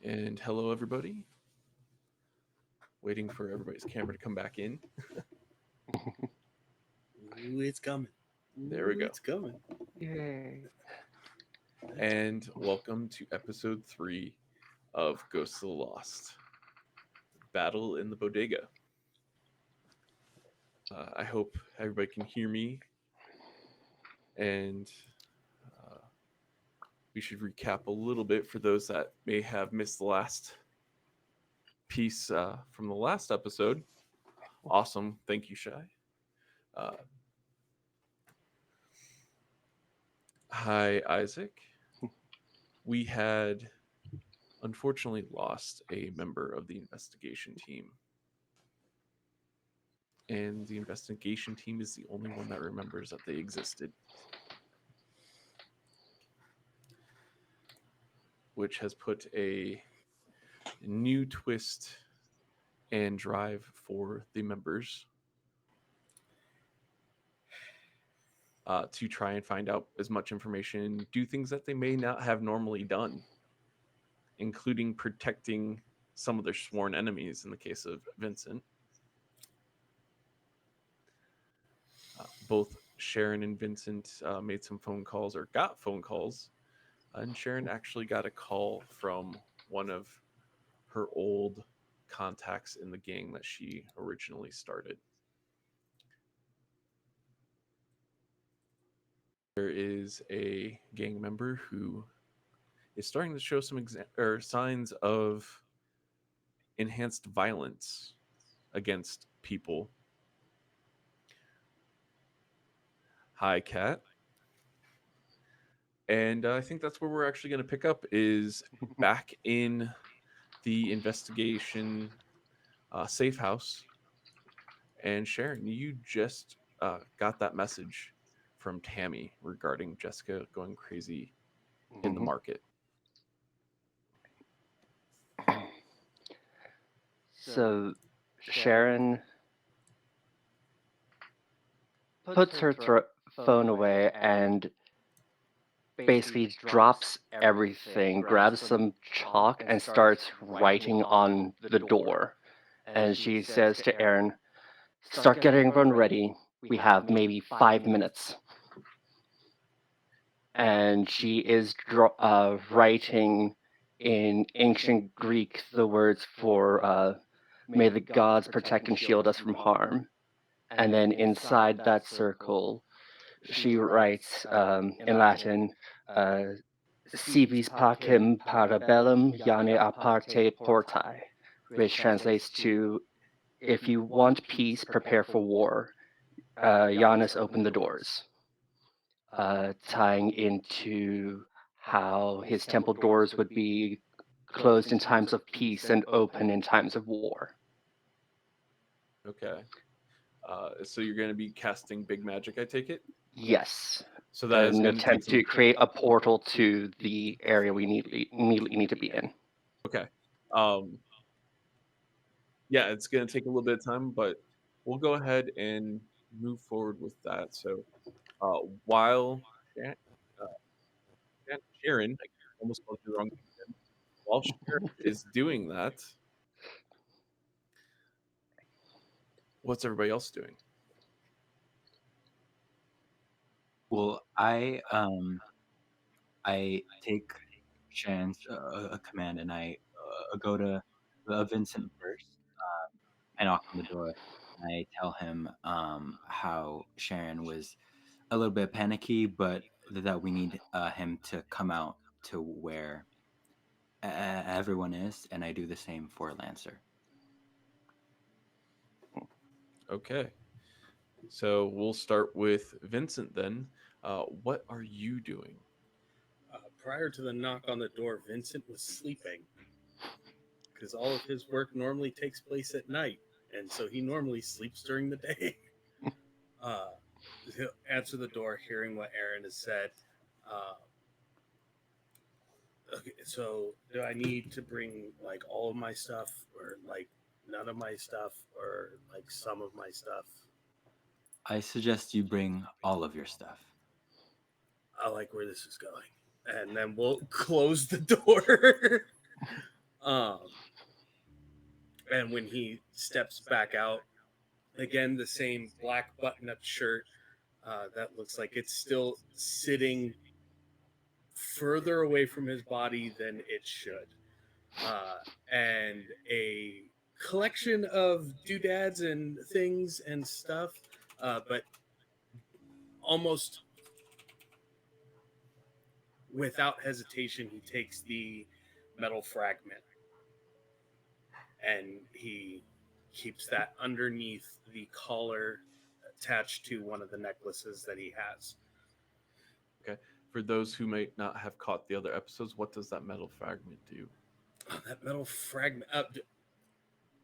And hello, everybody. Waiting for everybody's camera to come back in. Ooh, it's coming. There we go. It's coming. Yay. And welcome to episode 3 of Ghosts of the Lost Battle in the Bodega. I hope everybody can hear me. And uh, we should recap a little bit for those that may have missed the last piece from the last episode. Awesome. Thank you, Shai. Uh, Hi, Isaac. We had unfortunately lost a member of the investigation team. And the investigation team is the only one that remembers that they existed, which has put a new twist and drive for the members to try and find out as much information, do things that they may not have normally done, including protecting some of their sworn enemies in the case of Vincent. Both Sharon and Vincent made some phone calls or got phone calls. And Sharon actually got a call from one of her old contacts in the gang that she originally started. There is a gang member who is starting to show some signs of enhanced violence against people. Hi, Kat. And I think that's where we're actually going to pick up is back in the investigation safe house. And Sharon, you just got that message from Tammy regarding Jessica going crazy in the market. So Sharon puts her phone away and basically drops everything, grabs some chalk, and starts writing on the door. And she says to Aaron, "Start getting everyone ready. We have maybe 5 minutes." And she is writing in ancient Greek the words for "May the gods protect and shield us from harm." And then inside that circle, she writes in Latin, "Si vis pacem parabellum jane aparte portae," which translates to, "If you want peace, prepare for war. Janus, open the doors." Tying into how his temple doors would be closed in times of peace and open in times of war. Okay. So you're going to be casting big magic, I take it? Yes. So that is An going to take attempt some... to create a portal to the area we immediately need to be in. Okay. Yeah, it's going to take a little bit of time, but we'll go ahead and move forward with that. So while Sharon, I almost called you the wrong name, while Sharon is doing that, what's everybody else doing? Well, I take Shan's a command and I go to Vincent first. I knock on the door and I tell him how Sharon was a little bit panicky, but that we need him to come out to where everyone is, and I do the same for Lancer. Okay. So we'll start with Vincent then. What are you doing? Prior to the knock on the door, Vincent was sleeping because all of his work normally takes place at night, and so he normally sleeps during the day. uh, he'll answer the door, hearing what Aaron has said. Okay, so do I need to bring like all of my stuff, or like none of my stuff, or like some of my stuff? I suggest you bring all of your stuff. I like where this is going, and then we'll close the door. Um, and when he steps back out, again, the same black button up shirt that looks like it's still sitting further away from his body than it should. And a collection of doodads and things and stuff, but almost without hesitation, he takes the metal fragment and he keeps that underneath the collar attached to one of the necklaces that he has. Okay. For those who might not have caught the other episodes, what does that metal fragment do? That metal fragment.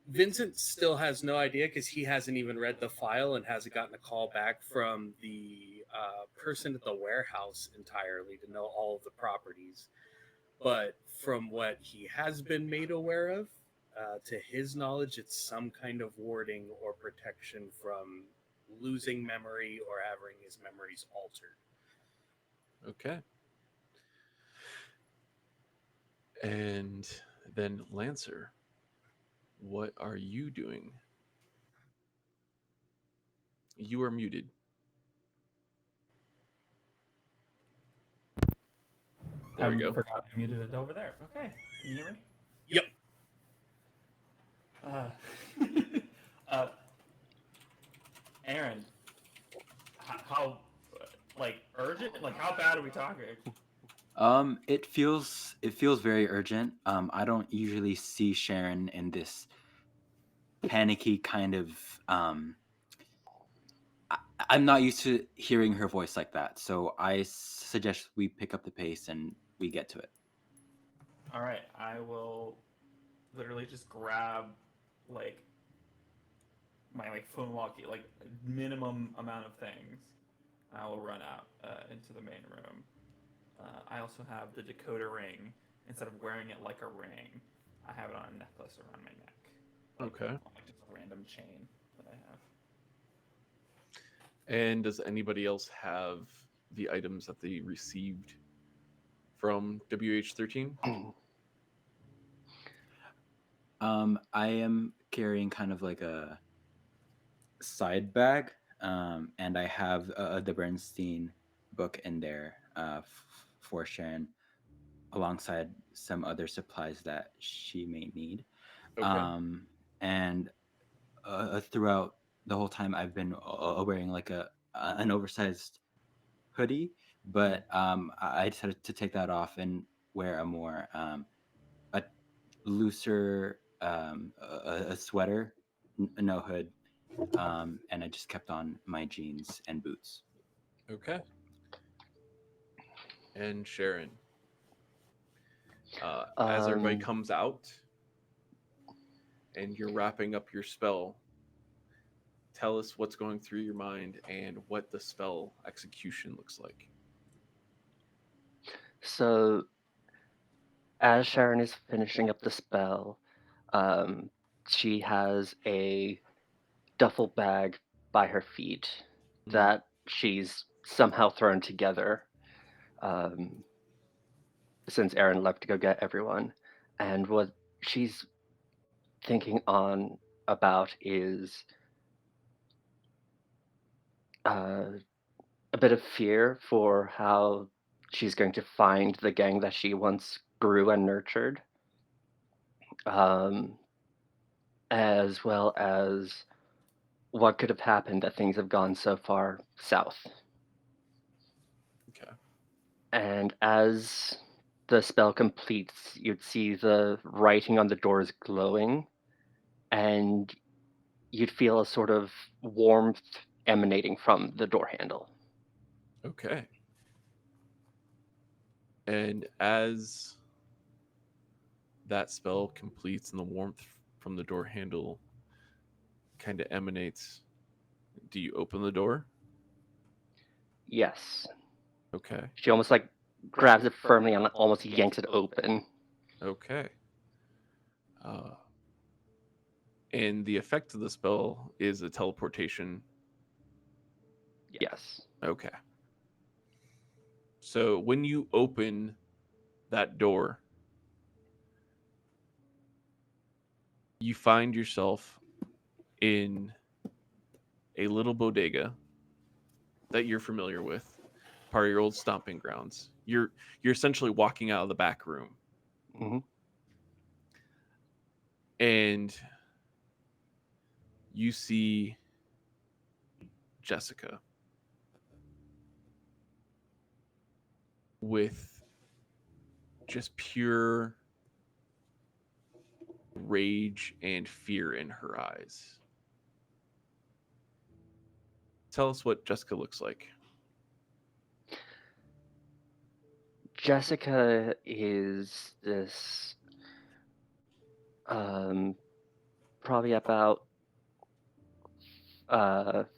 Vincent still has no idea because he hasn't even read the file and hasn't gotten a call back from the person at the warehouse entirely to know all of the properties. But from what he has been made aware of, to his knowledge, it's some kind of warding or protection from losing memory or having his memories altered. Okay. And then Lancer, what are you doing? You are muted. There we go. Forgot I muted it over there. Okay, can you hear me? Yep. Uh, Aaron, how like urgent? Like how bad are we talking? It feels very urgent. I don't usually see Sharon in this panicky kind of. I'm not used to hearing her voice like that, so I suggest we pick up the pace and we get to it. All right, I will literally just grab like my phone walkie, like minimum amount of things. I will run out into the main room. I also have the decoder ring. Instead of wearing it like a ring, I have it on a necklace around my neck. Okay. Like just a random chain that I have. And does anybody else have the items that they received from WH13? I am carrying kind of like a side bag, and I have the Bernstein book in there for Sharon, alongside some other supplies that she may need. Okay. And throughout the whole time, I've been wearing like an oversized hoodie, but I decided to take that off and wear a more a looser a sweater, no hood, and I just kept on my jeans and boots. Okay. And Sharon, as everybody comes out and you're wrapping up your spell, tell us what's going through your mind and what the spell execution looks like. So, as Sharon is finishing up the spell, she has a duffel bag by her feet that she's somehow thrown together since Aaron left to go get everyone. And what she's thinking on about is a bit of fear for how she's going to find the gang that she once grew and nurtured, as well as what could have happened that things have gone so far south. Okay. And as the spell completes, you'd see the writing on the doors glowing, and you'd feel a sort of warmth emanating from the door handle. Okay. And as that spell completes and the warmth from the door handle kind of emanates, do you open the door? Yes. Okay. She almost like grabs it firmly and almost yanks it open. Okay. And the effect of the spell is a teleportation. Yes. Okay. So when you open that door, you find yourself in a little bodega that you're familiar with, part of your old stomping grounds. You're essentially walking out of the back room, Hmm. and you see Jessica with just pure rage and fear in her eyes. Tell us what Jessica looks like. Jessica is this probably about 4'11",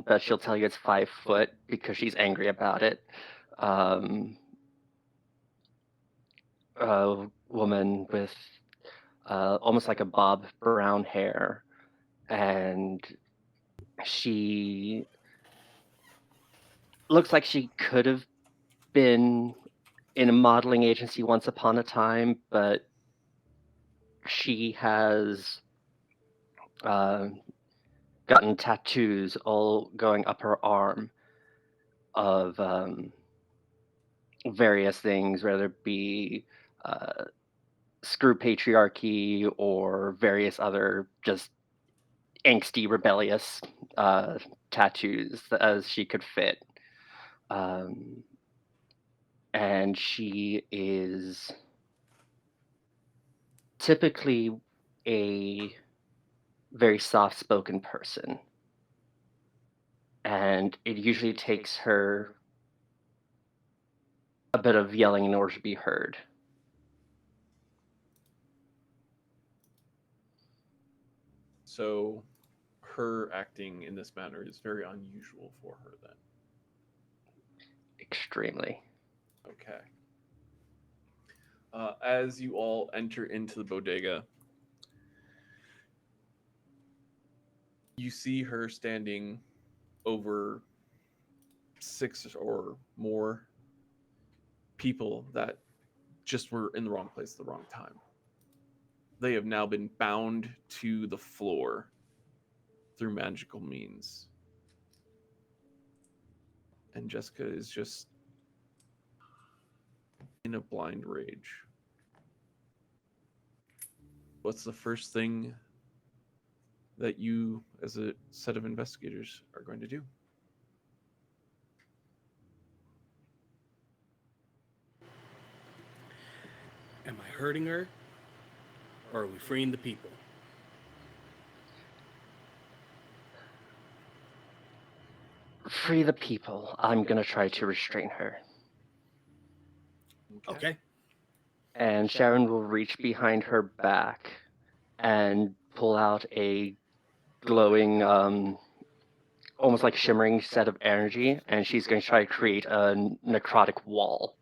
but she'll tell you it's 5 foot because she's angry about it. A woman with almost like a bob brown hair, and she looks like she could have been in a modeling agency once upon a time, but she has gotten tattoos all going up her arm of various things, whether it be screw patriarchy or various other just angsty, rebellious tattoos as she could fit. And she is typically a very soft-spoken person. And it usually takes her a bit of yelling in order to be heard. So her acting in this manner is very unusual for her then. Extremely. Okay. As you all enter into the bodega, you see her standing over 6 or more people that just were in the wrong place at the wrong time. They have now been bound to the floor through magical means. And Jessica is just in a blind rage. What's the first thing that you, as a set of investigators, are going to do? Am I hurting her? Or are we freeing the people? Free the people. I'm gonna try to restrain her. Okay. And Sharon will reach behind her back and pull out a glowing, almost like shimmering set of energy, and she's going to try to create a necrotic wall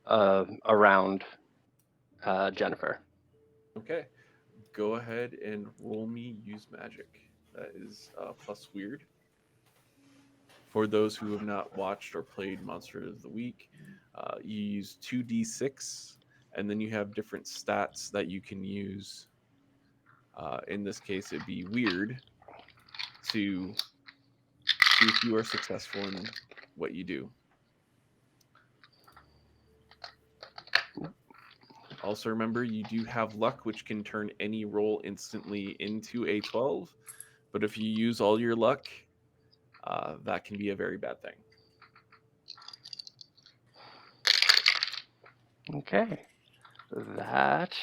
around Jennifer. Okay. Go ahead and roll me use magic. That is plus weird. For those who have not watched or played Monster of the Week, you use 2d6, and then you have different stats that you can use. In this case, it'd be weird to see if you are successful in what you do. Also, remember, you do have luck, which can turn any roll instantly into a 12. But if you use all your luck, that can be a very bad thing. Okay. That,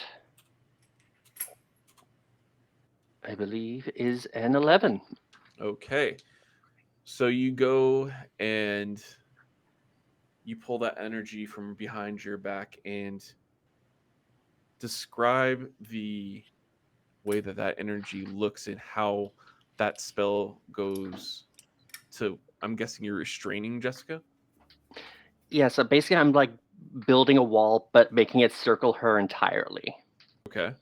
I believe, is an 11. Okay. So you go and you pull that energy from behind your back and describe the way that that energy looks and how that spell goes to. I'm guessing you're restraining Jessica. Yeah, so basically I'm like building a wall, but making it circle her entirely. Okay.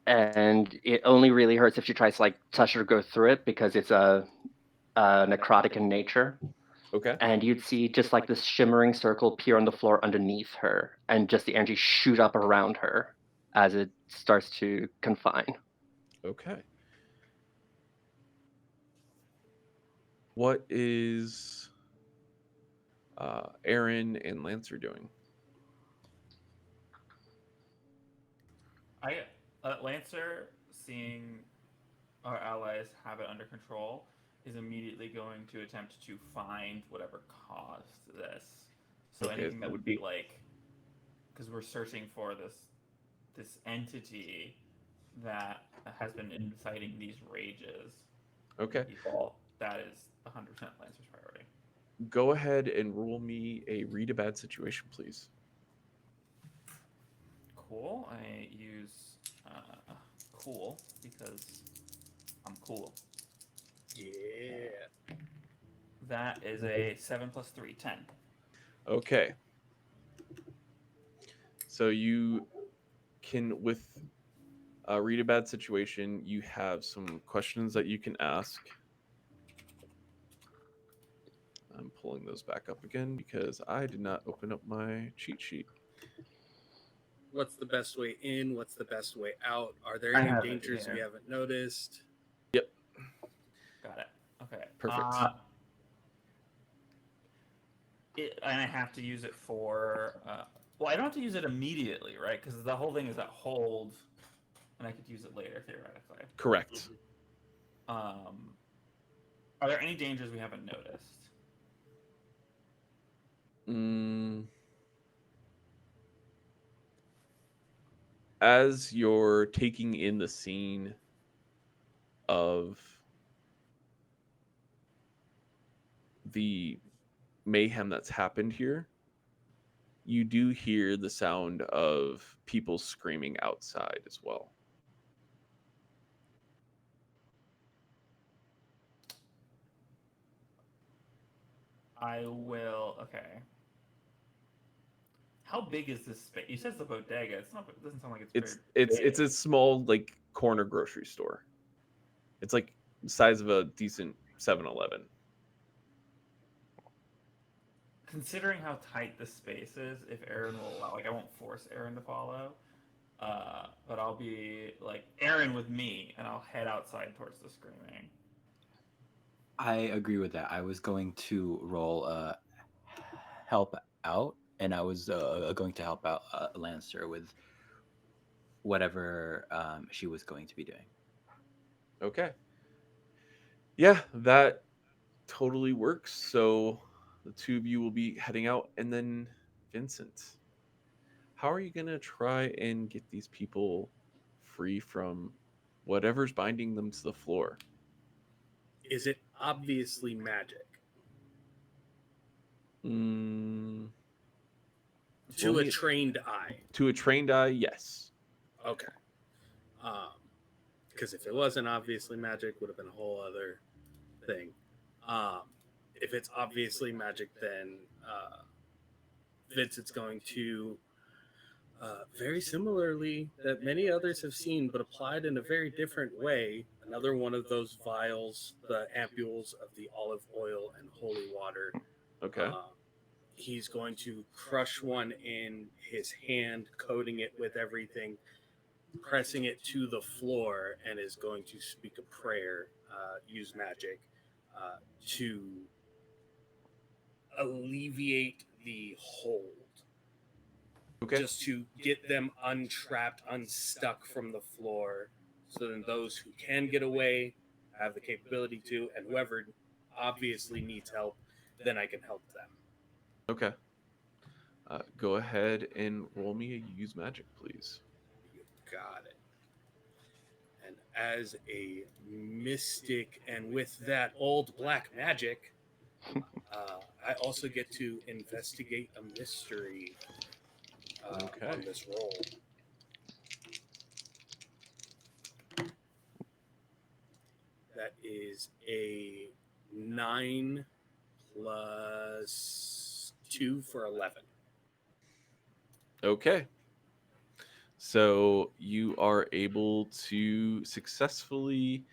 And it only really hurts if she tries to like touch or go through it because it's a necrotic in nature. Okay. and you'd see just like this shimmering circle appear on the floor underneath her, and just the energy shoot up around her as it starts to confine. Okay. What is Aaron and Lancer doing? I Lancer, seeing our allies have it under control, is immediately going to attempt to find whatever caused this. So Okay. anything that would be like, because we're searching for this entity that has been inciting these rages. Okay. People, that is 100% Lancer's priority. Go ahead and roll me a read a bad situation, please. Cool. I use cool because I'm cool. Yeah. That is a 7 plus 3, 10. Okay. So you can, with a read a bad situation, you have some questions that you can ask. I'm pulling those back up again because I did not open up my cheat sheet. What's the best way in? What's the best way out? Are there I any have it dangers we here. haven't noticed? Yep. Got it. Okay. Perfect. And I have to use it for. Well, I don't have to use it immediately, right? Because the whole thing is that hold, and I could use it later theoretically. Correct. Are there any dangers we haven't noticed? As you're taking in the scene of the mayhem that's happened here, you do hear the sound of people screaming outside as well. I will. Okay. How big is this space? You said it's a bodega. It's not. It doesn't sound like it's very. It's a small like corner grocery store. It's like the size of a decent 7-Eleven. Considering how tight this space is, if Aaron will allow, like I won't force Aaron to follow, but I'll be like Aaron with me, and I'll head outside towards the screaming. I agree with that. I was going to roll help out, and I was going to help out Lancer with whatever she was going to be doing. Okay. Yeah, that totally works. So the two of you will be heading out, and then Vincent, how are you gonna try and get these people free from whatever's binding them to the floor? Is it obviously magic? Mm, To Roll a me- trained eye. to a trained eye, yes. Okay. Because if it wasn't obviously magic, would have been a whole other thing. If it's obviously magic, then Vincent's going to very similarly that many others have seen, but applied in a very different way. Another one of those vials, the ampules of the olive oil and holy water. Okay. He's going to crush one in his hand, coating it with everything, pressing it to the floor, and is going to speak a prayer, use magic to alleviate the hold. Okay. Just to get them untrapped, unstuck from the floor, so then those who can get away have the capability to, and whoever obviously needs help, then I can help them. Okay. Go ahead and roll me a use magic, please. You got it. And as a mystic, and with that old black magic, I also get to investigate a mystery Okay. on this roll. That is a 9 plus 2 for 11. Okay. So you are able to successfully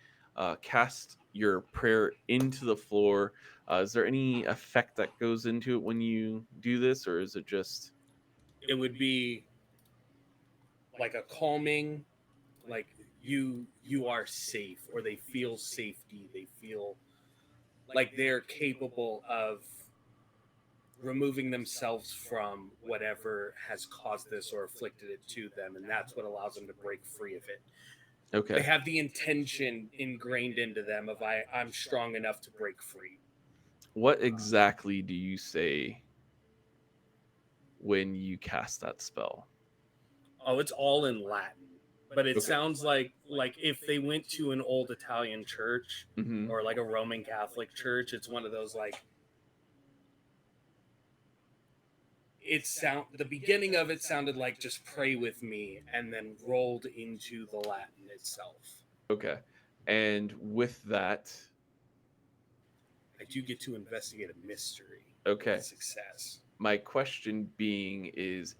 cast your prayer into the floor. Is there any effect that goes into it when you do this, or is it just It would be like a calming, like you are safe, or they feel safety. They feel like they're capable of removing themselves from whatever has caused this or afflicted it to them, and that's what allows them to break free of it. They okay? have the intention ingrained into them of I'm strong enough to break free. What exactly do you say when you cast that spell? Oh, it's all in Latin, but it Okay. sounds like if they went to an old Italian church Mm-hmm. or like a Roman Catholic church, it's one of those like the beginning of it sounded like just pray with me and then rolled into the Latin itself. Okay. And with that, I do get to investigate a mystery. okay. Success. My question being is,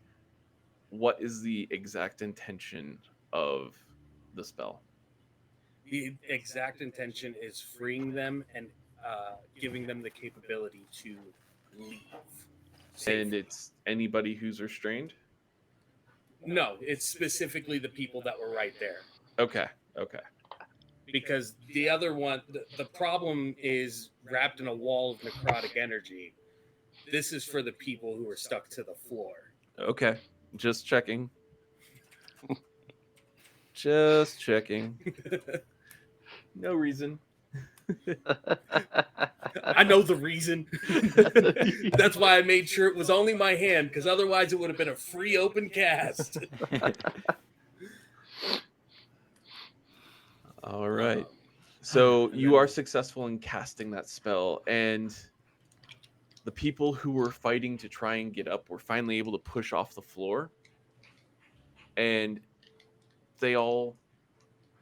what is the exact intention of the spell? The exact intention is freeing them and giving them the capability to leave. And Safely. it's anybody who's restrained? No, it's specifically the people that were right there. Okay. Okay. Because the other one, the problem is wrapped in a wall of necrotic energy. This is for the people who are stuck to the floor. Okay. Just checking. Just checking. No reason. I know the reason. That's why I made sure it was only my hand, because otherwise it would have been a free open cast. All right. So you are successful in casting that spell, and the people who were fighting to try and get up were finally able to push off the floor, and they all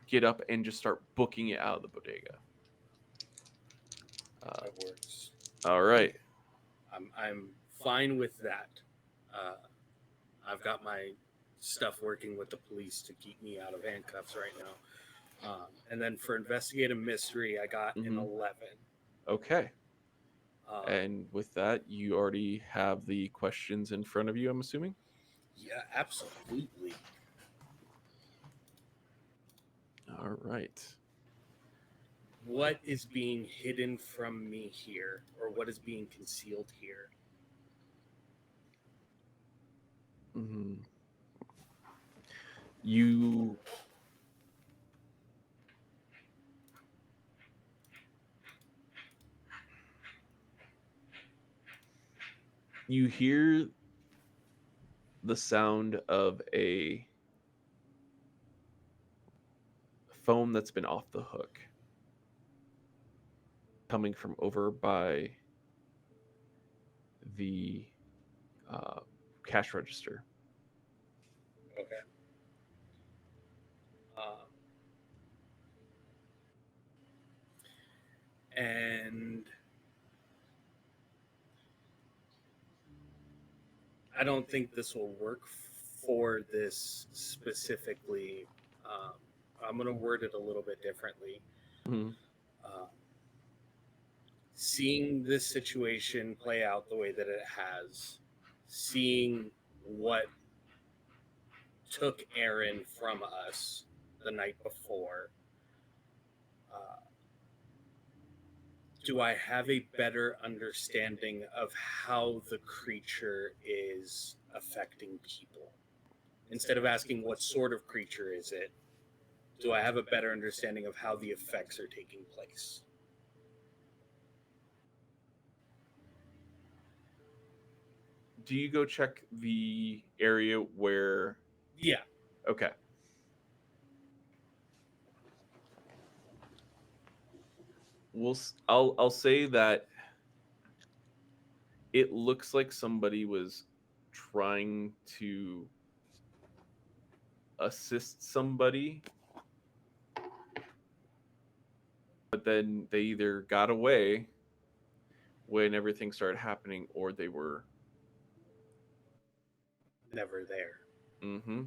get up and just start booking it out of the bodega. That works. All right. I'm fine with that. I've got my stuff working with the police to keep me out of handcuffs right now. And then for investigative mystery, I got an 11. Okay. And with that, you already have the questions in front of you, I'm assuming? Yeah, absolutely. All right. What is being hidden from me here, or what is being concealed here? Mm-hmm. You hear the sound of a phone that's been off the hook coming from over by the cash register. Okay. And I don't think this will work for this specifically. I'm going to word it a little bit differently. Mm-hmm. Seeing this situation play out the way that it has, seeing what took Aaron from us the night before, do I have a better understanding of how the creature is affecting people? Instead of asking what sort of creature is it, do I have a better understanding of how the effects are taking place? Do you go check the area where? Yeah. Okay. I'll say that it looks like somebody was trying to assist somebody, but then they either got away when everything started happening, or they were Never there. Mm-hmm.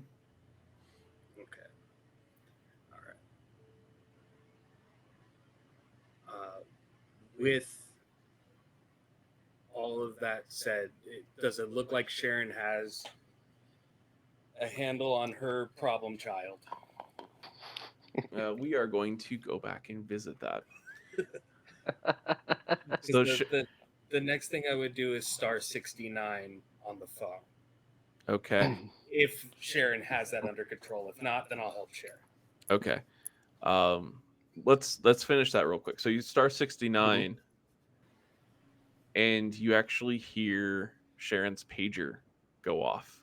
Okay. All With all of that said, does it look like Sharon has a handle on her problem child? We are going to go back and visit that. Because So, the next thing I would do is star 69 on the phone. okay, If Sharon has that under control. If not, then I'll help Sharon. okay. Um, let's finish that real quick. So you star 69, and you actually hear Sharon's pager go off.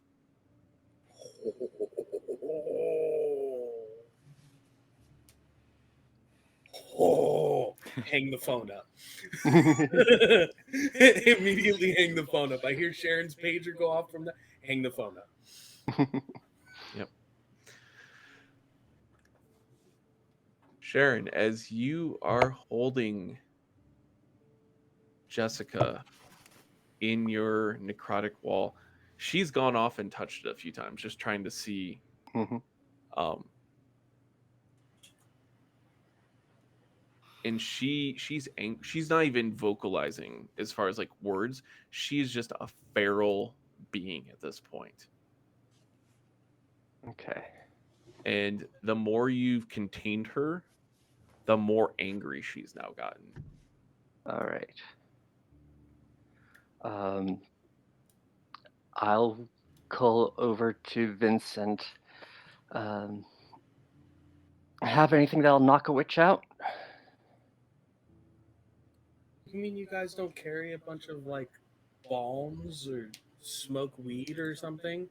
Oh, hang the phone up. Immediately hang the phone up. I hear Sharon's pager go off from that. Hang the phone up. Yep. Sharon, as you are holding Jessica in your necrotic wall, she's gone off and touched it a few times, just trying to see. Um, and she's not even vocalizing as far as like words. She's just a feral being at this point. Okay. And the more you've contained her, the more angry she's now gotten. All right. I'll call over to Vincent. Have anything that'll knock a witch out? You mean you guys don't carry a bunch of like balms or smoke weed or something?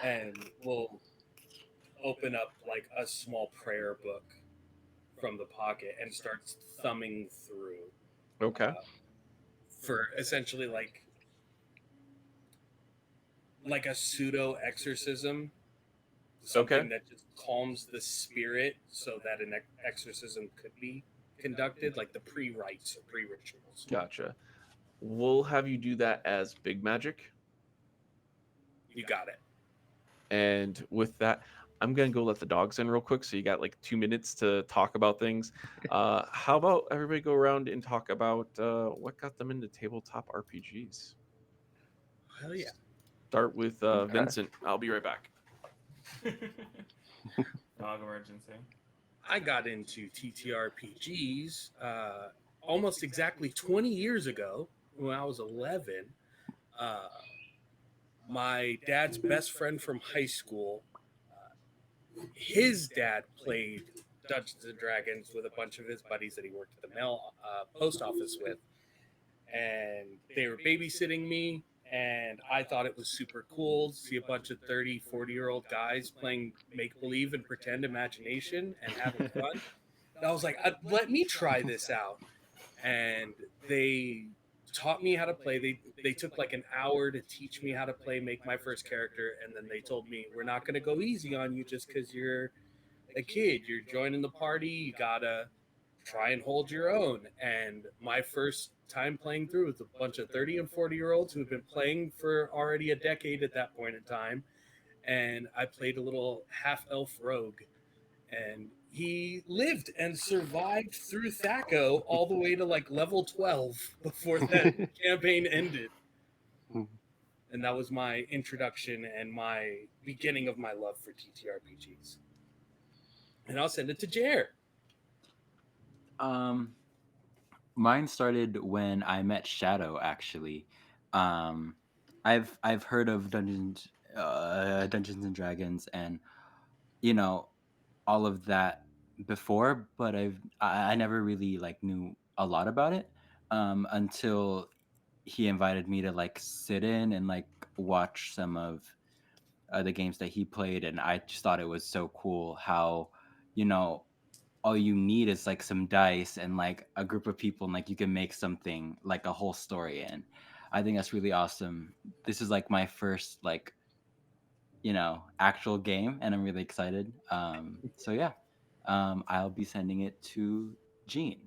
And we'll open up like a small prayer book from the pocket and start thumbing through Okay. for essentially like a pseudo exorcism, something Okay. that just calms the spirit so that an exorcism could be conducted, like the pre-rites or pre-rituals. Gotcha. We'll have you do that as big magic. You got it. And with that, I'm gonna go let the dogs in real quick. So you got like 2 minutes to talk about things. How about everybody go around and talk about what got them into tabletop RPGs? Hell yeah. Start with Okay. Vincent. I'll be right back. Dog emergency. I got into TTRPGs almost exactly 20 years ago when I was 11. Uh, my dad's best friend from high school, his dad played Dungeons and Dragons with a bunch of his buddies that he worked at the mail post office with. And they were babysitting me, and I thought it was super cool to see a bunch of 30, 40-year-old guys playing make-believe and pretend imagination and having fun. And I was like, let me try this out. And they taught me how to play. They took like an hour to teach me how to play, make my first character, and then they told me, we're not going to go easy on you just because you're a kid. You're joining the party. You gotta try and hold your own. And my first time playing through with a bunch of 30 and 40-year-olds who have been playing for already a decade at that point in time. And I played a little half elf rogue, and he lived and survived through Thaco all the way to like level 12 before that campaign ended. And that was my introduction and my beginning of my love for TTRPGs. And I'll send it to Jer. Mine started when I met Shadow. Actually, I've heard of Dungeons and Dragons, and you know all of that before, but I never really like knew a lot about it until he invited me to like sit in and like watch some of the games that he played, and I just thought it was so cool how you know all you need is like some dice and like a group of people, and like you can make something like a whole story. And I think that's really awesome. This is like my first like actual game, and I'm really excited. So yeah, I'll be sending it to Gene.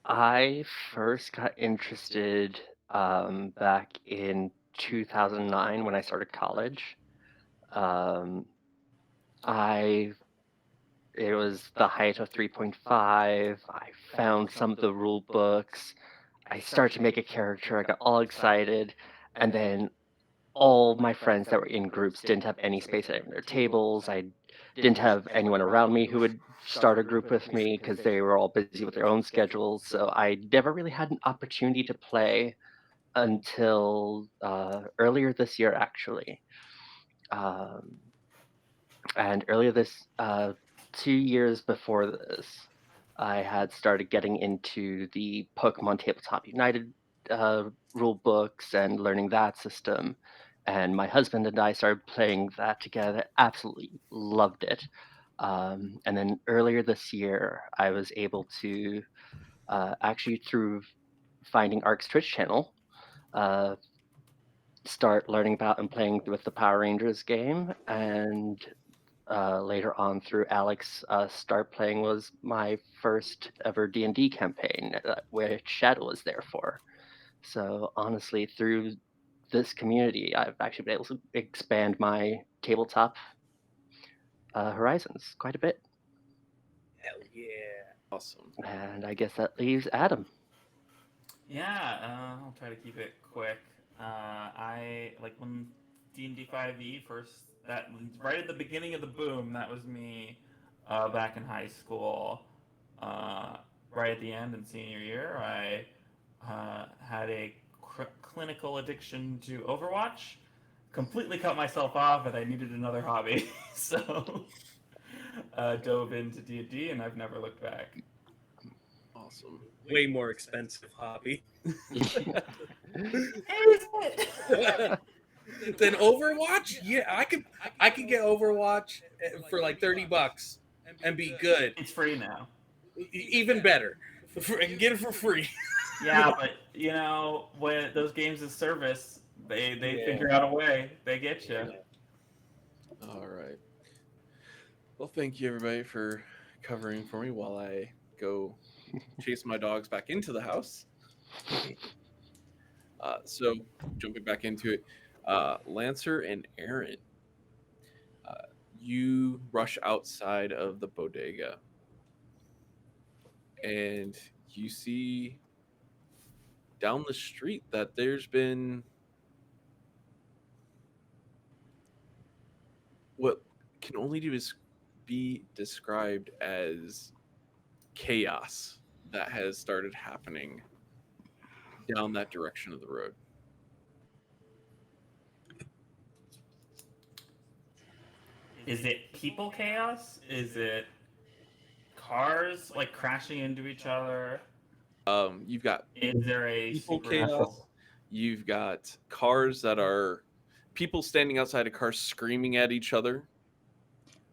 I first got interested back in 2009 when I started college. I it was the height of 3.5. I found some of the rule books. I started to make a character. I got all excited, and then all my friends that were in groups didn't have any space at their tables. I didn't have anyone around me who would start a group with me because they were all busy with their own schedules. So I never really had an opportunity to play until earlier this year, actually. Um, and earlier this 2 years before this, I had started getting into the Pokemon Tabletop United rule books and learning that system. And my husband and I started playing that together. Absolutely loved it. And then earlier this year, I was able to actually, through finding Ark's Twitch channel, uh, start learning about and playing with the Power Rangers game. And later on through Alex, start playing was my first ever D&D campaign, which Shadow was there for. So honestly, through this community, I've actually been able to expand my tabletop horizons quite a bit. Hell yeah. Awesome. And I guess that leaves Adam. Yeah, I'll try to keep it quick. I like when D&D 5e first, that right at the beginning of the boom, that was me back in high school. Right at the end in senior year, I had a clinical addiction to Overwatch. Completely cut myself off, and I needed another hobby, so dove into D&D, and I've never looked back. Awesome. Way more expensive hobby than Overwatch. Yeah, I could get Overwatch for like $30 and be good. It's free now. Even better, I can get it for free. Yeah, but you know when those games as service, they Yeah. figure out a way. They get you. All right. Well, thank you everybody for covering for me while I go chase my dogs back into the house. So jumping back into it, Lancer and Aaron, you rush outside of the bodega, and you see down the street that there's been what can only be described as chaos that has started happening down that direction of the road. Is it people chaos? Is it cars like crashing into each other? You've got Is there a people supernatural? chaos. You've got cars that are people standing outside of cars screaming at each other.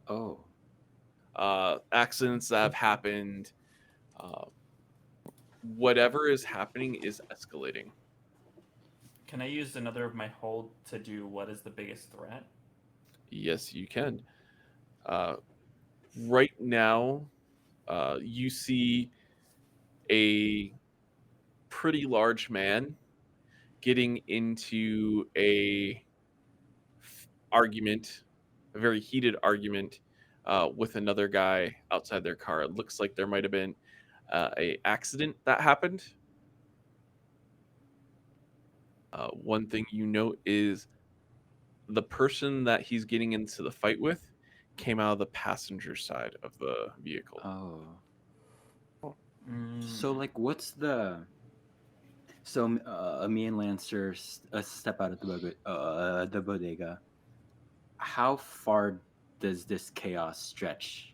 Oh, Accidents that have happened. Uh, whatever is happening is escalating. Can I use another of my hold to do what is the biggest threat? Yes, you can. Right now, you see a pretty large man getting into argument, a very heated argument with another guy outside their car. It looks like there might have been a accident that happened. One thing you note is the person that he's getting into the fight with came out of the passenger side of the vehicle. oh. Mm. So like, what's the? So me and Lancer step out of the bodega. How far does this chaos stretch?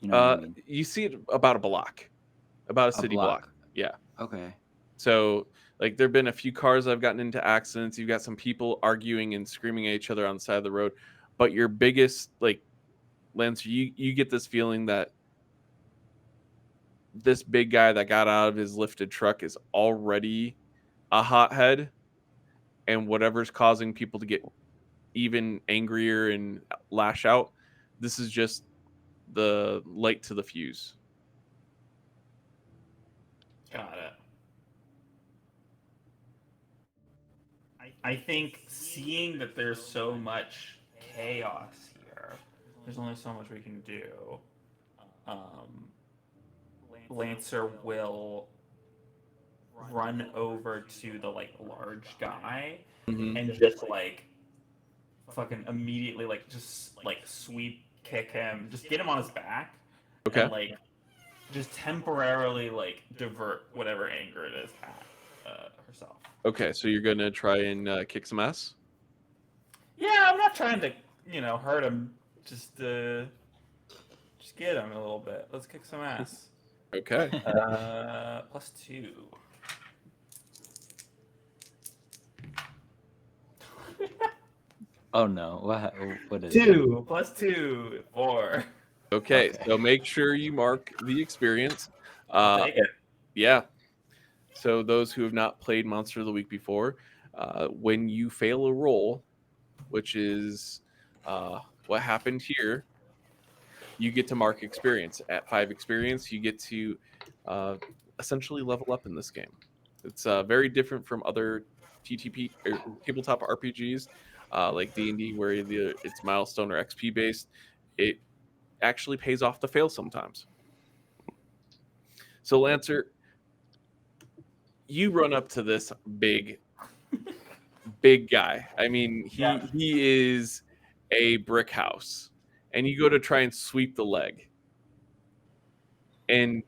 You know what I mean? You see it about a block, about a A city block. block. Yeah. Okay. So, like, there've been a few cars that have gotten into accidents. You've got some people arguing and screaming at each other on the side of the road. But your biggest, like, Lancer, you get this feeling that this big guy that got out of his lifted truck is already a hothead, and whatever's causing people to get even angrier and lash out, this is just the light to the fuse. Got it. I think seeing that there's so much chaos here, there's only so much we can do. um, Lancer will run over to the like large guy Mhm. and just like fucking immediately like just like sweep kick him, just get him on his back, Okay. and like just temporarily like divert whatever anger it is at herself. Okay, so you're gonna try and kick some ass. Yeah, I'm not trying to hurt him. Just get him a little bit. Let's kick some ass. Okay. +2. Oh no! What is it? 2 +2 4. Okay. Okay. So make sure you mark the experience. I'll take it. Yeah. So those who have not played Monster of the Week before, when you fail a roll, which is what happened here, you get to mark experience. At 5 experience, you get to essentially level up in this game. It's very different from other TTP or tabletop RPGs like D&D, where it's milestone or XP based. It actually pays off to fail sometimes. So Lancer, you run up to this big guy. I mean, Yeah. he is a brick house, and you go to try and sweep the leg, and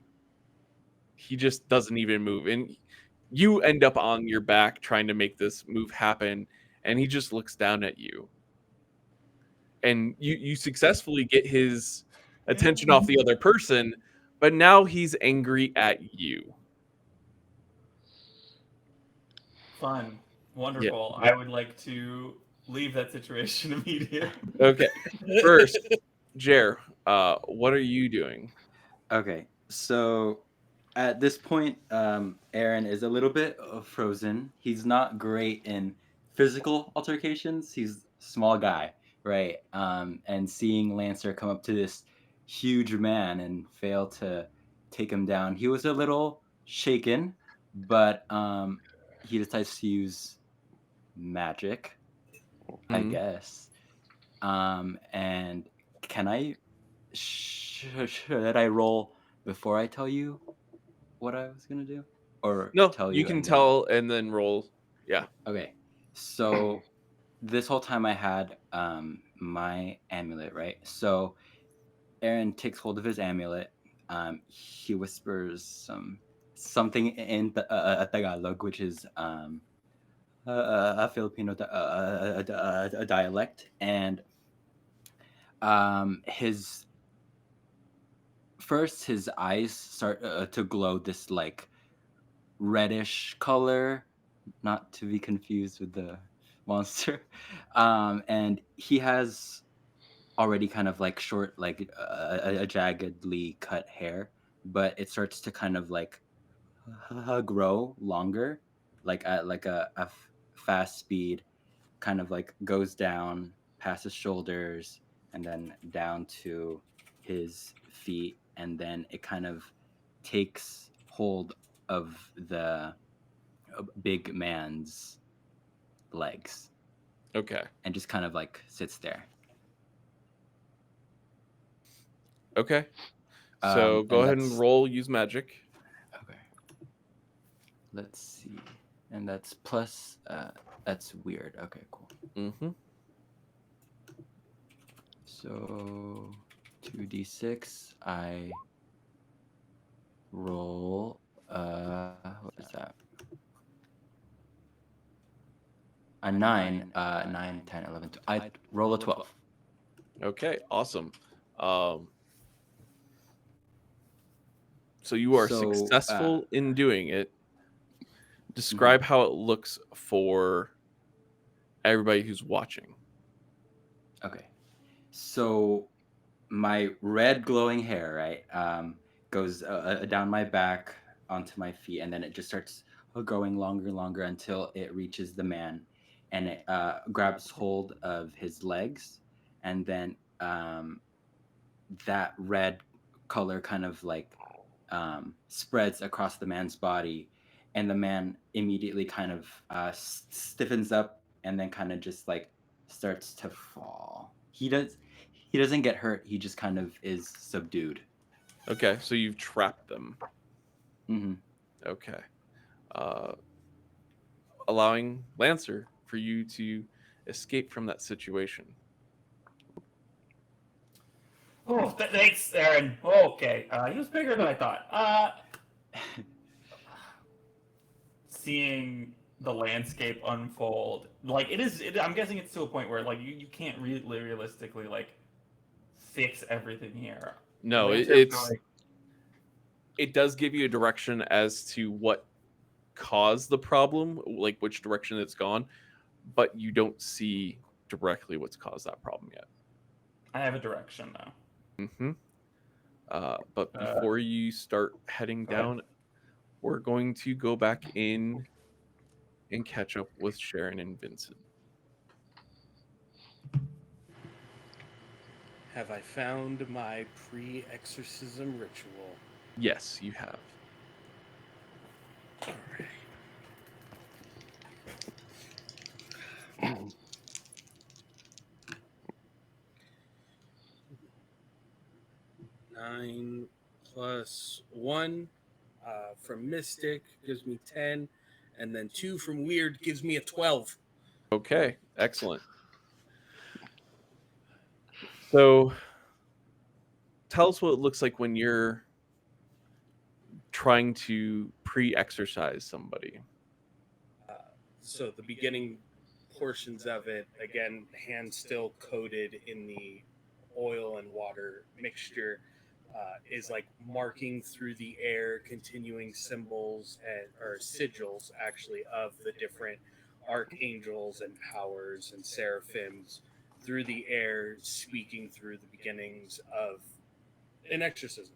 he just doesn't even move, and you end up on your back trying to make this move happen, and he just looks down at you, and you successfully get his attention off the other person, but now he's angry at you. Fun. Yeah. Wonderful. I would like to leave that situation immediately. Okay. First, Jer, what are you doing? Okay, so at this point, Aaron is a little bit frozen. He's not great in physical altercations. He's a small guy, right? And seeing Lancer come up to this huge man and fail to take him down, he was a little shaken, but he decides to use magic, I Mhm. guess. And can I should I roll before I tell you what I was gonna do, or No, tell you you can and then? tell and then roll. Yeah. Okay, so this whole time I had my amulet, right? So Aaron takes hold of his amulet. He whispers something in Tagalog, which is a Filipino a dialect, and his his eyes start to glow this like reddish color, not to be confused with the monster. And he has already kind of like short, like a jaggedly cut hair, but it starts to kind of like grow longer, like at like fast speed, kind of like goes down past his shoulders and then down to his feet, and then it kind of takes hold of the big man's legs Okay. and just kind of like sits there. Okay. So go And ahead and roll. Use magic. okay. Let's see, and that's plus. That's weird. Okay, cool. Mm-hmm. So 2d6. I roll. What is that? A 9. 9, 10, 11. I roll a 12. Okay. Awesome. So you are So, successful in doing it. Describe how it looks for everybody who's watching. Okay. So my red glowing hair, right, goes down my back onto my feet, and then it just starts growing longer and longer until it reaches the man, and it grabs hold of his legs, and then that red color kind of like spreads across the man's body, and the man immediately kind of stiffens up, and then kind of just like starts to fall. He doesn't get hurt. He just kind of is subdued. Okay, so you've trapped them. Mm-hmm. Okay. Uh, allowing Lancer for you to escape from that situation. Oh, thanks, Aaron. Okay, he was bigger than I thought. Seeing the landscape unfold, like it is. I'm guessing it's to a point where like you can't really realistically like fix everything here. No, Lancer's going. it does give you a direction as to what caused the problem, like which direction it's gone, but you don't see directly what's caused that problem yet. I have a direction though. Mm-hmm. But before you start heading Go ahead. down, we're going to go back in and catch up with Sharon and Vincent. Have I found my pre-exorcism ritual? Yes, you have. All right. 9 plus 1 from Mystic gives me 10, and then 2 from Weird gives me a 12. Okay, excellent. So, tell us what it looks like when you're trying to pre-exercise somebody. So the beginning portions of it, again, hand still coated in the oil and water mixture, is like marking through the air, continuing symbols and or sigils actually of the different archangels and powers and seraphims through the air, speaking through the beginnings of an exorcism.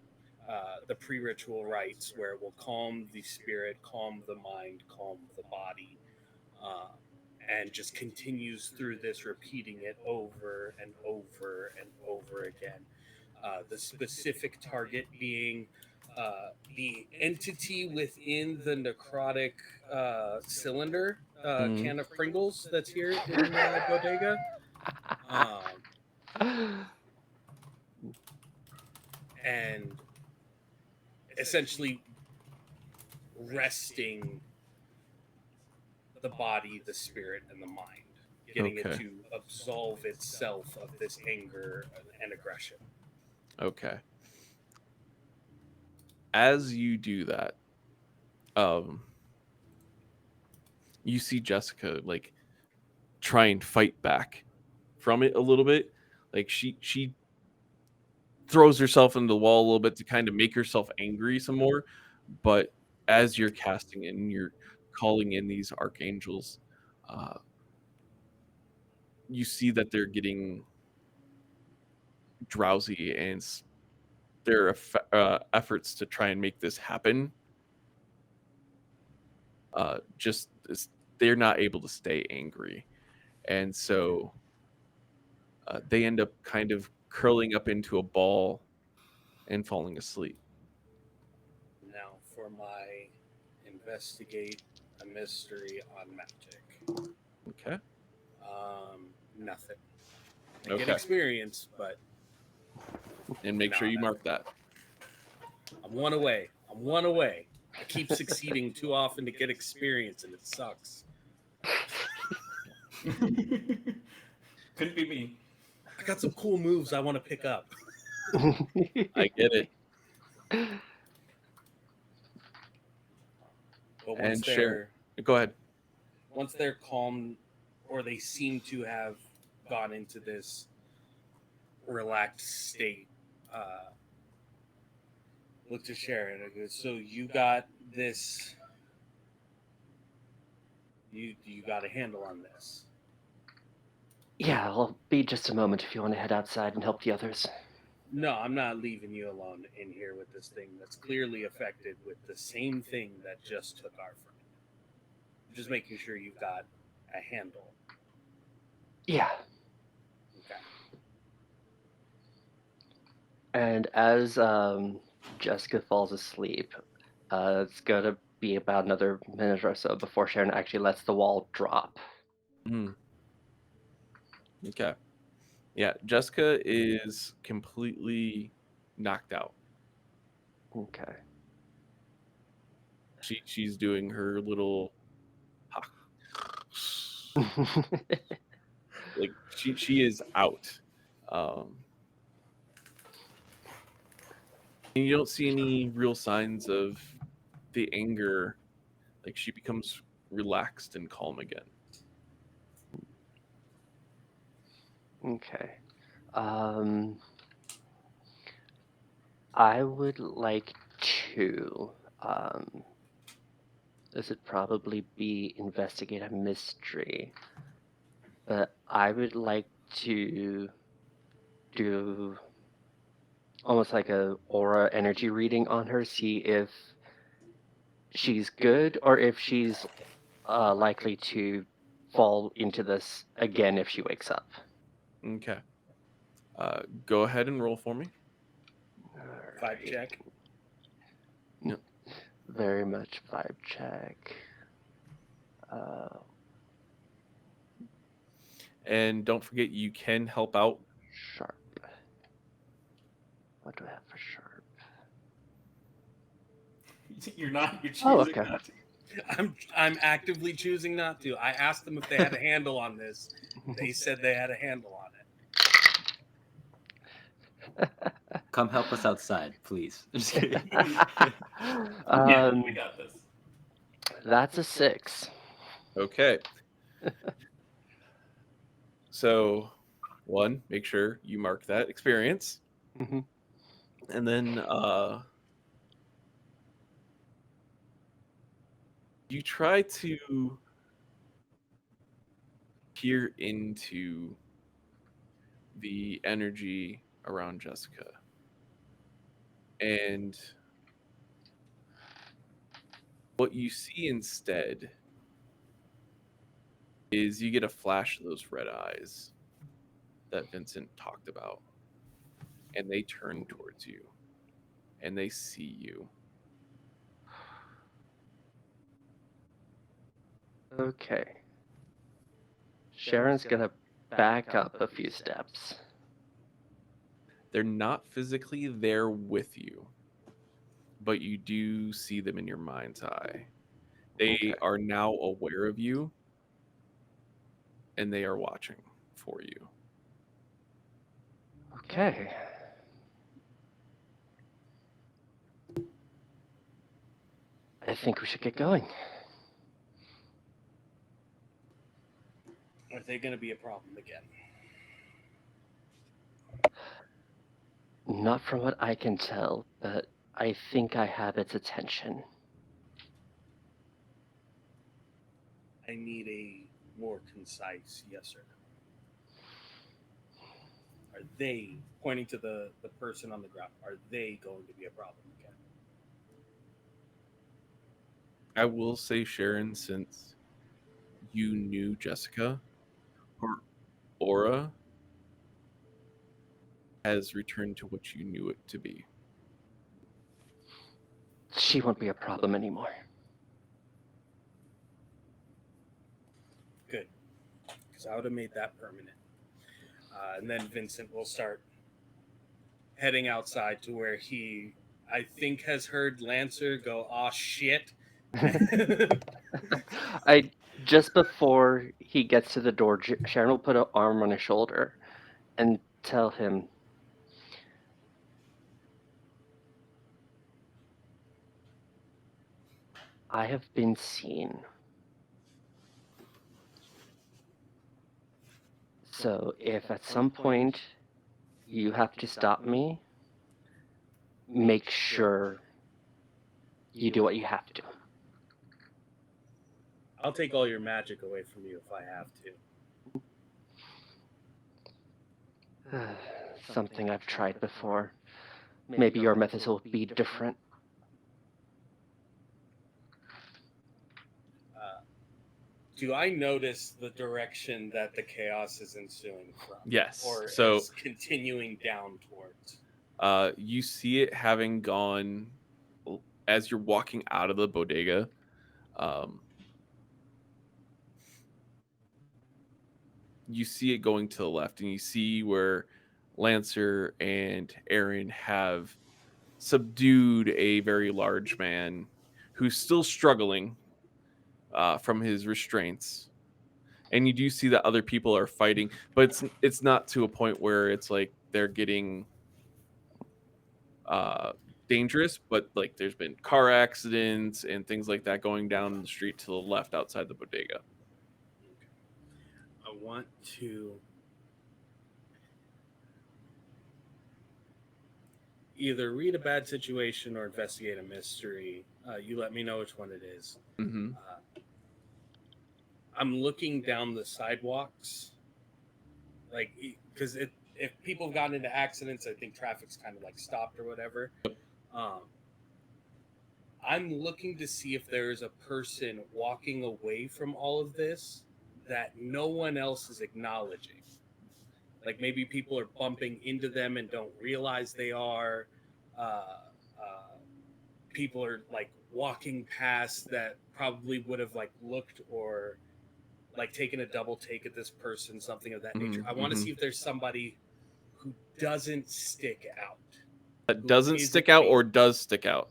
The pre-ritual rites where it will calm the spirit, calm the mind, calm the body, uh, and just continues through this, repeating it over and over and over again. The specific target being the entity within the necrotic cylinder can of Pringles that's here in Bodega. And essentially resting the body, the spirit, and the mind, getting it Okay. to absolve itself of this anger and aggression. Okay. As you do that, you see Jessica like try and fight back from it a little bit. Like she throws herself into the wall a little bit to kind of make herself angry some more. But as you're casting it and you're calling in these archangels, uh, you see that they're getting drowsy and their efforts to try and make this happen just they're not able to stay angry, and so they end up kind of curling up into a ball and falling asleep. Now, for my investigate a mystery on magic. Okay. Nothing. I Okay. get experience, but And make sure you nada. mark that. I'm one away. I keep succeeding too often to get experience, and it sucks. Couldn't be me. I got some cool moves I want to pick up. I get it. But And share. Go ahead. once they're calm, or they seem to have gone into this relaxed state, look to Sharon. I go, so you got this. You got a handle on this. Yeah, I'll be just a moment if you want to head outside and help the others. No, I'm not leaving you alone in here with this thing that's clearly affected with the same thing that just took our friend. I'm just making sure you've got a handle. Yeah. Okay. And as Jessica falls asleep, it's going to be about another minute or so before Sharon actually lets the wall drop. Okay. Yeah, Jessica is completely knocked out. Okay. She's doing her little like she is out. Um, and you don't see any real signs of the anger. Like she becomes relaxed and calm again. Okay. I would like to. This would probably be investigate a mystery, but I would like to do almost like a aura energy reading on her, see if she's good or if she's likely to fall into this again if she wakes up. Okay. Go ahead and roll for me. Vibe check. Yep. Very much vibe check. And don't forget, you can help out. Sharp. What do I have for sharp? You're choosing Oh, okay. not to. I'm actively choosing not to. I asked them if they had a handle on this. They said they had a handle on it. Come help us outside, please. Just kidding. We got this. That's a 6. Okay. So, one, make sure you mark that experience. Mhm. And then you try to peer into the energy around Jessica. And what you see instead is you get a flash of those red eyes that Vincent talked about. And they turn towards you. And they see you. Okay. Sharon's gonna back up a few steps. They're not physically there with you, but you do see them in your mind's eye. They Okay. are now aware of you, and they are watching for you. Okay. I think we should get going. Are they going to be a problem again? Not from what I can tell, but I think I have its attention. I need a more concise yes or no. Are they, pointing to the person on the ground, are they going to be a problem again? I will say, Sharon, since you knew Jessica, her aura has returned to what you knew it to be. She won't be a problem anymore. Good. Because I would have made that permanent. And then Vincent will start heading outside to where he, I think, has heard Lancer go, "Aw, shit." Just before he gets to the door, Sharon will put an arm on his shoulder and tell him, I have been seen. So if at some point you have to stop me, make sure you do what you have to. I'll take all your magic away from you if I have to. Something I've tried before. Maybe your methods will be different. Do I notice the direction that the chaos is ensuing from? Yes. Or So is continuing down towards? you see it having gone as you're walking out of the bodega. You see it going to the left, and you see where Lancer and Aaron have subdued a very large man who's still struggling from his restraints. And you do see that other people are fighting, but it's not to a point where it's like they're getting dangerous, but like there's been car accidents and things like that going down the street to the left outside the bodega. I want to either read a bad situation or investigate a mystery. You let me know which one it is. Mm-hmm. I'm looking down the sidewalks, like, because if people have gotten into accidents, I think traffic's kind of like stopped or whatever. I'm looking to see if there is a person walking away from all of this that no one else is acknowledging. Like maybe people are bumping into them and don't realize they are. People are like walking past that probably would have like looked or like taken a double take at this person, something of that nature. I want to see if there's somebody who doesn't stick out. That doesn't stick out or does stick out?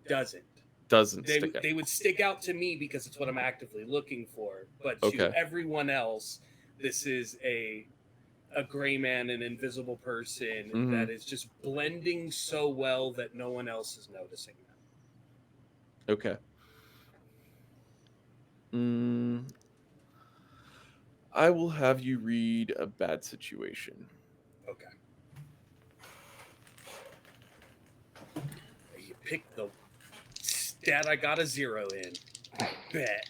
Doesn't stick out. They would stick out to me because it's what I'm actively looking for. But to everyone else, this is a gray man, an invisible person that is just blending so well that no one else is noticing them. Okay. I will have you read a bad situation. Okay. You picked the stat I got a 0 in. I bet.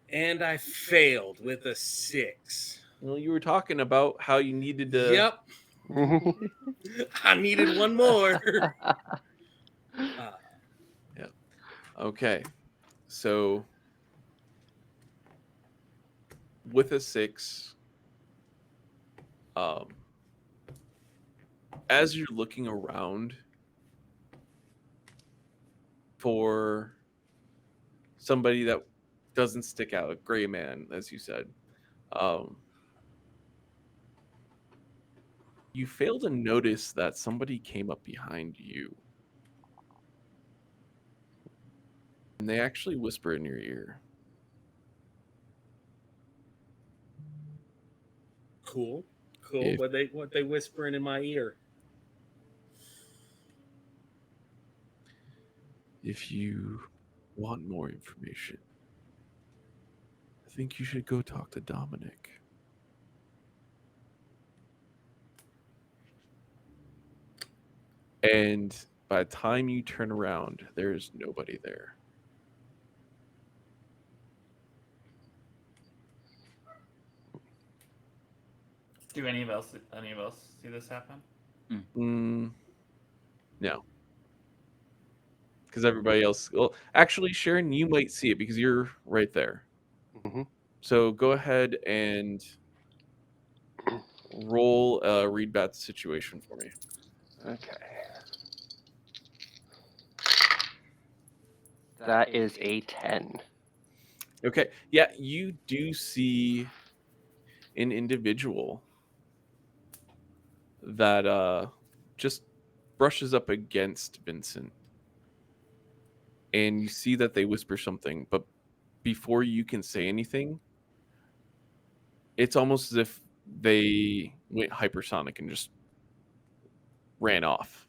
And I failed with a 6. Well, you were talking about how you needed to. Yep. I needed one more. Yeah. Okay. So with a 6, as you're looking around for somebody that doesn't stick out, a gray man, as you said, you fail to notice that somebody came up behind you. And they actually whisper in your ear. Cool. What they whispering in my ear? If you want more information, I think you should go talk to Dominic. And by the time you turn around, there's nobody there. Do any of us see this happen? No. Because everybody else... Well, actually, Sharon, you might see it because you're right there. So go ahead and roll a read bad situation for me. Okay. That is a 10. Okay. Yeah, you do see an individual that just brushes up against Vincent. And you see that they whisper something, but before you can say anything, it's almost as if they went hypersonic and just ran off.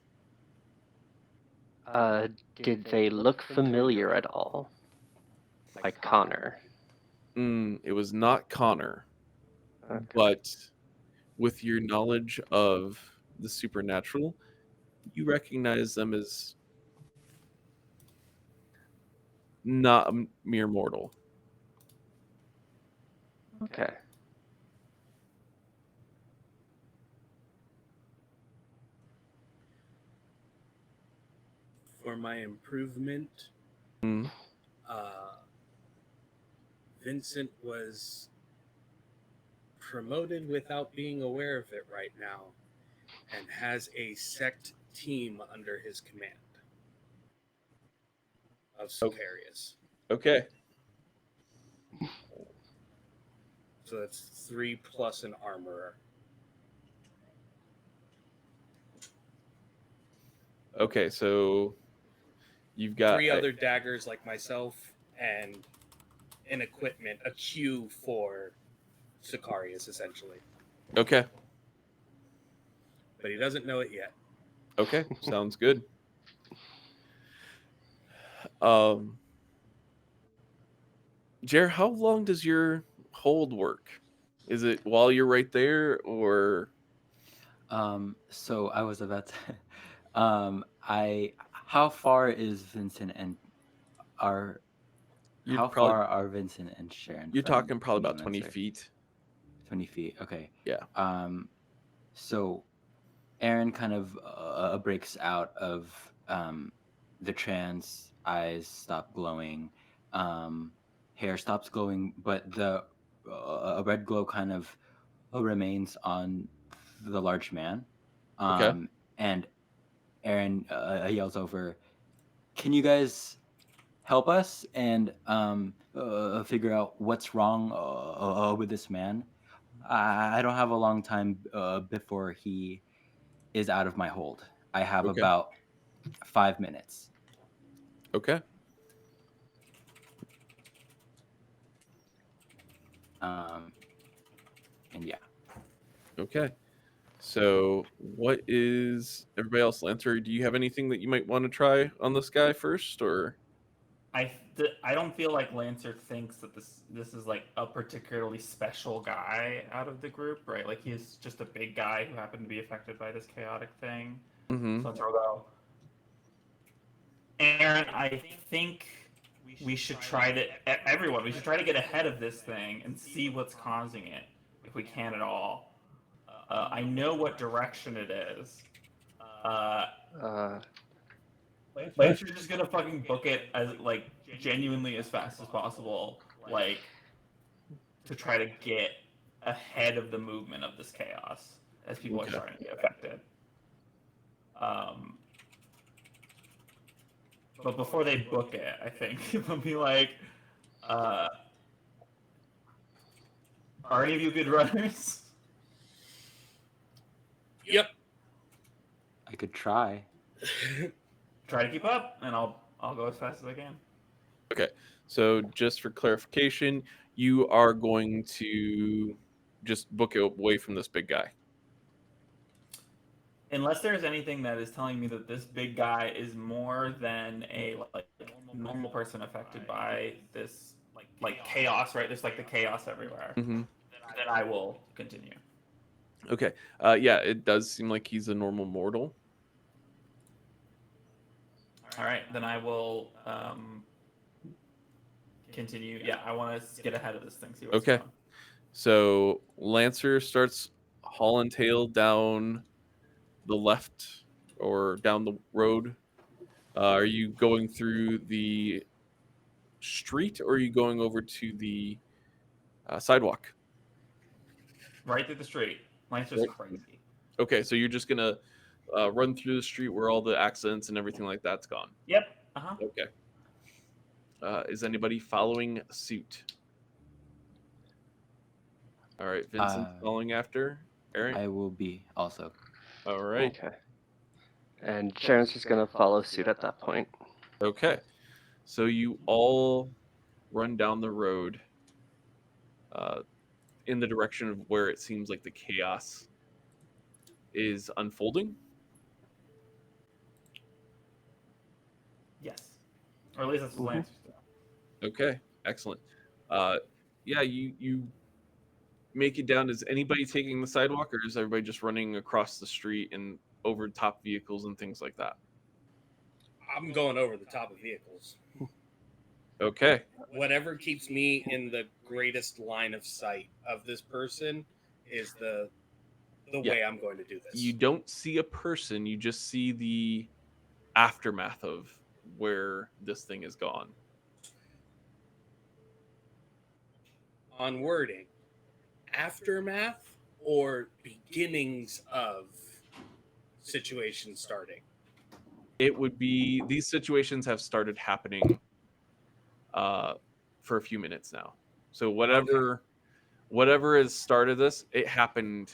Did they look familiar at all? Like Connor? It was not Connor, Okay. but with your knowledge of the supernatural, you recognize them as not a mere mortal. Okay. For my improvement, Vincent was promoted without being aware of it right now and has a sect team under his command of Sicarius. Okay. So that's 3 plus an armorer. Okay, so you've got 3 other daggers like myself, and an equipment, a queue for Sicarius, essentially. Okay. But he doesn't know it yet. Okay, sounds good. Jer, how long does your hold work? Is it while you're right there, or So I was about to. How far is Vincent and are you're how probably far are Vincent and Sharon you're from talking probably about 20 Neomancer? feet? 20 feet. Okay. Yeah. So Aaron kind of breaks out of the trance. Eyes stop glowing. Hair stops glowing, but the a red glow kind of remains on the large man. Okay. And Aaron yells over, "Can you guys help us and figure out what's wrong with this man? I don't have a long time before he is out of my hold. I have Okay. about 5 minutes." Okay. And yeah. Okay. So, what is everybody else, Lancer? Do you have anything that you might want to try on this guy first, or? I don't feel like Lancer thinks that this is like a particularly special guy out of the group, right? Like he's just a big guy who happened to be affected by this chaotic thing. Mm-hmm. So Lancer will go, Aaron, I think we should try to everyone. We should try to get ahead of this thing and see what's causing it, if we can at all. I know what direction it is. Lancer's just gonna fucking book it as like genuinely as fast as possible, like to try to get ahead of the movement of this chaos as people are Okay. starting to get affected. But before they book it, I think they'll be like, "Are any of you good runners?" Yep. I could try. Try to keep up, and I'll go as fast as I can. Okay. So, just for clarification, you are going to just book it away from this big guy. Unless there's anything that is telling me that this big guy is more than a like normal person affected by this like chaos, right? There's like the chaos everywhere. Mm-hmm. Then I will continue. Okay. Yeah, it does seem like he's a normal mortal. All right, then I will continue. Yeah, I want to get ahead of this thing. See what's Okay. going. So Lancer starts hauling tail down the left or down the road. Are you going through the street or are you going over to the sidewalk? Right through the street. Lancer's Right. crazy. Okay, so you're just gonna run through the street where all the accidents and everything like that's gone. Yep. Uh-huh. Okay. Is anybody following suit? All right, Vincent's following after Aaron. I will be also. All right. Okay. And Sharon's just gonna follow suit at that point. Okay. So you all run down the road in the direction of where it seems like the chaos is unfolding. Yes. Or at least that's what Lancer's doing. Okay, excellent. Yeah, you make it down. Is anybody taking the sidewalk, or is everybody just running across the street and over top vehicles and things like that? I'm going over the top of vehicles. Okay. Whatever keeps me in the greatest line of sight of this person is the way I'm going to do this. You don't see a person, you just see the aftermath of where this thing is gone. On wording, aftermath or beginnings of situation starting? It would be these situations have started happening for a few minutes now. So whatever whatever has started this, it happened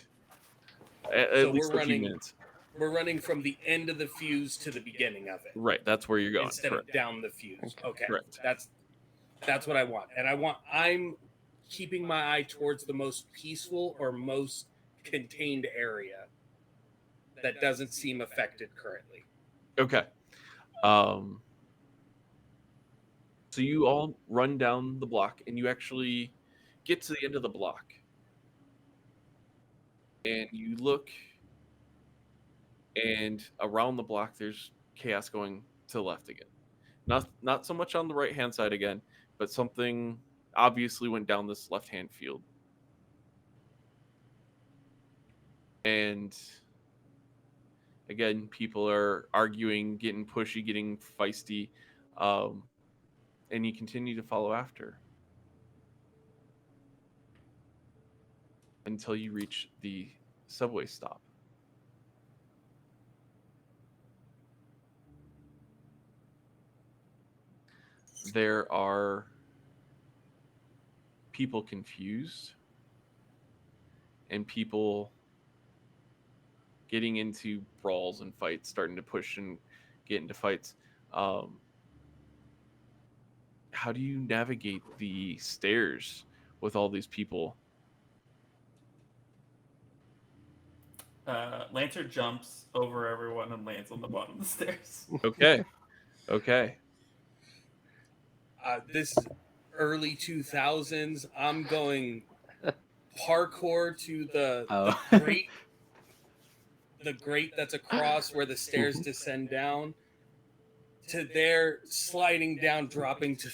at So least a few minutes. we're running from the end of the fuse to the beginning of it Right, that's where you're going. instead Correct. of down the fuse. Okay. Correct. That's what I want. And I'm keeping my eye towards the most peaceful or most contained area that doesn't seem affected currently. Okay. So you all run down the block, and you actually get to the end of the block, and you look, and around the block, there's chaos going to the left again. Not so much on the right hand side again, but something obviously went down this left hand field, and again, people are arguing, getting pushy, getting feisty, and you continue to follow after until you reach the subway stop. There are people confused and people getting into brawls and fights, starting to push and get into fights. How do you navigate the stairs with all these people? Lancer jumps over everyone and lands on the bottom of the stairs. Okay. Okay. This early 2000s. I'm going parkour to the grate. The grate that's across where the stairs descend down to there, sliding down, dropping to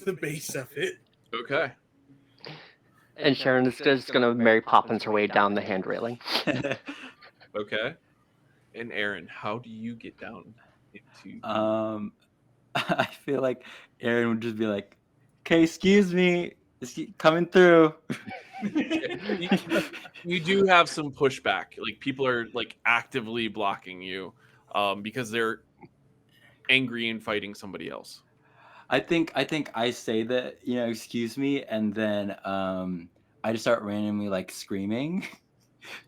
the base of it. Okay. And Sharon is just going to Mary Poppins her way down the hand railing. Okay. And Aaron, how do you get down into? I feel like Aaron would just be like, "Okay, excuse me, coming through." You do have some pushback. Like people are like actively blocking you, because they're angry and fighting somebody else. I think I say that, excuse me, and then I just start randomly like screaming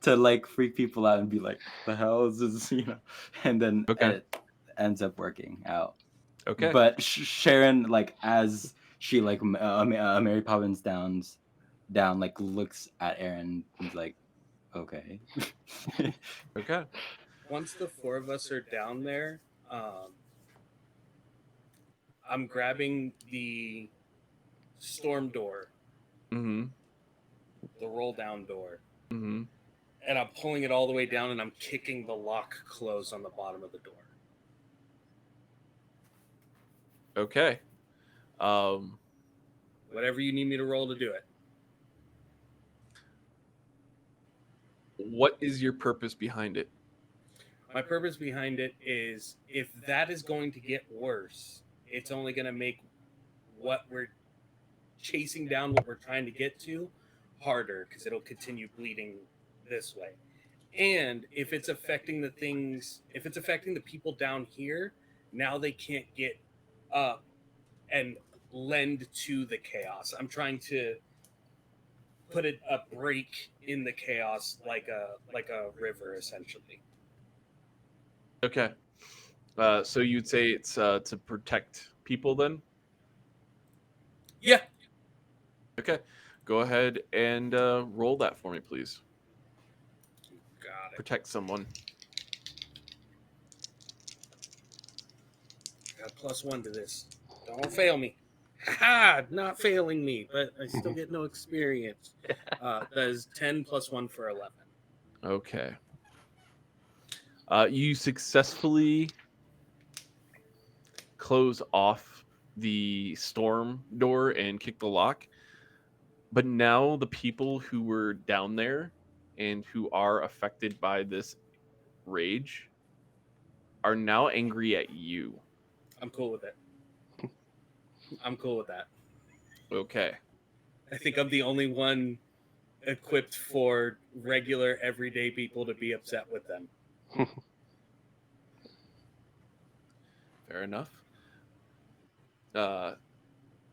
to like freak people out and be like, "The hell is this?" And then it ends up working out. Okay. But Sharon, like as she like Mary Poppins down, like looks at Aaron and is like, "Okay." Okay. Once the four of us are down there, I'm grabbing the storm door, Mm-hmm. the roll down door, Mm-hmm. and I'm pulling it all the way down and I'm kicking the lock closed on the bottom of the door. Okay. Whatever you need me to roll to do it. What is your purpose behind it? My purpose behind it is if that is going to get worse, it's only going to make what we're chasing down, what we're trying to get to, harder because it'll continue bleeding this way. And if it's affecting the people down here, now they can't get up and lend to the chaos. I'm trying to put a break in the chaos like a river, essentially. Okay. So you'd say it's to protect people then? Yeah. Okay. Go ahead and roll that for me, please. Got it. Protect someone. Got +1 to this. Don't fail me. Ha! Not failing me, but I still get no experience. That is 10 + 1 for 11. Okay. You successfully close off the storm door and kick the lock. But now the people who were down there and who are affected by this rage are now angry at you. I'm cool with it. I'm cool with that. Okay. I think I'm the only one equipped for regular, everyday people to be upset with them. Fair enough.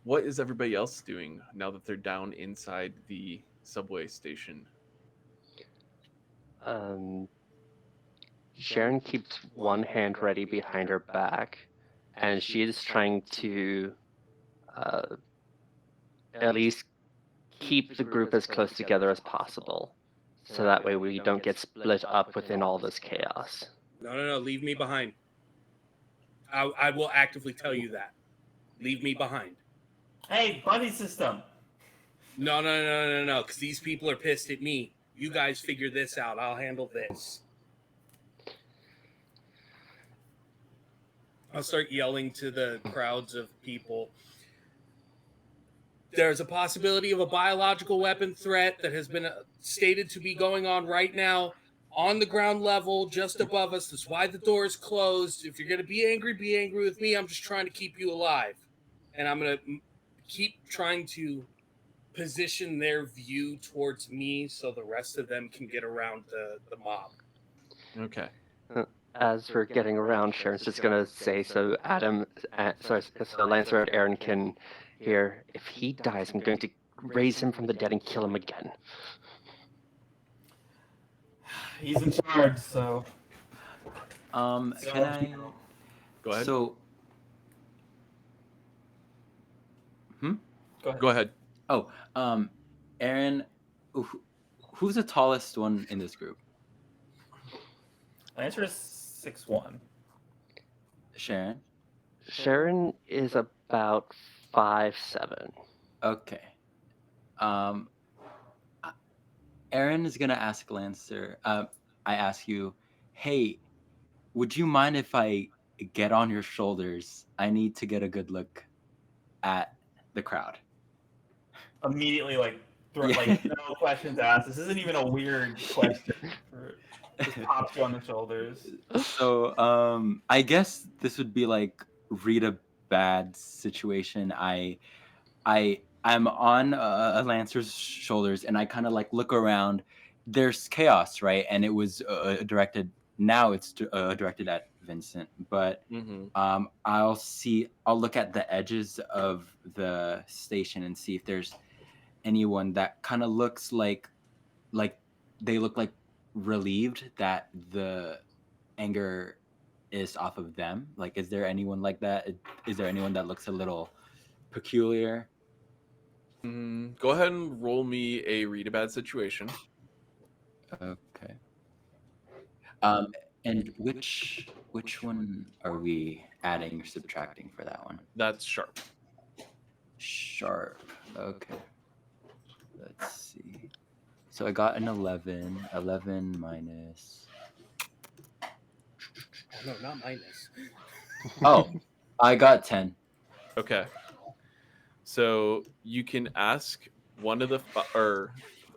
What is everybody else doing now that they're down inside the subway station. Sharon keeps one hand ready behind her back, and she's trying to at least keep the group as close together as possible, so that way we don't get split up within all this chaos. No, leave me behind. I will actively tell you that. Leave me behind. Hey, buddy system. No, because these people are pissed at me. You guys figure this out. I'll handle this. I'll start yelling to the crowds of people. There's a possibility of a biological weapon threat that has been stated to be going on right now on the ground level just above us. That's why the door is closed. If you're going to be angry with me. I'm just trying to keep you alive. And I'm going to keep trying to position their view towards me so the rest of them can get around the mob. Okay. As we're getting around, Sharon's just gonna say, so Lancer and Aaron can hear, if he dies, I'm going to raise him from the dead and kill him again. He's in charge, so. Can I? Go ahead. So. Go ahead. Oh, Aaron, who's the tallest one in this group? Lancer is 6'1". Sharon? Sharon is about 5'7". Okay. Aaron is gonna ask Lancer. I ask you, hey, would you mind if I get on your shoulders? I need to get a good look at the crowd. Immediately, like no questions asked. This isn't even a weird question. Just pops you on the shoulders. So, I guess this would be like read a bad situation. I'm on Lancer's shoulders, and I kind of like look around. There's chaos, right? And it was directed. Now it's directed at Vincent, but I'll look at the edges of the station and see if there's anyone that kind of looks like they look like relieved that the anger is off of them. Like, is there anyone like that? Is there anyone that looks a little peculiar? Go ahead and roll me a read a bad situation. Okay. And which one are we adding or subtracting for that one? That's sharp. Sharp. Okay. Let's see. So I got an 11. 11 minus. Oh, no, not minus. Oh, I got 10. Okay. So you can ask one of the or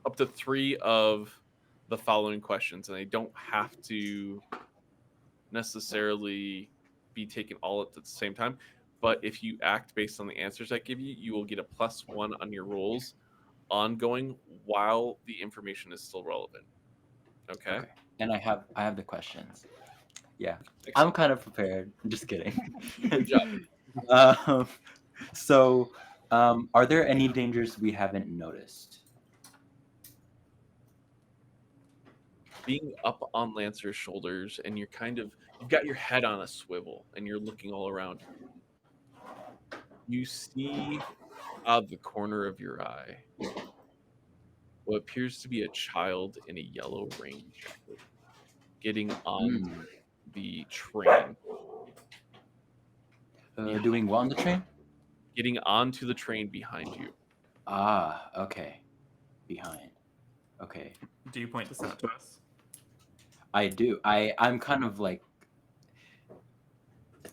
up to 3 of the following questions, and they don't have to necessarily be taken all at the same time. But if you act based on the answers I give you, you will get a +1 on your rolls ongoing while the information is still relevant. Okay. And I have the questions. Yeah. Excellent. I'm kind of prepared. I'm just kidding. Good job. So, are there any dangers we haven't noticed? Being up on Lancer's shoulders, and you've got your head on a swivel, and you're looking all around. You see out of the corner of your eye what appears to be a child in a yellow rain jacket getting on the train. Doing what on the train? Getting onto the train behind you. Ah, okay. Behind. Okay. Do you point this out to us? I do. I'm kind of like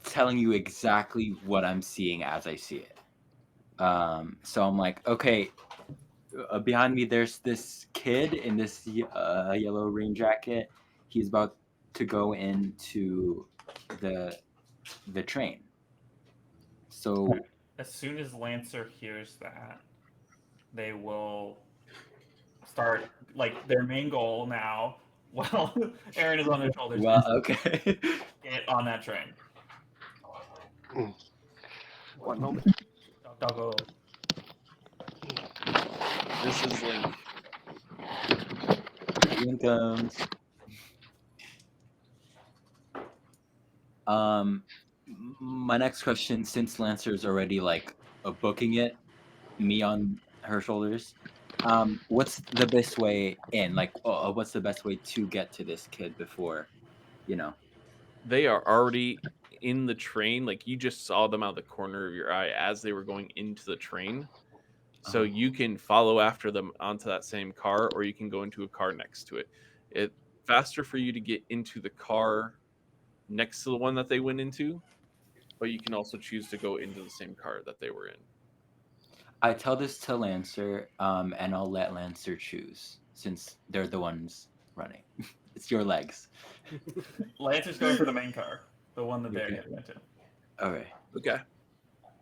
telling you exactly what I'm seeing as I see it. So I'm like, okay, behind me there's this kid in this yellow rain jacket. He's about to go into the train. So as soon as Lancer hears that, they will start like their main goal now. Well, Aaron is on their shoulders. Well, okay. Get on that train. One moment. Doggo. This is Link. Lincolns. My next question, since Lancer's already like booking it, me on her shoulders. What's the best way in? Like, what's the best way to get to this kid before, you know? They are already in the train. Like you just saw them out of the corner of your eye as they were going into the train. So you can follow after them onto that same car, or you can go into a car next to it. It's faster for you to get into the car next to the one that they went into, but you can also choose to go into the same car that they were in. I tell this to Lancer, and I'll let Lancer choose since they're the ones running. It's your legs. Lancer's going for the main car, the one that they're Okay. getting into. All right. Okay.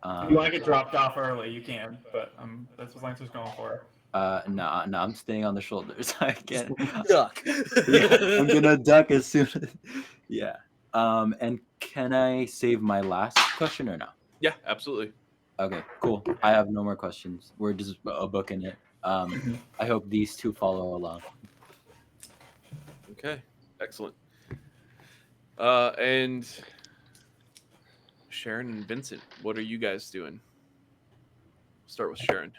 If you want to get dropped off early, you can, but that's what Lancer's going for. No, I'm staying on the shoulders. I can't. Duck. Yeah, I'm gonna duck as soon as. Yeah. And can I save my last question or no? Yeah, absolutely. Okay, cool. I have no more questions. We're just booking it. I hope these two follow along. Okay, excellent. And Sharon and Vincent, what are you guys doing? Start with Sharon.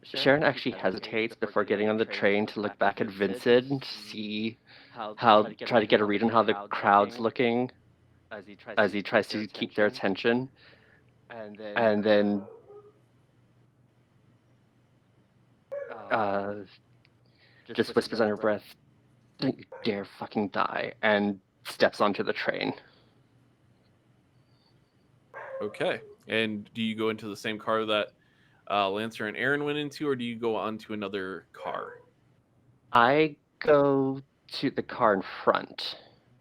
Sharon actually hesitates before getting on the train to look back at Vincent, see try to get a read on how the crowd's looking as he tries to keep their attention, and then just whispers under her breath, "Don't you dare fucking die," and steps onto the train. Okay. And do you go into the same car that Lancer and Aaron went into, or do you go onto another car? I go to the car in front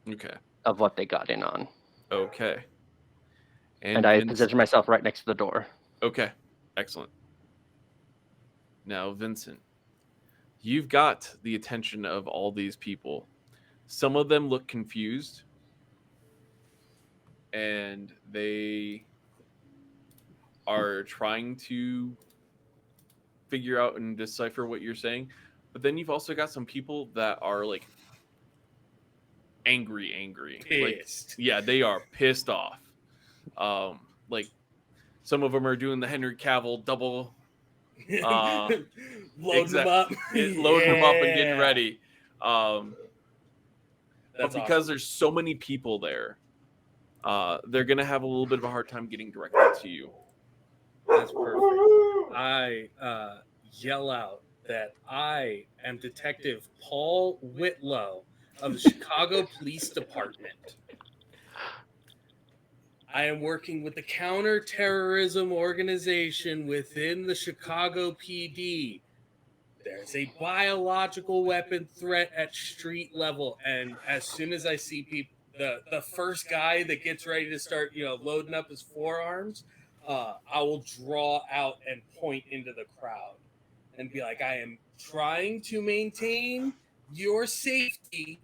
Okay. of what they got in on, Okay. and I position myself right next to the door. Okay. Excellent. Now, Vincent, you've got the attention of all these people. Some of them look confused, and they are trying to figure out and decipher what you're saying. But then you've also got some people that are like angry. Pissed. Like, yeah, they are pissed off. Like some of them are doing the Henry Cavill double Loading them up. loading them up and getting Yeah. ready. But That's because awesome. there's so many people there, they're gonna have a little bit of a hard time getting directed to you. That's perfect. I yell out that I am Detective Paul Whitlow of the Chicago Police Department. I am working with the counterterrorism organization within the Chicago PD. There's a biological weapon threat at street level, and as soon as I see people, the first guy that gets ready to start, loading up his forearms, I will draw out and point into the crowd and be like, I am trying to maintain your safety.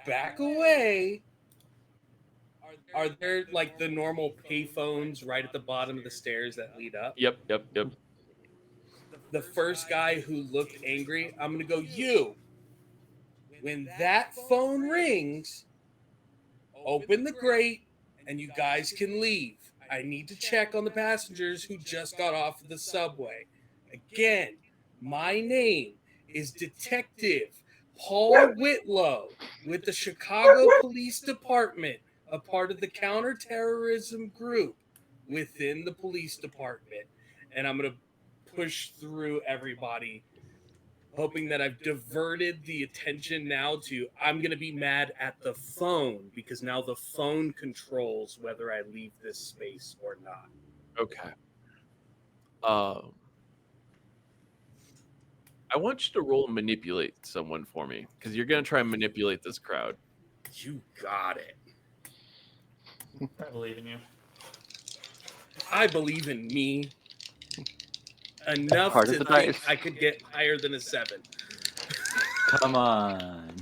Back away. Are there like the normal payphones right at the bottom of the stairs that lead up? Yep. The first guy who looked angry, I'm going to go, you. When that phone rings, open the grate and you guys can leave. I need to check on the passengers who just got off of the subway. Again, my name is Detective Paul Whitlow with the Chicago Police Department, a part of the counterterrorism group within the police department. And I'm going to push through everybody, hoping that I've diverted the attention now to I'm going to be mad at the phone because now the phone controls whether I leave this space or not. Okay. I want you to roll and manipulate someone for me because you're gonna try and manipulate this crowd. You got it. I believe in you. I believe in me enough Part to of the think dice. I could get higher than a 7. Come on.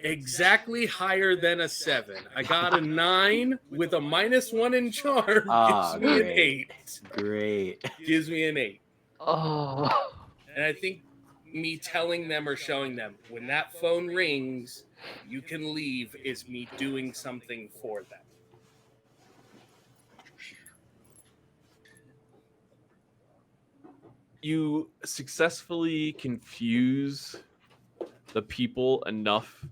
Exactly higher than a 7. I got a 9 with a -1 in charm. Ah, Gives me an great. 8. Great. Gives me an 8. Oh. And I think me telling them or showing them when that phone rings, you can leave is me doing something for them. You successfully confuse the people enough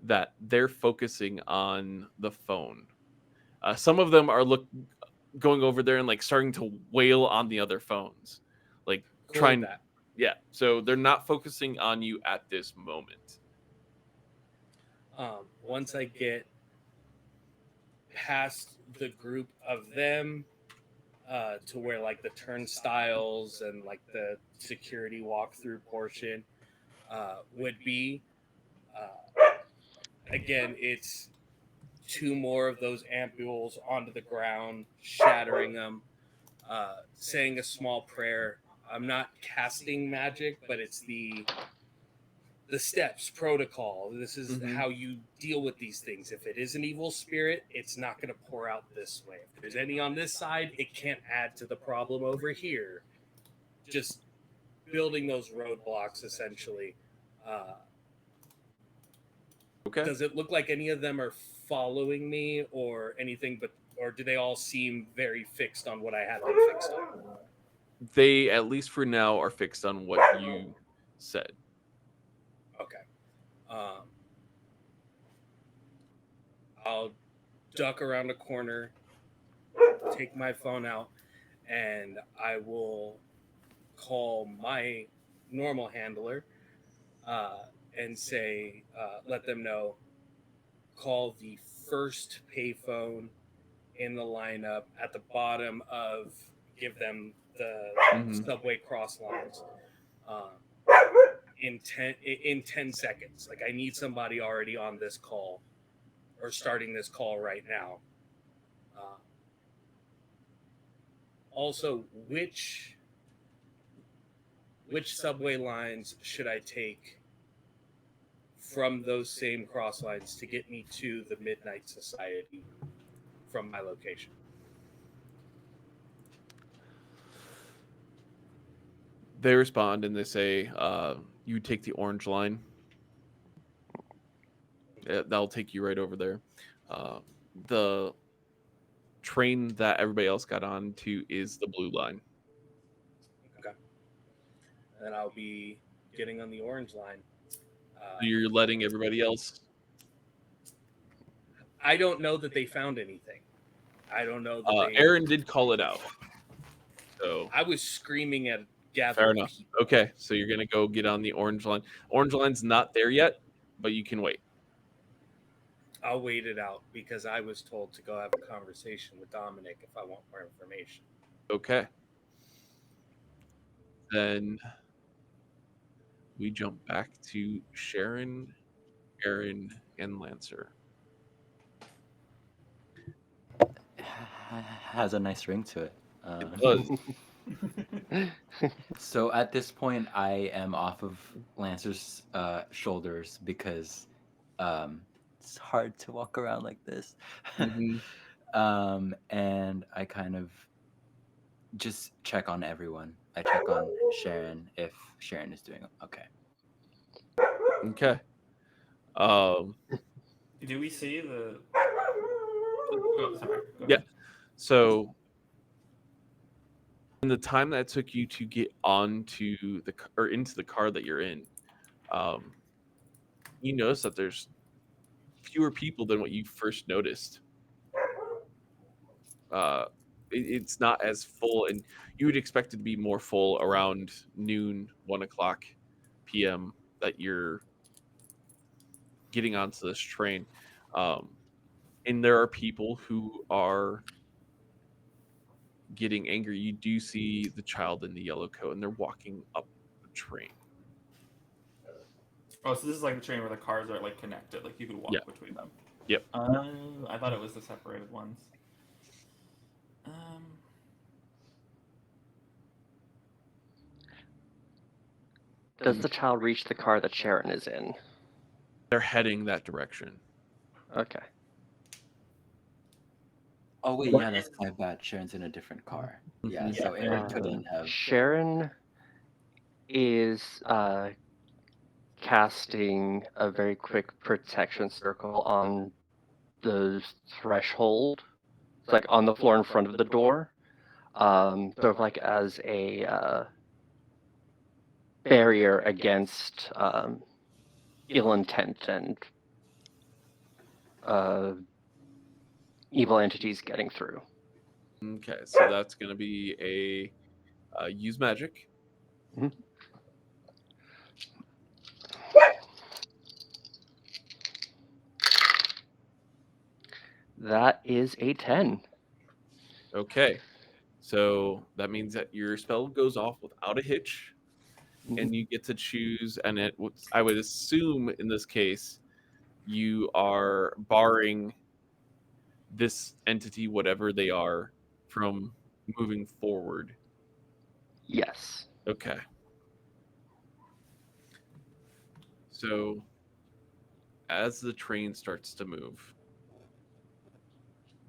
that they're focusing on the phone. Some of them are going over there and like starting to wail on the other phones, like Cool with trying. that. Yeah, so they're not focusing on you at this moment. Once I get past the group of them to where like the turnstiles and like the security walkthrough portion would be, again, it's 2 more of those ampules onto the ground, shattering them, saying a small prayer. I'm not casting magic, but it's the steps protocol. This is how you deal with these things. If it is an evil spirit, it's not going to pour out this way. If there's any on this side, it can't add to the problem over here. Just building those roadblocks essentially. Okay. Does it look like any of them are following me or anything, or do they all seem very fixed on what I had them fixed on? They, at least for now, are fixed on what you said. Okay. I'll duck around a corner, take my phone out, and I will call my normal handler and say, let them know, call the first payphone in the lineup at the bottom of, give them the subway cross lines in 10 seconds. Like I need somebody already on this call or starting this call right now. Also, which subway lines should I take from those same cross lines to get me to the Midnight Society from my location? They respond and they say, you take the orange line. That'll take you right over there. The train that everybody else got on to is the blue line. Okay. And then I'll be getting on the orange line. You're letting everybody else. I don't know that they found anything. I don't know that they. Aaron did call it out. So I was screaming at fair gathering enough. people. Okay, so you're gonna go get on the orange line. Orange line's not there yet, but you can wait. I'll wait it out because I was told to go have a conversation with Dominic if I want more information. Okay. Then we jump back to Sharon, Aaron, and Lancer. Has a nice ring to it. It does. So at this point, I am off of Lancer's shoulders because it's hard to walk around like this. Mhm. And I kind of just check on everyone. I check on Sharon if Sharon is doing okay. Okay. Do we see the? Oh, sorry. Go Yeah. ahead. So in the time that it took you to get onto or into the car that you're in, you notice that there's fewer people than what you first noticed. It's not as full, and you would expect it to be more full around noon, 1 o'clock p.m. that you're getting onto this train. And there are people who are getting angry. You do see the child in the yellow coat, and they're walking up the train. Oh, so this is like the train where the cars are like connected, like you could walk Yeah. between them. Yep. I thought it was the separated ones. Does the child reach the car that Sharon is in? they're heading that direction. Okay. Oh wait, yeah, that's my bad. Sharon's in a different car. Yeah, Mhm. so Aaron couldn't have. Sharon is casting a very quick protection circle on the threshold. It's like on the floor in front of the door. Sort of like as a barrier against ill intent and evil entities getting through. Okay, so that's going to be a use magic. That is a 10. Okay, so that means that your spell goes off without a hitch, and you get to choose. And I would assume in this case, you are barring this entity, whatever they are, from moving forward. Yes. Okay. So as the train starts to move,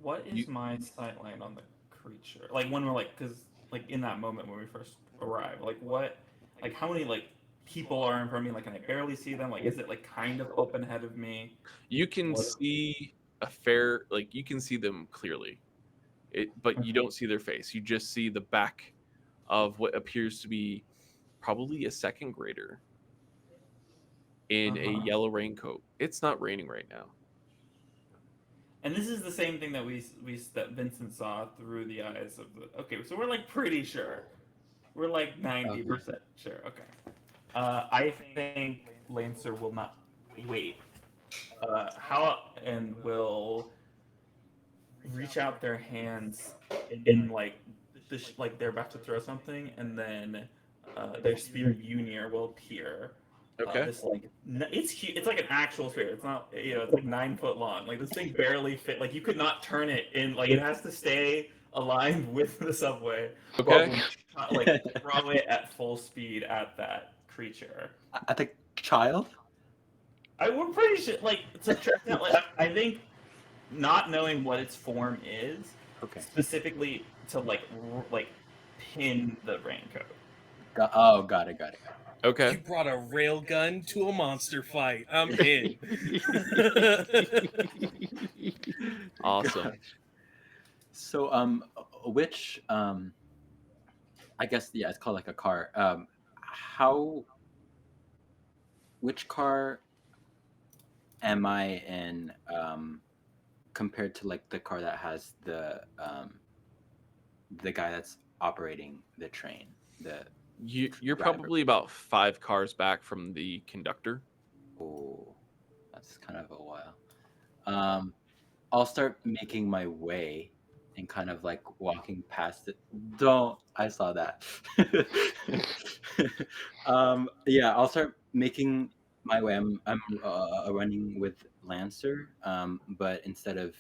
What is my sightline on the creature? Like when we're like, because like in that moment when we first arrive, like what, like how many like people are in front of me? Like can I barely see them? Like is it like kind of open ahead of me? you can see you can see them clearly. But you don't see their face. You just see the back of what appears to be probably a second grader in a yellow raincoat. It's not raining right now. And this is the same thing that that Vincent saw through the eyes of the. Okay, so we're like pretty sure. We're like 90% sure. Okay. I think Lancer will not wait. How and will reach out their hands in like this, like they're about to throw something, and then their spear Unir will appear. Okay. This like it's huge. It's like an actual spear. It's not, you know, it's like 9 foot long. Like this thing barely fit. Like you could not turn it in. Like it has to stay aligned with the subway. Okay. Like throw it at full speed at that creature. I think child. We're pretty sure. Like I think not knowing what its form is, Okay. specifically to like pin the raincoat. Got it. Okay. You brought a railgun to a monster fight. I'm in. Awesome. So which I guess it's called like a car. Which car am I in compared to like the car that has the guy that's operating the train? You're driver. probably about 5 cars back from the conductor. Oh, that's kind of a while. I'll start making my way and kind of like walking past it. I saw that. I'll start making my way. I'm running with Lancer, but instead of,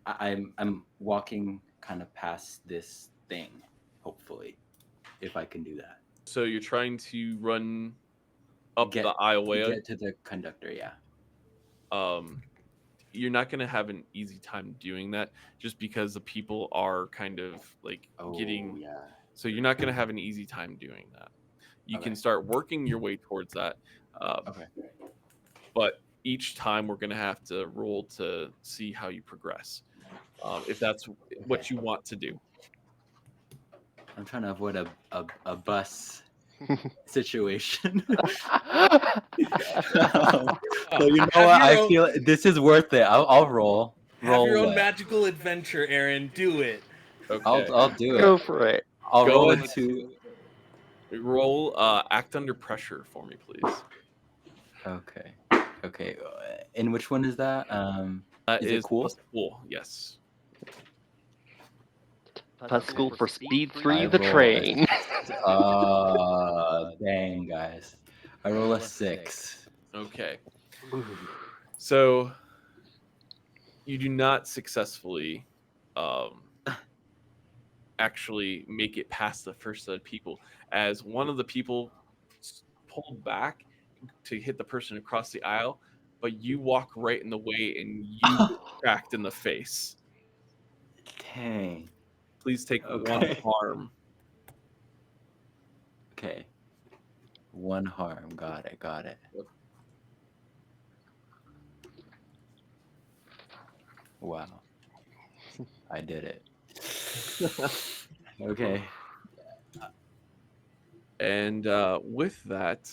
I'm walking kind of past this thing, hopefully, if I can do that. So you're trying to run up Get the aisleway. get to the conductor, yeah. You're not going to have an easy time doing that just because the people are kind of like getting. Yeah. So you're not going to have an easy time doing that. You can start working your way towards that. Okay. But each time we're going to have to roll to see how you progress. If that's what you want to do. I'm trying to avoid a bus situation. So you know what? I feel this is worth it. I'll roll. Have your own it. magical adventure, Aaron. Do it. Okay. I'll do it. Go for it. I'll Go roll ahead. it to. Roll act under pressure for me, please. Okay. And which one is that? That is it cool? plus cool. Yes. Plus school for speed 3, I the roll train. Dang, guys. I roll a 6. Okay. So you do not successfully actually make it past the first set of people, as one of the people pulled back to hit the person across the aisle, but you walk right in the way and you get cracked in the face. Dang. Please take one Okay. harm. Okay. 1 harm. Got it. Got it. Wow. I did it. Okay. And with that,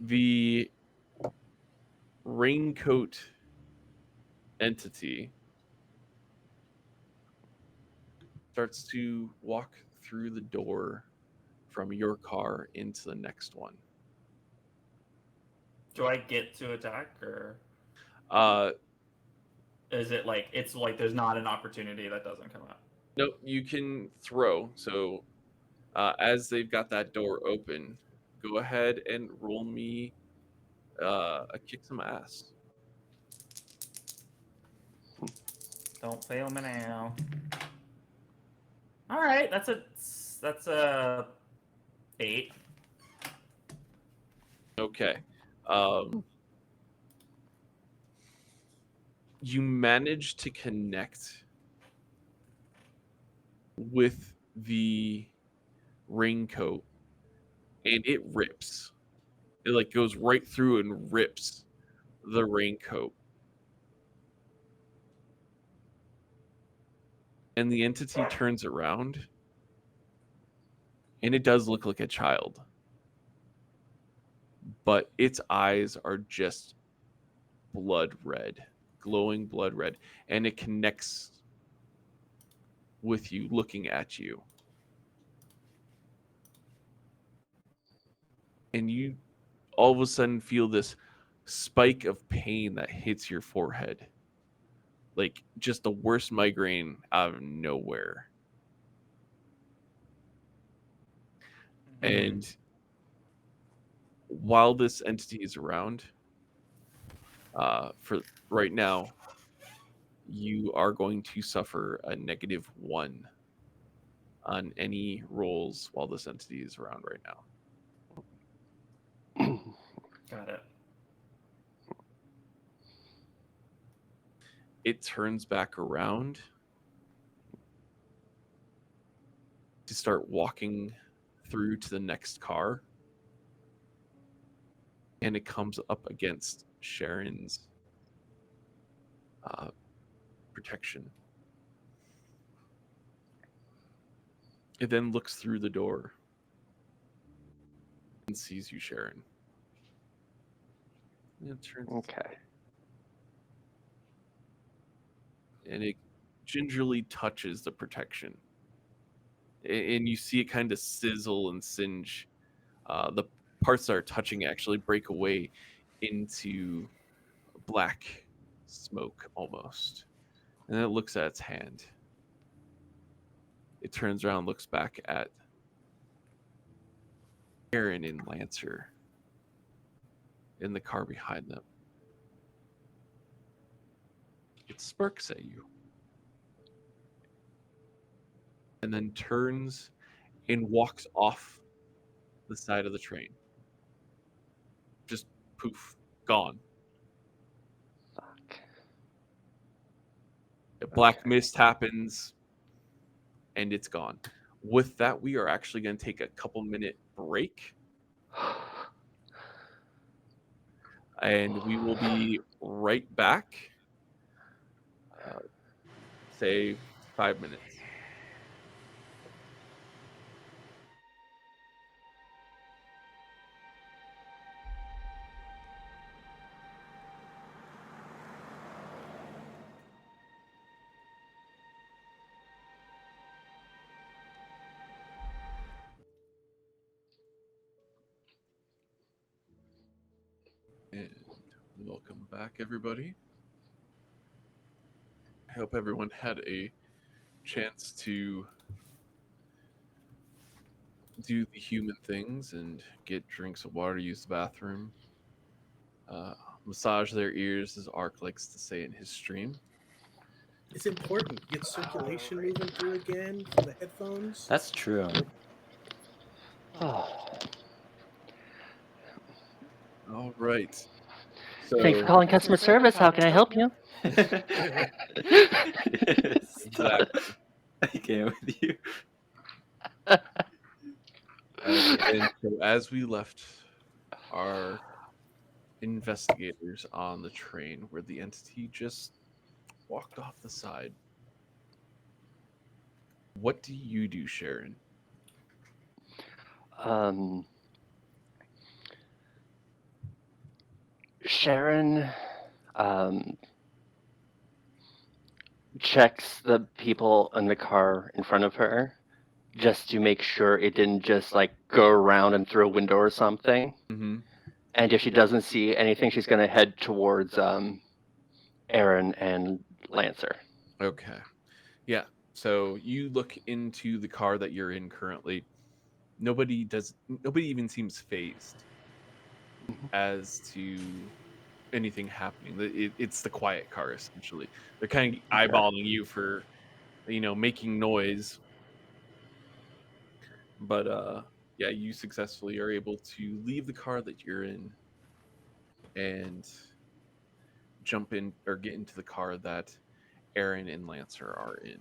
the raincoat entity starts to walk through the door from your car into the next one. Do I get to attack, or Uh, is it like it's like there's not an opportunity that doesn't come up? no, you can throw. So as they've got that door open, go ahead and roll me a kick some ass. Don't fail me now. All right, that's a 8. Okay. You manage to connect with the raincoat, and it rips. It like goes right through and rips the raincoat. And the entity turns around, and it does look like a child. But its eyes are just blood red, glowing blood red, and it connects with you, looking at you. And you all of a sudden feel this spike of pain that hits your forehead. Like just the worst migraine out of nowhere. And while this entity is around, for right now, you are going to suffer a -1 on any rolls while this entity is around right now. Got it. It turns back around to start walking through to the next car, and it comes up against Sharon's protection. It then looks through the door and sees you, Sharon. And it turns Okay. and it gingerly touches the protection. And you see it kind of sizzle and singe. The parts that are touching actually break away into black smoke almost. And then it looks at its hand. It turns around, looks back at Aaron and Lancer in the car behind them. It smirks at you. And then turns and walks off the side of the train. Just poof, gone. Fuck. A black Okay. mist happens, and it's gone. With that, we are actually going to take a couple-minute break, and we will be right back. Say 5 minutes. And welcome back, everybody. I hope everyone had a chance to do the human things and get drinks of water, use the bathroom, massage their ears, as Ark likes to say in his stream. It's important. Get circulation moving through again for the headphones. That's true. Oh. All right. Thanks for So calling customer service. How can I help you? exactly. I came with you. And so as we left our investigators on the train where the entity just walked off the side, what do you do, Sharon? Sharon checks the people in the car in front of her just to make sure it didn't just like go around and through a window or something. Mm-hmm. And if she doesn't see anything, she's gonna head towards Aaron and Lancer. Okay. Yeah. So you look into the car that you're in currently. Nobody even seems phased as to anything happening. It's the quiet car essentially. They're kind of eyeballing you for making noise, but yeah, you successfully are able to leave the car that you're in and jump in or get into the car that Aaron and Lancer are in.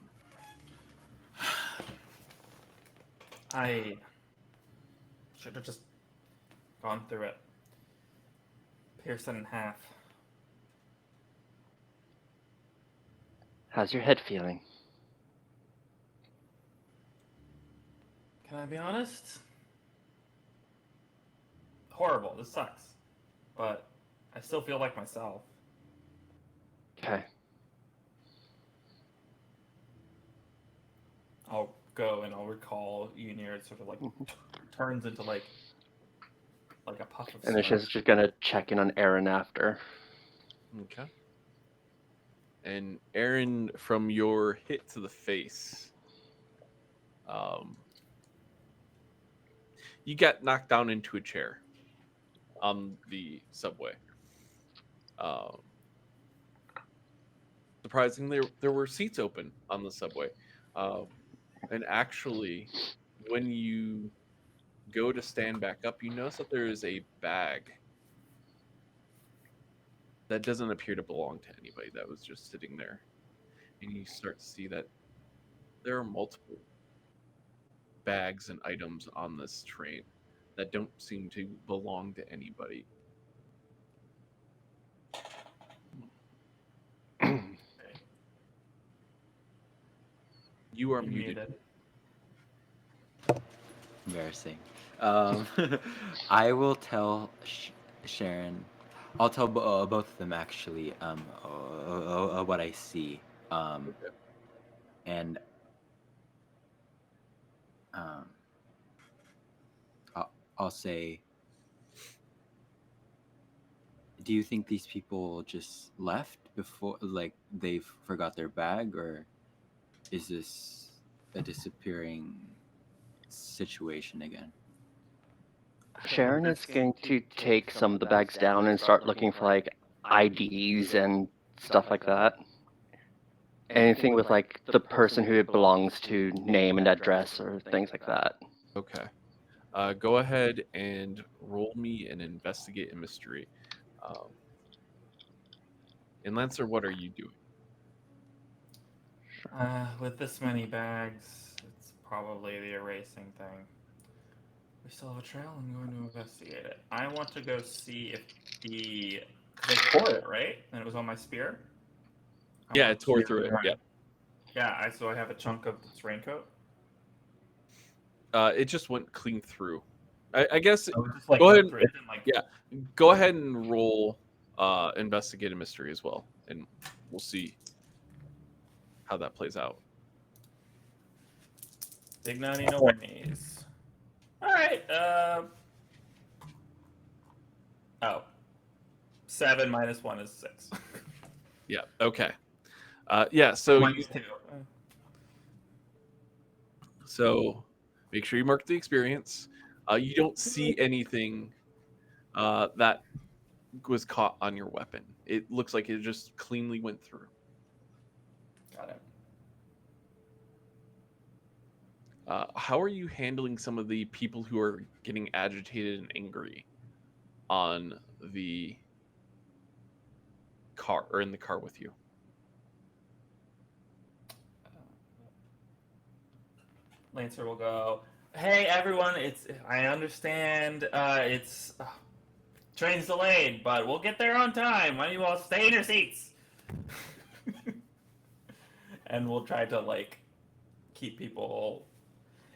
I should have just gone through it. Pierce it in half. How's your head feeling? Can I be honest? Horrible. This sucks. But I still feel like myself. Okay. I'll go and I'll recall Unir. It sort of like turns into like a puff of And then smoke. she's just gonna check in on Aaron after. Okay. And Aaron, from your hit to the face, you got knocked down into a chair on the subway. Surprisingly, there were seats open on the subway. And actually, when you go to stand back up, you notice that there is a bag that doesn't appear to belong to anybody, that was just sitting there. And you start to see that there are multiple bags and items on this train that don't seem to belong to anybody. You are You're muted. Embarrassing. I will tell Sharon. I'll tell both of them actually. What I see. Okay. And I'll say, do you think these people just left before, like they forgot their bag, or is this a disappearing situation again? Sharon is going to take some of the bags down and start looking for like IDs and stuff like that. Anything with like the person who it belongs to, name and address, or things like that. Okay. Go ahead and roll me an investigate a mystery. And Lancer, what are you doing? With this many bags, it's probably the erasing thing. We still have a trail. I'm going to investigate it. I want to go see if the because I tore it right, and it was on my spear. Yeah, it tore through it. Yeah. Yeah. So I have a chunk of its raincoat. It just went clean through. I guess So it just like go went ahead. through. It didn't like. Yeah, go ahead and roll investigate a mystery as well, and we'll see how that plays out. Big 90, no whammies. All right. Oh. 7 minus 1 is 6. Yeah. Okay. Yeah. So Minus 2. so make sure you mark the experience. You don't see anything that was caught on your weapon. It looks like it just cleanly went through. Got it. How are you handling some of the people who are getting agitated and angry on the car or in the car with you. Lancer will go, "Hey everyone, I understand it's train's delayed, but we'll get there on time. Why don't you all stay in your seats?" And we'll try to like keep people.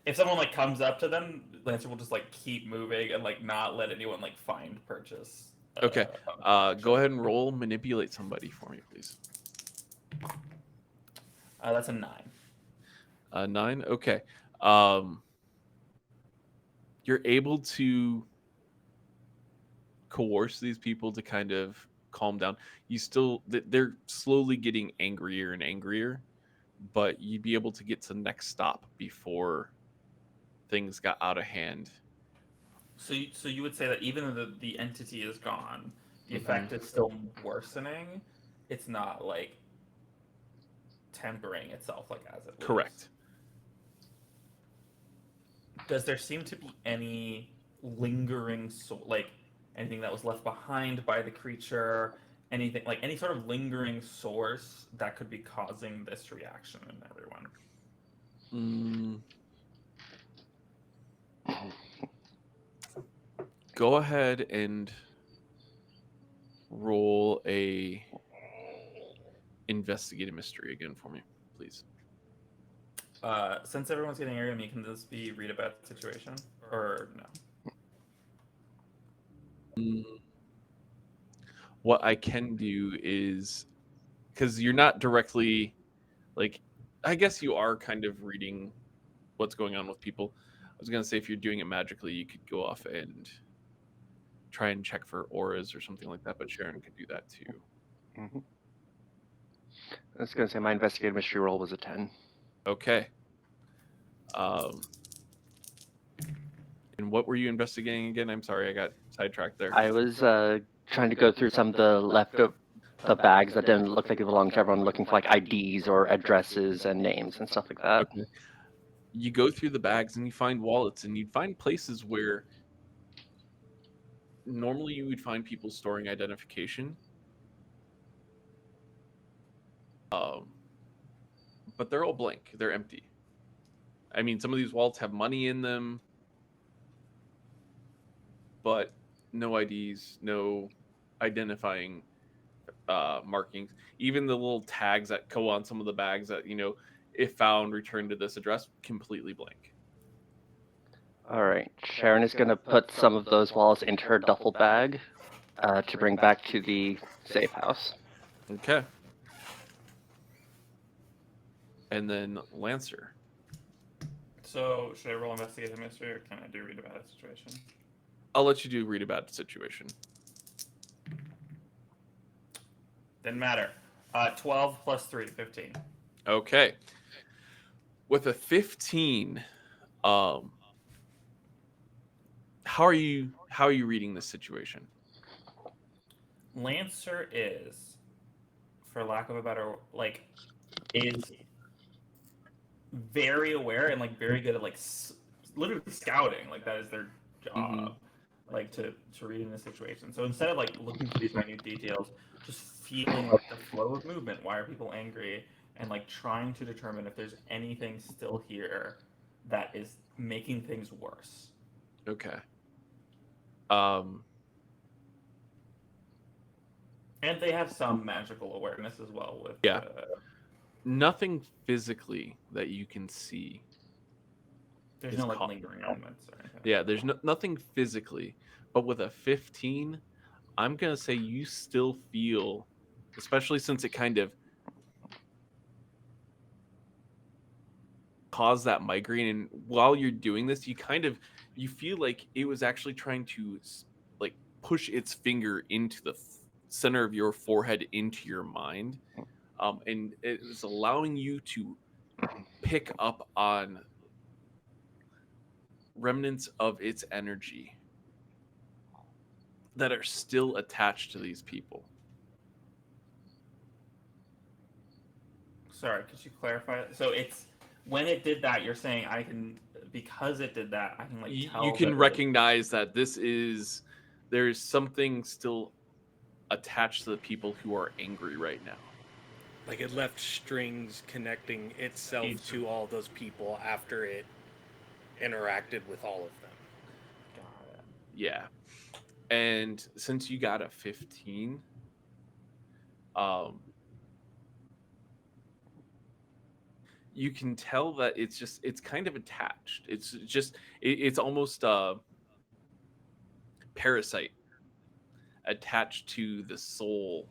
If someone like comes up to them, Lancer will just like keep moving and like not let anyone like find purchase. Okay. Go ahead and roll manipulate somebody for me, please. That's a 9. 9. Okay. You're able to coerce these people to kind of calm down. They're slowly getting angrier and angrier, but you'd be able to get to the next stop before things got out of hand. So you would say that even though the entity is gone, the effect is still worsening. It's not like tempering itself like as it leaves. Correct. Does there seem to be any lingering like anything that was left behind by the creature, anything like any sort of lingering source that could be causing this reaction in everyone? Go ahead and roll a investigate a mystery again for me, please. Since everyone's getting angry at me, can this be read about the situation or no? What I can do is, because you're not directly, like, I guess you are kind of reading what's going on with people. I was going to say if you're doing it magically, you could go off and try and check for auras or something like that, but Sharon could do that too. Mm-hmm. I was going to say my investigative mystery roll was a 10. Okay. And what were you investigating again? I'm sorry, I got sidetracked there. I was trying to go through some of the the bags that didn't look like they belonged to everyone, looking for like IDs or addresses and names and stuff like that. Okay. You go through the bags and you find wallets, and you find places where normally you would find people storing identification. But they're all blank. They're empty. I mean, some of these wallets have money in them, but no IDs, no identifying markings. Even the little tags that go on some of the bags that, if found, return to this address, completely blank. All right. Sharon is going to put some of those wallets into her duffel bag to bring back to the safe house. Okay. And then Lancer. So should I roll investigate a mystery or can I do read about a situation? I'll let you do read about the situation. Didn't matter. 12 plus 3, 15. Okay. With a 15, how are you reading this situation? Lancer is, for lack of a better, is very aware and very good at literally scouting. That is their job. To read in this situation. So instead of looking for these minute details, just feeling the flow of movement. Why are people angry? And trying to determine if there's anything still here that is making things worse. Okay. And they have some magical awareness as well with nothing physically that you can see. There's no lingering elements or anything. Yeah, there's nothing physically, but with a 15, I'm gonna say you still feel, especially since it kind of caused that migraine, and while you're doing this, you feel like it was actually trying to push its finger into the center of your forehead into your mind, and it was allowing you to pick up on remnants of its energy that are still attached to these people. Sorry, could you clarify? So it's when it did that, you're saying because it did that, I can tell. You can recognize that this is there's something still attached to the people who are angry right now. Like it left strings connecting itself to all those people after it interacted with all of them. Got it. Yeah. And since you got a 15, you can tell that it's kind of attached. It's almost a parasite attached to the soul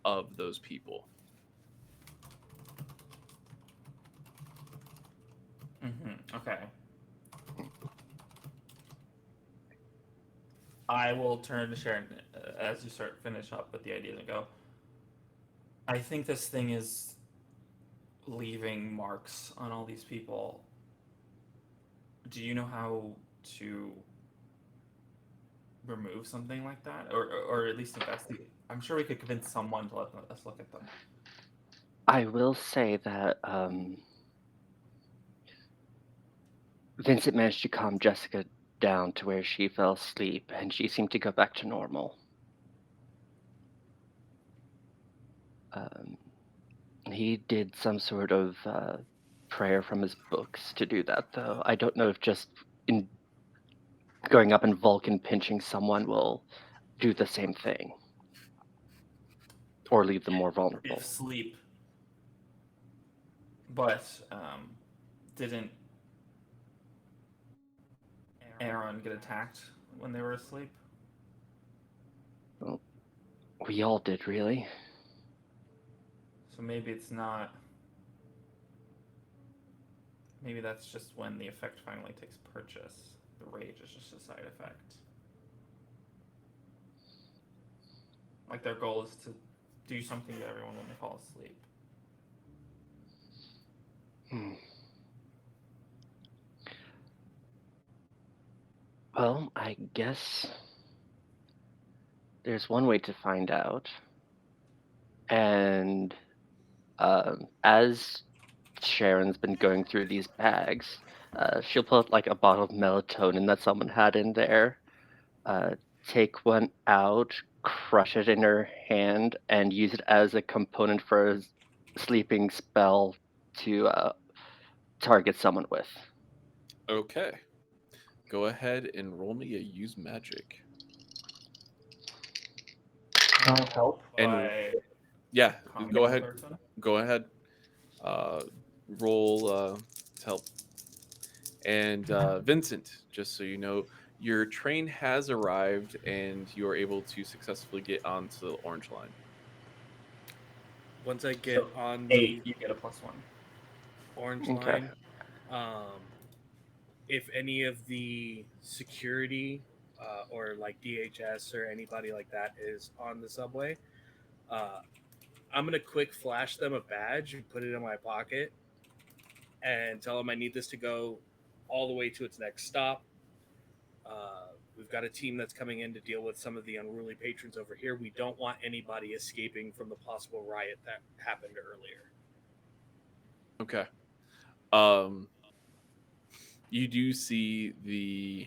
of those people. Okay. I will turn to Sharon as you finish up with the idea and go. I think this thing is leaving marks on all these people. Do you know how to remove something like that, or at least investigate? I'm sure we could convince someone to let us look at them. I will say that Vincent managed to calm Jessica down to where she fell asleep, and she seemed to go back to normal. He did some sort of prayer from his books to do that, though. I don't know if just in going up and Vulcan pinching someone will do the same thing or leave them more vulnerable. If sleep, but didn't Aaron get attacked when they were asleep? Well, we all did, really. So maybe it's not. Maybe that's just when the effect finally takes purchase. The rage is just a side effect. Like their goal is to do something to everyone when they fall asleep. Well, I guess there's one way to find out. And as Sharon's been going through these bags, she'll put like a bottle of melatonin that someone had in there, take one out, crush it in her hand, and use it as a component for a sleeping spell to target someone with. Okay. Go ahead and roll me a use magic. Can I help And by yeah, calming go the ahead. person? Go ahead. Roll to help. And Vincent, just so you know, your train has arrived and you are able to successfully get onto the orange line. Once I get So, on 8, the you get a +1. orange Okay. line, if any of the security or like DHS or anybody like that is on the subway, I'm gonna quick flash them a badge and put it in my pocket and tell them I need this to go all the way to its next stop. We've got a team that's coming in to deal with some of the unruly patrons over here. We don't want anybody escaping from the possible riot that happened earlier. Okay. You do see the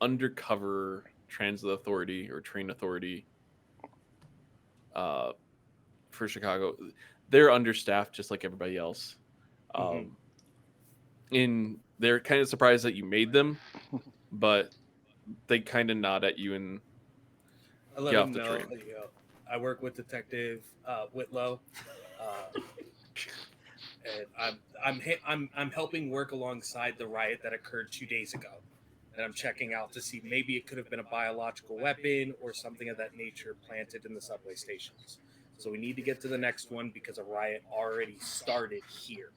undercover transit authority or train authority for Chicago. They're understaffed just like everybody else. And they're kind of surprised that you made them, but they kind of nod at you and I let get them off the know, train. I work with Detective Whitlow, and I'm helping work alongside the riot that occurred 2 days ago, and I'm checking out to see maybe it could have been a biological weapon or something of that nature planted in the subway stations. So we need to get to the next one because a riot already started here.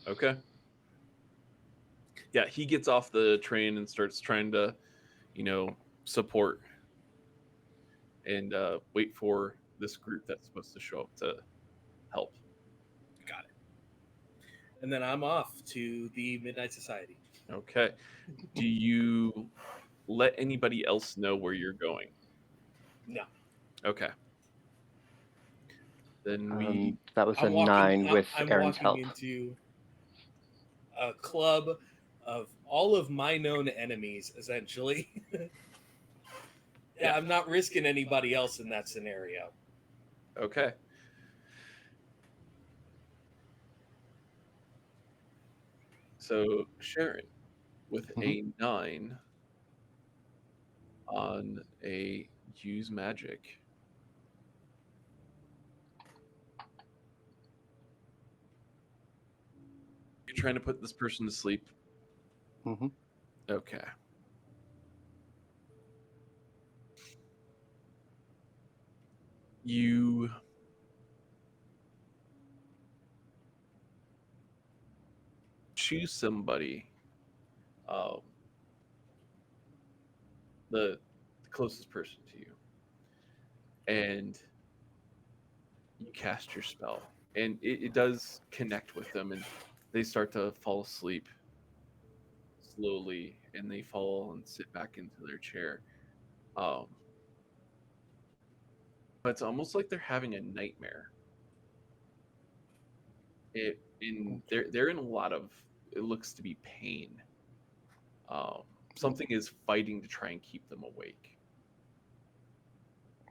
Okay. Yeah, he gets off the train and starts trying to, support and wait for this group that's supposed to show up to help. Got it. And then I'm off to the Midnight Society. Okay. Do you let anybody else know where you're going? No. Okay. Then that was a 9 with I'm Aaron's walking help. into a club of all of my known enemies, essentially. Yeah, I'm not risking anybody else in that scenario. Okay. So Sharon, with a 9 on a use magic. You're trying to put this person to sleep. Mm-hmm. Okay. You choose somebody, um, the closest person to you, and you cast your spell, and it does connect with them, and they start to fall asleep slowly, and they fall and sit back into their chair. Um, but it's almost like they're having a nightmare. They're in a lot of, it looks to be pain. Something is fighting to try and keep them awake.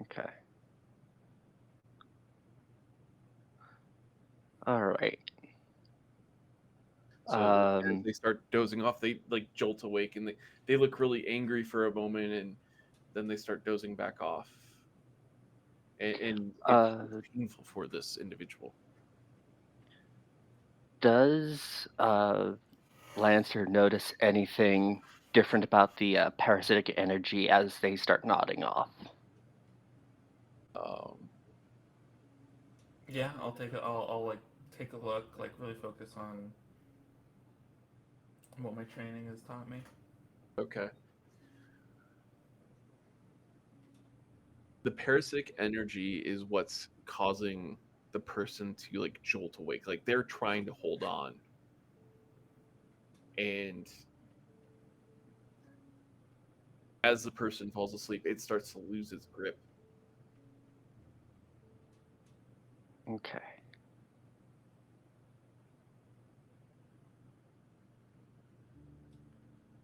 Okay. All right. So as they start dozing off, they like jolt awake, and they look really angry for a moment, and then they start dozing back off. And it's painful for this individual. Does Lancer notice anything different about the parasitic energy as they start nodding off? Yeah, I'll like take a look, like really focus on what my training has taught me. Okay. The parasitic energy is what's causing the person to like jolt awake. Like they're trying to hold on. And as the person falls asleep, it starts to lose its grip. Okay.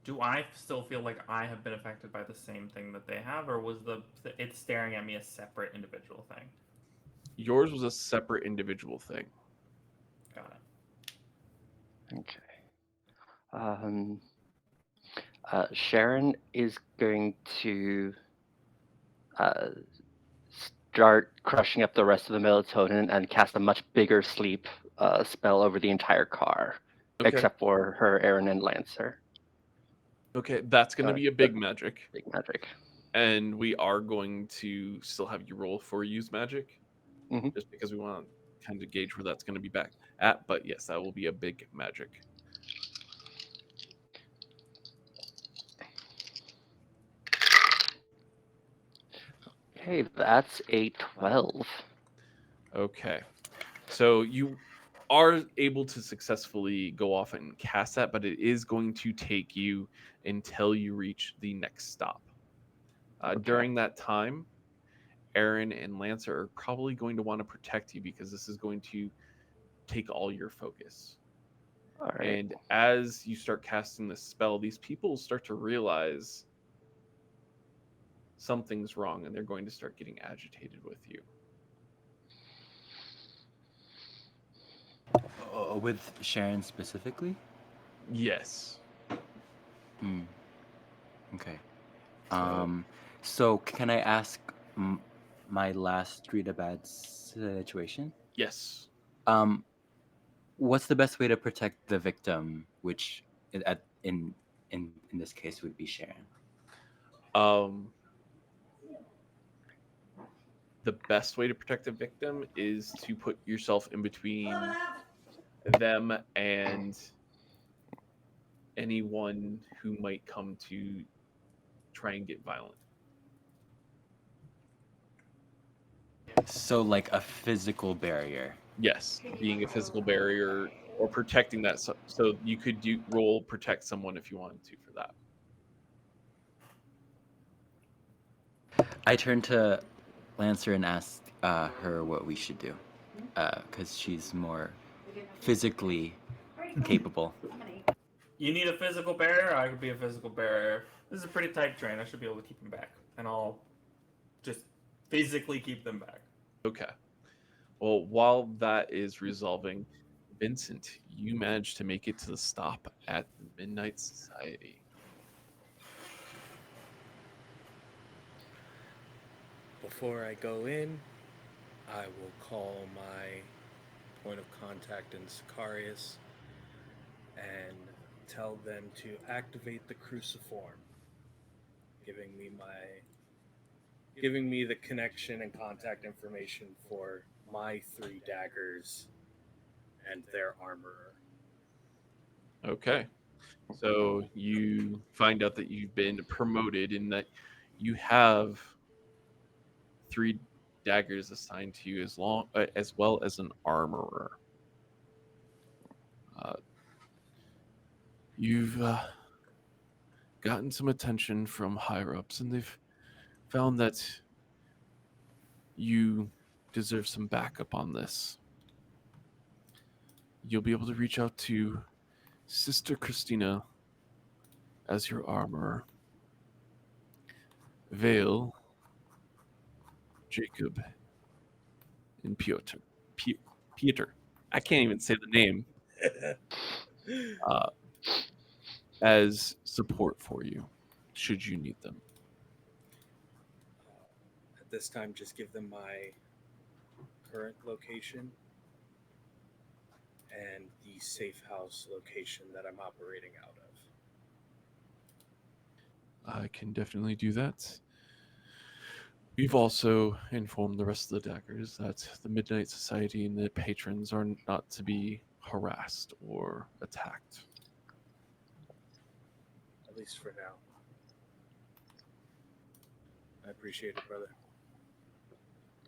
Do I still feel like I have been affected by the same thing that they have, or was it staring at me a separate individual thing? Yours was a separate individual thing. Got it. Okay. Sharon is going to start crushing up the rest of the melatonin and cast a much bigger sleep spell over the entire car, except for her Aaron and Lancer. Okay, that's going to be a big magic. Big magic. And we are going to still have you roll for use magic, just because we want to kind of gauge where that's going to be back at. But yes, that will be a big magic. Okay, that's a 12. Okay, so you are able to successfully go off and cast that, but it is going to take you until you reach the next stop. During that time, Aaron and Lancer are probably going to want to protect you because this is going to take all your focus. All right. And as you start casting this spell, these people start to realize something's wrong, and they're going to start getting agitated with you. With Sharon specifically? Yes. Okay. So can I ask my last read a bad situation? Yes. What's the best way to protect the victim, which in this case would be Sharon? The best way to protect the victim is to put yourself in between them and anyone who might come to try and get violent. So like a physical barrier. Yes, being a physical barrier or protecting that. So you could roll protect someone if you wanted to for that. I turn to Lancer and ask her what we should do, because she's more physically capable. You need a physical barrier? I could be a physical barrier. This is a pretty tight train. I should be able to keep them back. And I'll just physically keep them back. Okay. Well, while that is resolving, Vincent, you managed to make it to the stop at the Midnight Society. Before I go in, I will call my point of contact in Sicarius and tell them to activate the cruciform, giving me the connection and contact information for my 3 daggers and their armorer. Okay. So you find out that you've been promoted and that you have 3 daggers assigned to you as well as an armorer. You've gotten some attention from higher ups, and they've found that you deserve some backup on this. You'll be able to reach out to Sister Christina as your armorer, Vale, Jacob, and Peter. I can't even say the name. As support for you, should you need them. At this time, just give them my current location and the safe house location that I'm operating out of. I can definitely do that. We've also informed the rest of the daggers that the Midnight Society and the patrons are not to be harassed or attacked. At least for now. I appreciate it, brother.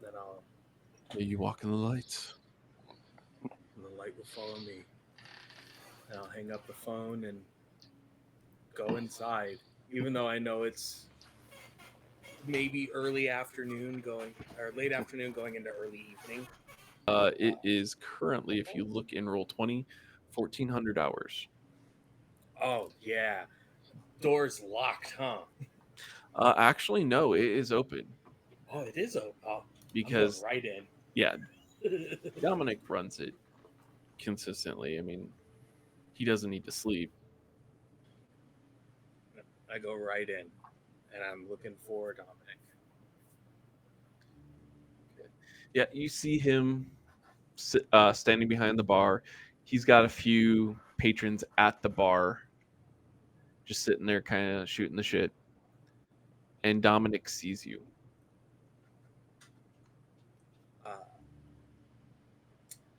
Then May you walk in the light. the light will follow me. And I'll hang up the phone and go inside, even though I know it's maybe early afternoon or late afternoon going into early evening. It is currently, if you look in Roll20, 1,400 hours. Oh yeah, door's locked, huh? Actually, no, it is open Oh, it is open. Oh, because, I'm going right yeah, in. Dominic runs it consistently. I mean, he doesn't need to sleep. I go right in, and I'm looking for Dominic. Yeah, you see him standing behind the bar. He's got a few patrons at the bar, just sitting there, kind of shooting the shit. And Dominic sees you.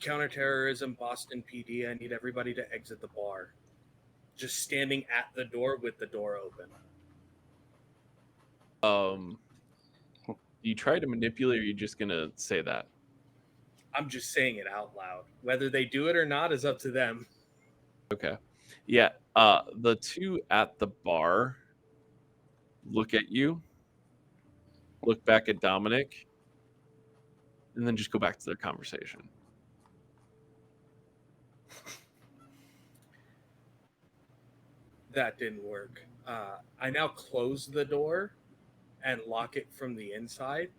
Counterterrorism, Boston PD. I need everybody to exit the bar. Just standing at the door with the door open. You try to manipulate, or are you just gonna say that? I'm just saying it out loud. Whether they do it or not is up to them. Okay. Yeah. The 2 at the bar look at you, look back at Dominic, and then just go back to their conversation. That didn't work. I now close the door and lock it from the inside.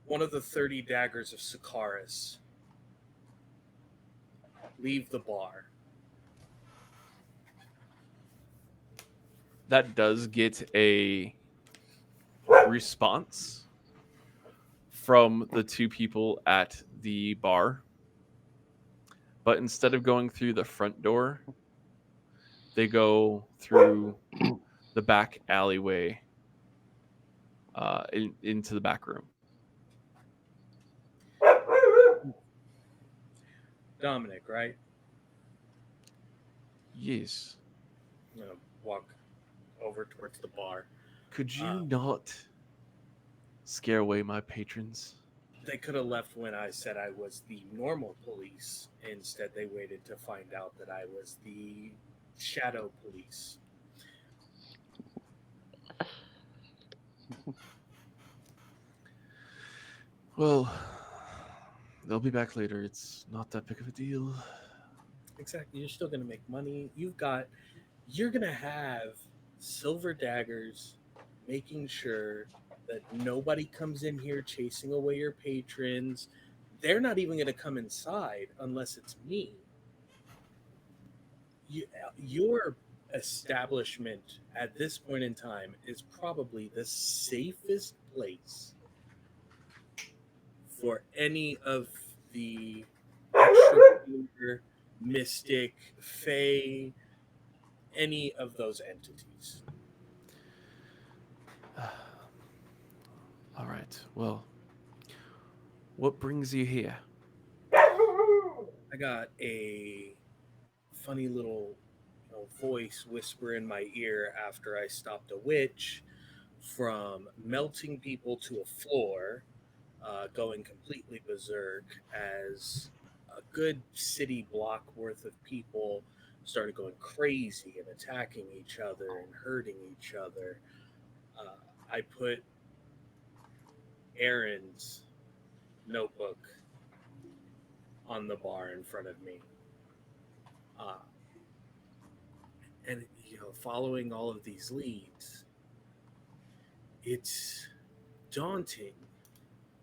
One of the 30 daggers of Sicarius leave the bar. That does get a response from the 2 people at the bar. But instead of going through the front door, they go through the back alleyway into the back room. Dominic, right? Yes. I'm going to walk over towards the bar. Could you not scare away my patrons? They could have left when I said I was the normal police. Instead, they waited to find out that I was the shadow police. Well, they'll be back later. It's not that big of a deal. exactly. You're still gonna make money. You're gonna have silver daggers, making sure that nobody comes in here chasing away your patrons. They're not even gonna come inside unless it's me. You, your establishment at this point in time is probably the safest place for any of the extra mystic, fae, any of those entities. All right. Well, what brings you here? I got a funny little voice whisper in my ear after I stopped a witch from melting people to a floor, going completely berserk as a good city block worth of people started going crazy and attacking each other and hurting each other. Uh, I put Aaron's notebook on the bar in front of me. Uh, and, following all of these leads, it's daunting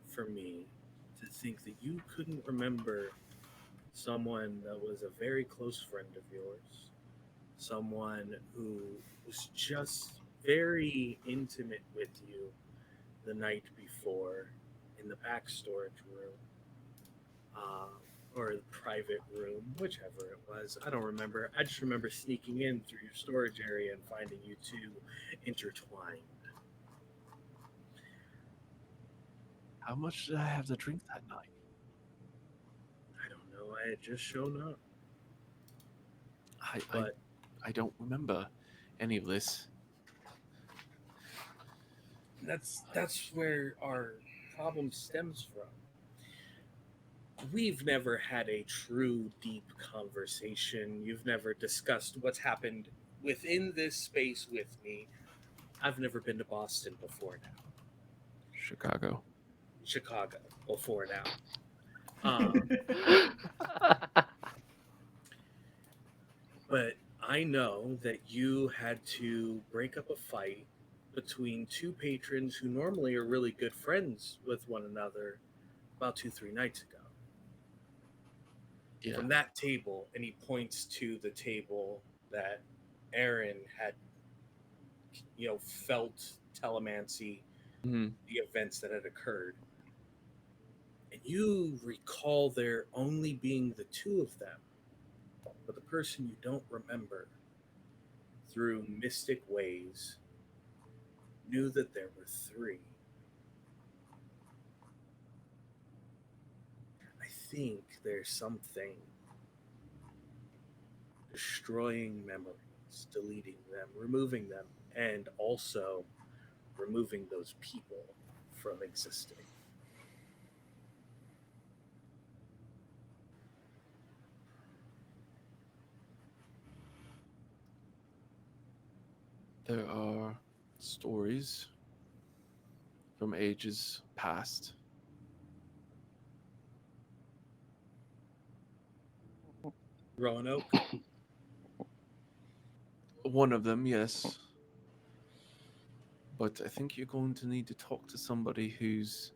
for me to think that you couldn't remember someone that was a very close friend of yours, someone who was just very intimate with you the night before in the back storage room, uh, or the private room, whichever it was. I don't remember. I just remember sneaking in through your storage area and finding you two intertwined. How much did I have to drink that night? I don't know. I had just shown up, I but I don't remember any of this. that's where our problem stems from. We've never had a true deep conversation. You've never discussed what's happened within this space with me. I've never been to Boston before now. Chicago. Chicago before now. Um, but I know that you had to break up a fight between two patrons who normally are really good friends with one another about 2, 3 nights ago. Yeah. From that table, and he points to the table that Aaron had, felt telemancy, Mhm. the events that had occurred. And you recall there only being the two of them, but the person you don't remember, through mystic ways, knew that there were three. I think there's something destroying memories, deleting them, removing them, and also removing those people from existing. There are stories from ages past. Roanoke, One of them, yes. But I think you're going to need to talk to somebody who's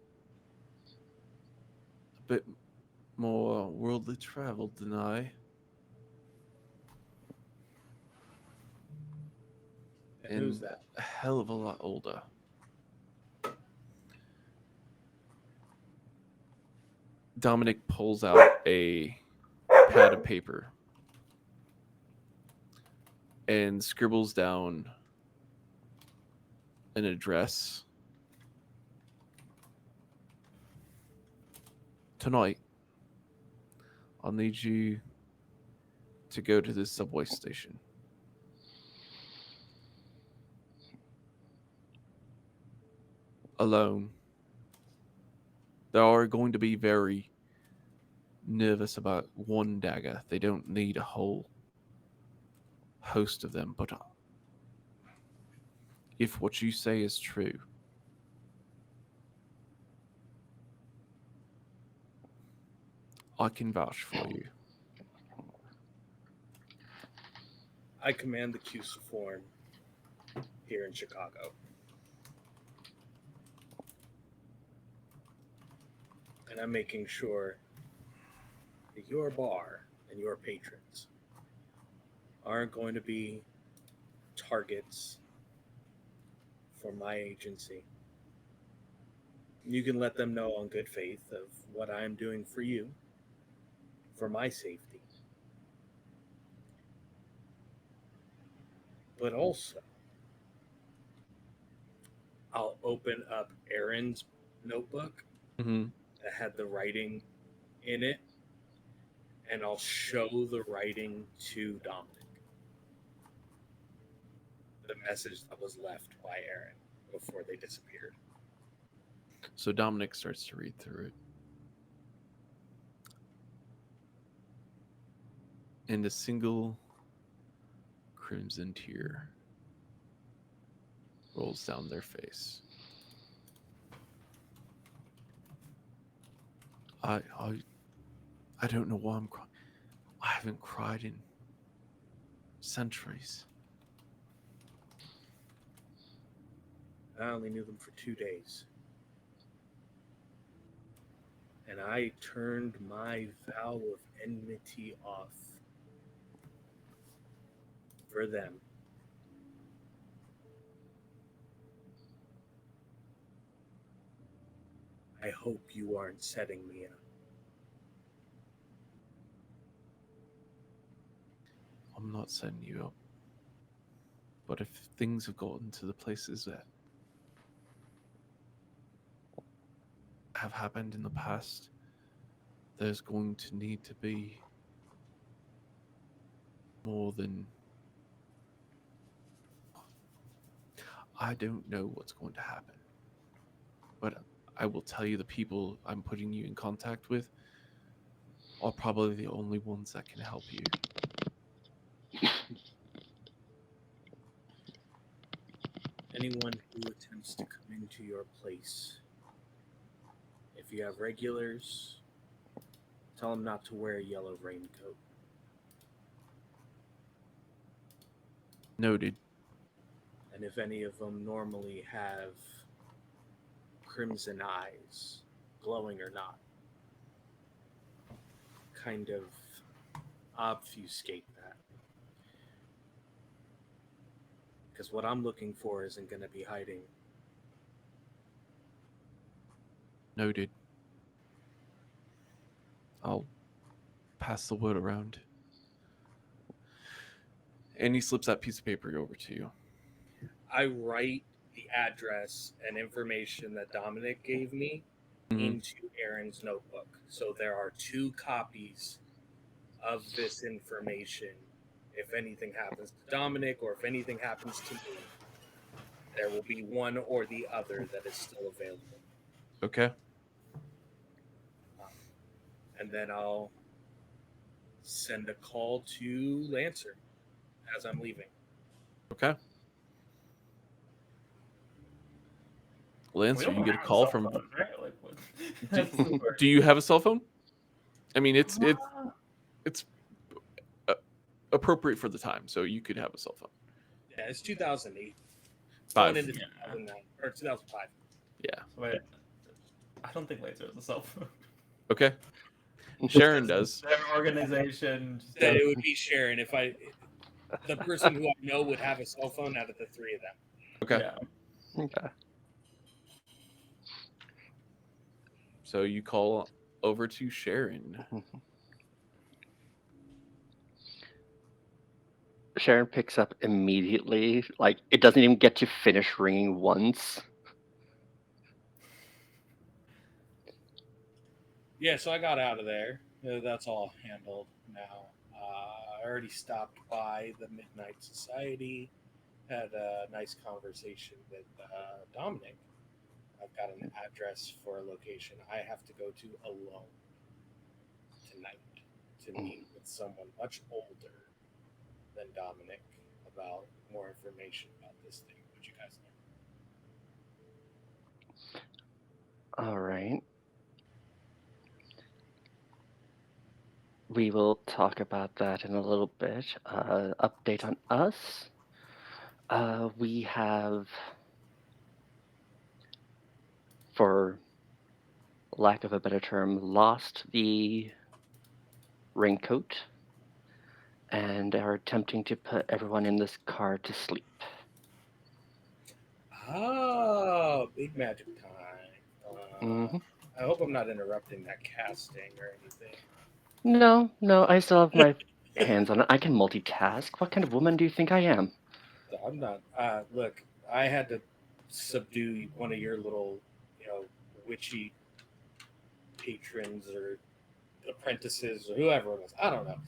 a bit more worldly traveled than I, and who's and that? a hell of a lot older. Dominic pulls out a pad of paper and scribbles down an address. Tonight, I'll need you to go to this subway station. Alone. They are going to be very nervous about one dagger. They don't need a whole host of them, but if what you say is true, I can vouch for you. I command the Cusiform here in Chicago. And I'm making sure that your bar and your patrons aren't going to be targets for my agency. You can let them know on good faith of what I'm doing for you, for my safety. But also, I'll open up Aaron's notebook Mm-hmm. that had the writing in it, and I'll show the writing to Dominic. The message that was left by Aaron before they disappeared. So Dominic starts to read through it. And a single crimson tear rolls down their face. I don't know why I'm crying. I haven't cried in centuries. I only knew them for 2 days. And I turned my vow of enmity off for them. I hope you aren't setting me up. I'm not setting you up. But if things have gotten to the places that have happened in the past, there's going to need to be more than... I don't know what's going to happen. But I will tell you, the people I'm putting you in contact with are probably the only ones that can help you. Anyone who attempts to come into your place, if you have regulars, tell them not to wear a yellow raincoat. Noted. And if any of them normally have crimson eyes, glowing or not, kind of obfuscate that. Because what I'm looking for isn't going to be hiding. Noted. I'll pass the word around. And he slips that piece of paper over to you. I write the address and information that Dominic gave me into Aaron's notebook. So there are 2 copies of this information. If anything happens to Dominic or if anything happens to me, there will be one or the other that is still available. Okay. And then I'll send a call to Lancer as I'm leaving. Okay. We Lancer, don't you get a have call cell from... phones, right? Like, what? That's the word. Do you have a cell phone? I mean, it's appropriate for the time, so you could have a cell phone. Yeah, it's 2008. Five. Going into Yeah. 2009 or 2005. Yeah. So wait, I don't think Laser has a cell phone. Okay. Sharon does. Their organization. Just That it would be Sharon if the person who I know would have a cell phone out of the 3 of them. Okay. Yeah. Okay. So you call over to Sharon. Sharon picks up immediately. Like, it doesn't even get to finish ringing once. Yeah, so I got out of there. That's all handled now. I already stopped by the Midnight Society, had a nice conversation with Dominic. I've got an address for a location I have to go to alone tonight to meet with someone much older than Dominic about more information about this thing. What you guys know? All right. We will talk about that in a little bit. Update on us. We have, for lack of a better term, lost the raincoat and are attempting to put everyone in this car to sleep. Oh, big magic time. Hmm. I hope I'm not interrupting that casting or anything. No, I still have my hands on it. I can multitask. What kind of woman do you think I am? I'm not. Look, I had to subdue one of your little, witchy patrons or apprentices or whoever it was. I don't know.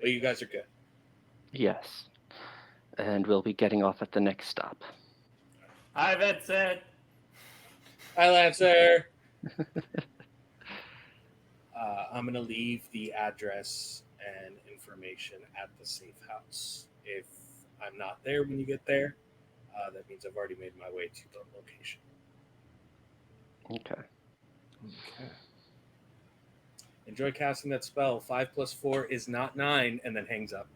But you guys are good. Yes. And we'll be getting off at the next stop. Hi, Vincent. Hi, Lancer. I'm going to leave the address and information at the safe house. If I'm not there when you get there, that means I've already made my way to the location. Okay. Okay. Enjoy casting that spell. 5 + 4 is not 9, and then hangs up.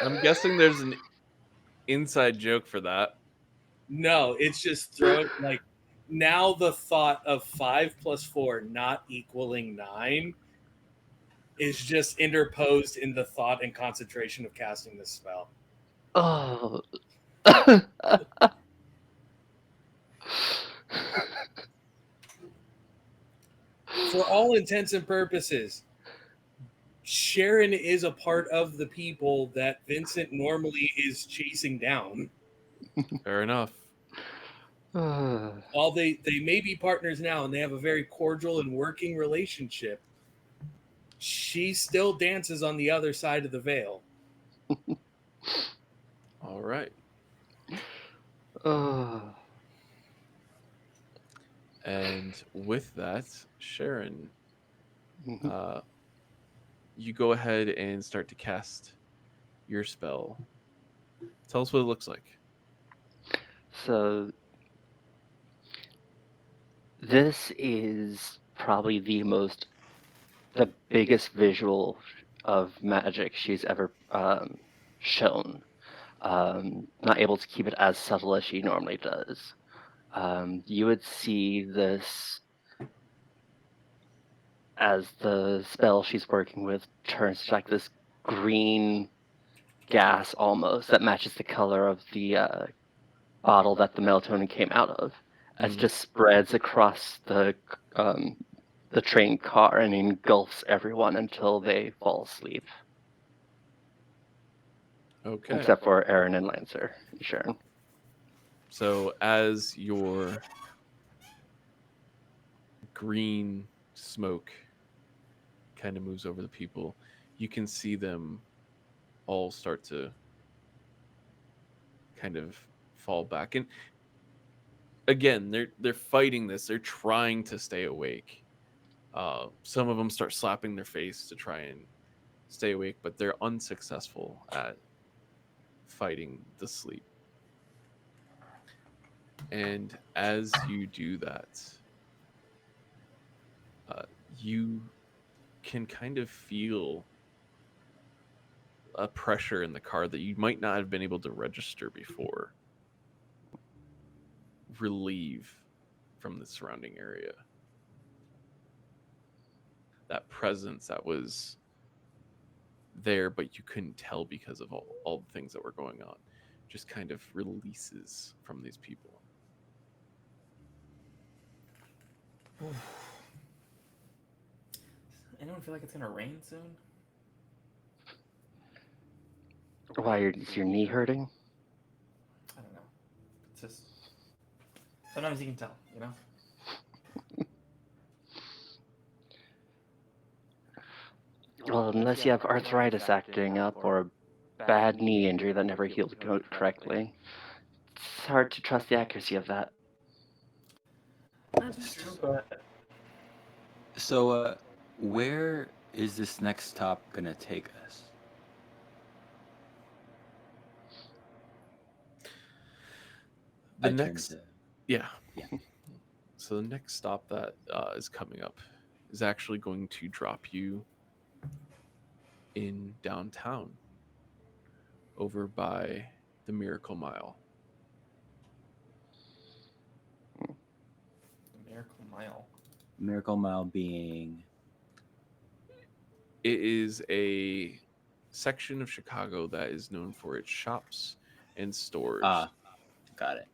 I'm guessing there's an inside joke for that. No, it's just throw like now the thought of 5 + 4 not equaling 9 is just interposed in the thought and concentration of casting this spell. Oh. For all intents and purposes, Sharon is a part of the people that Vincent normally is chasing down. Fair enough. While they may be partners now and they have a very cordial and working relationship, she still dances on the other side of the veil. All right. And with that, Sharon, Mhm. you go ahead and start to cast your spell. Tell us what it looks like. So this is probably the biggest visual of magic she's ever shown. Not able to keep it as subtle as she normally does. You would see this as the spell she's working with turns to like this green gas almost that matches the color of the bottle that the melatonin came out of, as Mhm. just spreads across the train car and engulfs everyone until they fall asleep, Okay. except for Aaron and Lancer and Sharon. So as your green smoke kind of moves over the people, you can see them all start to kind of fall back. And again, they're fighting this. They're trying to stay awake. Some of them start slapping their face to try and stay awake, but they're unsuccessful at fighting the sleep. And as you do that, you can kind of feel a pressure in the car that you might not have been able to register before relieve from the surrounding area. That presence that was there, but you couldn't tell because of all the things that were going on, just kind of releases from these people. Anyone feel like it's gonna rain soon? Why is your knee hurting? I don't know. It's just sometimes you can tell, you know. Well, unless you have arthritis acting up or a bad knee injury that never healed correctly, it's hard to trust the accuracy of that. That's true, but So, where is this next stop gonna take us? The I turn next to Yeah. Yeah. So the next stop that is coming up is actually going to drop you in downtown over by the Miracle Mile. The Miracle Mile. Miracle Mile being It is a section of Chicago that is known for its shops and stores. got it.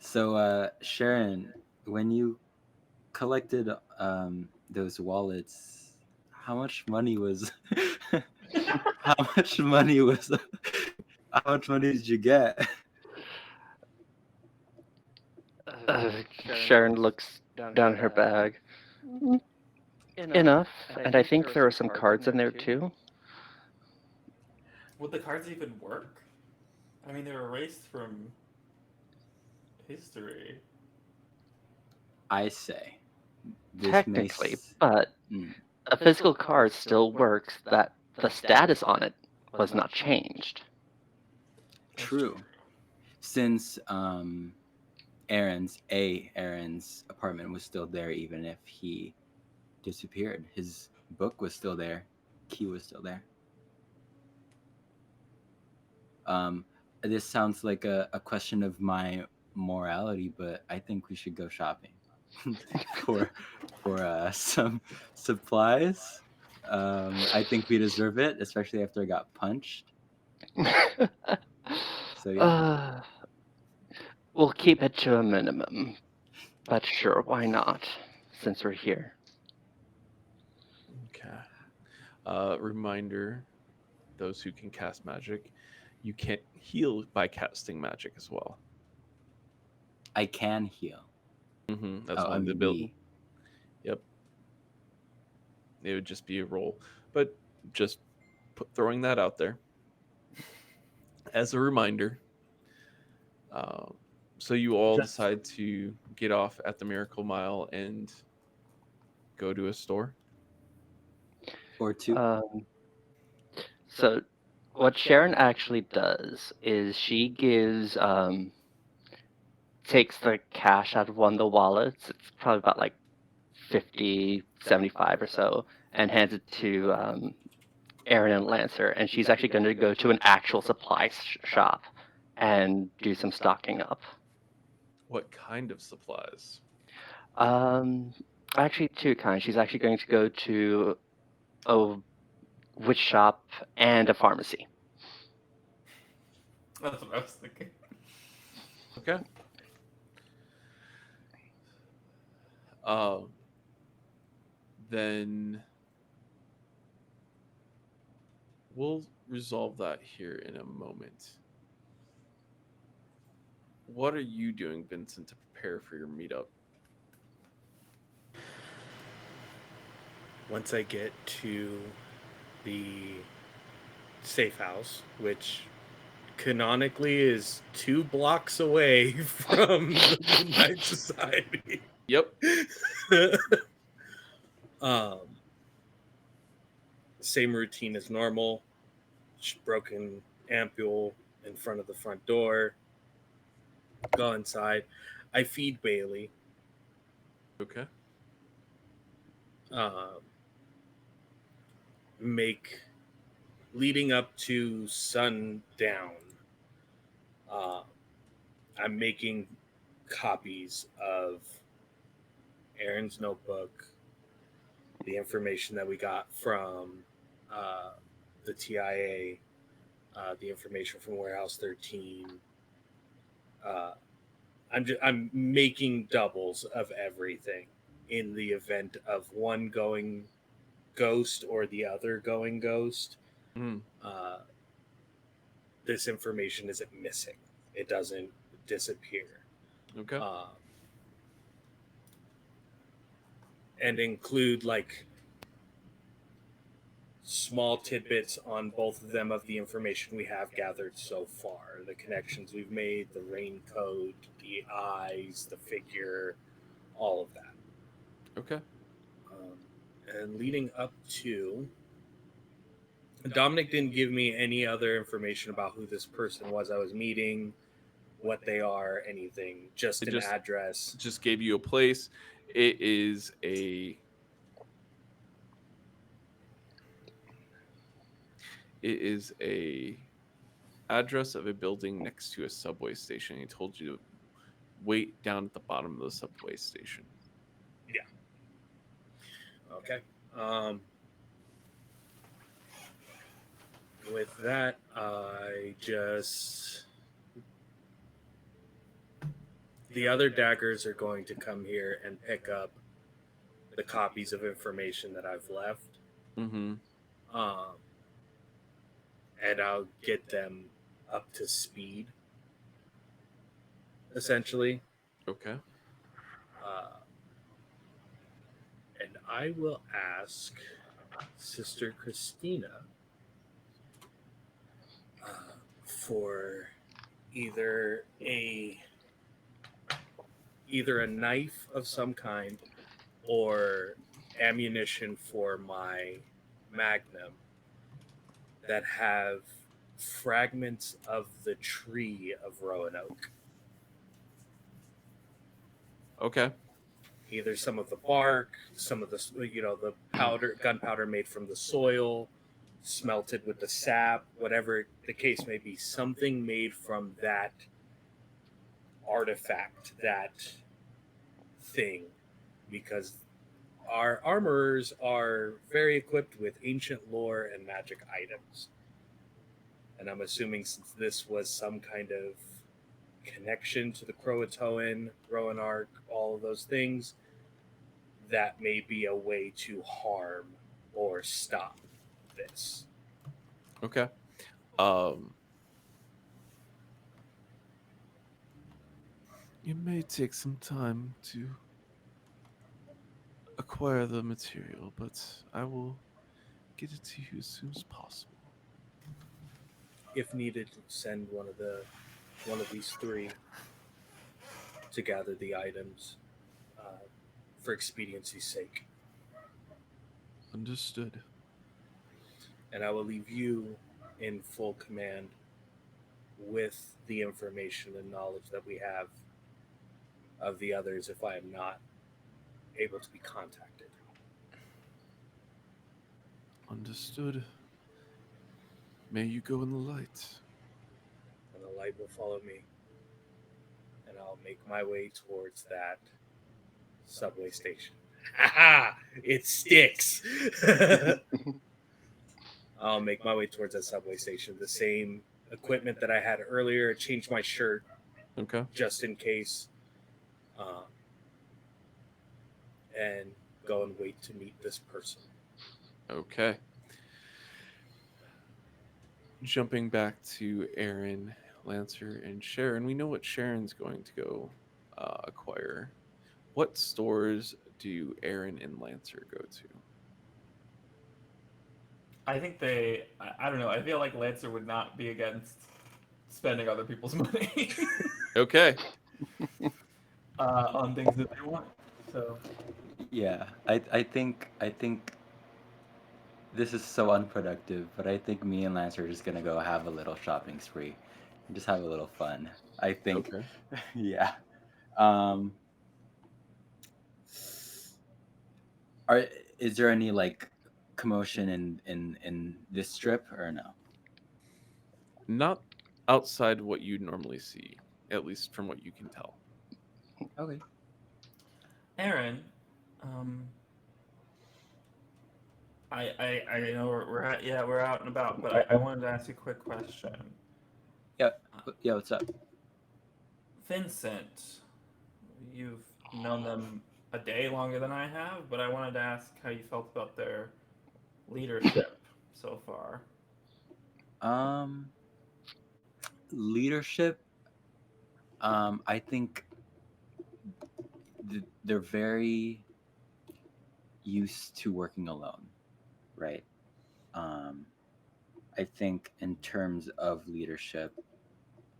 So Sharon, when you collected those wallets, how much money was how much money was how much money did you get? Sharon looks down her bag. Enough, and I think there are some cards in there too. Would the cards even work? I mean, they're erased from history. I say this Technically, makes but a physical card still works that the status on it was not changed. That's true. Since Aaron's apartment was still there even if he disappeared. His book was still there. Key was still there. This sounds like a question of my morality, but I think we should go shopping for some supplies. I think we deserve it, especially after I got punched. So yeah. We'll keep it to a minimum. But sure, why not? Since we're here. Okay. Reminder, those who can cast magic, you can't heal by casting magic as well. I can heal. That's I one of the mean, ability. Yep. It would just be a roll, but just throwing that out there as a reminder. So you all decide to get off at the Miracle Mile and go to a store. or two. So what Sharon actually does is she takes the cash out of one of the wallets. It's probably about like 50, 75 or so, and hands it to Erin and Lancer. And she's actually going to go to an actual supply shop and do some stocking up. What kind of supplies? Actually, two kinds. She's actually going to go to a witch shop and a pharmacy. That's what I was thinking. Okay. Then we'll resolve that here in a moment. What are you doing, Vincent, to prepare for your meetup? Once I get to the safe house, which canonically is 2 blocks away from the Midnight Society. Yep. Same routine as normal. Broken ampule in front of the front door. Go inside. I feed Bailey. Okay. Make leading up to sundown. I'm making copies of Aaron's notebook, the information that we got from the TIA, the information from Warehouse 13. I'm making doubles of everything in the event of one going ghost or the other going ghost. This information isn't missing. It doesn't disappear. Okay. And include like small tidbits on both of them of the information we have gathered so far, the connections we've made, the raincoat, the eyes, the figure, all of that. Okay. And leading up to Dominic didn't give me any other information about who this person was I was meeting, what they are, anything. Just It an address. just gave you a place. It is a address of a building next to a subway station. He told you to wait down at the bottom of the subway station. Okay. With that, the other daggers are going to come here and pick up the copies of information that I've left. Mm-hmm. Um, and I'll get them up to speed, essentially. Okay. And I will ask Sister Christina for either a knife of some kind or ammunition for my magnum that have fragments of the tree of Roanoke. Okay. Either some of the bark, some of the the gunpowder made from the soil, smelted with the sap, whatever the case may be, something made from that artifact, that thing, because our armorers are very equipped with ancient lore and magic items. And I'm assuming since this was some kind of connection to the Croatoan, Roanoke, all of those things, that may be a way to harm or stop this. Okay. Um, it may take some time to acquire the material, but I will get it to you as soon as possible. If needed, send one of these three to gather the items for expediency's sake. Understood. And I will leave you in full command with the information and knowledge that we have of the others if I am not able to be contacted. Understood. May you go in the light. And the light will follow me. And I'll make my way towards that subway station. Ha! It sticks! I'll make my way towards that subway station. The same equipment that I had earlier. Change my shirt Okay. just in case. And go and wait to meet this person. Okay. Jumping back to Aaron, Lancer, and Sharon, we know what Sharon's going to go acquire. What stores do Aaron and Lancer go to? I think I don't know. I feel like Lancer would not be against spending other people's money Okay. on things that they want. So Yeah, I think this is so unproductive, but I think me and Lance are just gonna go have a little shopping spree and just have a little fun. I think, Okay. yeah. Um, are is there any like commotion in this strip or no? Not outside what you normally see, at least from what you can tell. Okay. Aaron, um, I know we're out and about, but I wanted to ask you a quick question. Yeah. Yeah. What's up? Vincent, you've known them a day longer than I have, but I wanted to ask how you felt about their leadership so far. Um, Leadership. I think they're very used to working alone, right? Um, I think in terms of leadership,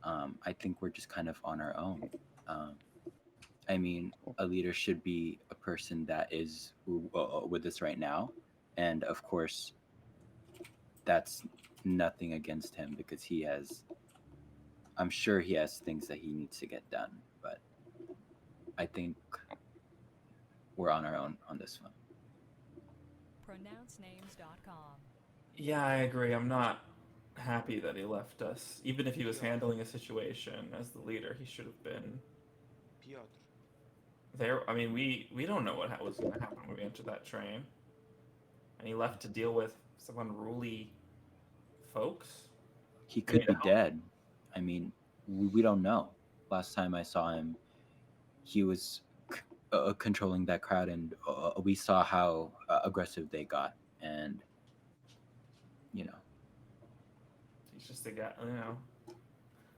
I think we're just kind of on our own. Um, I mean, a leader should be a person that is with us right now, and of course, that's nothing against him because I'm sure he has things that he needs to get done, but I think we're on our own on this one. pronouncenames.com. Yeah, I agree. I'm not happy that he left us. Even if he was handling a situation as the leader, he should have been Piotr. there. I mean, we don't know what was going to happen when we entered that train, and he left to deal with some unruly folks. He I could mean, be dead. I mean, we don't know. Last time I saw him, he was controlling that crowd, and we saw how aggressive they got. And you know, he's just a guy. You know,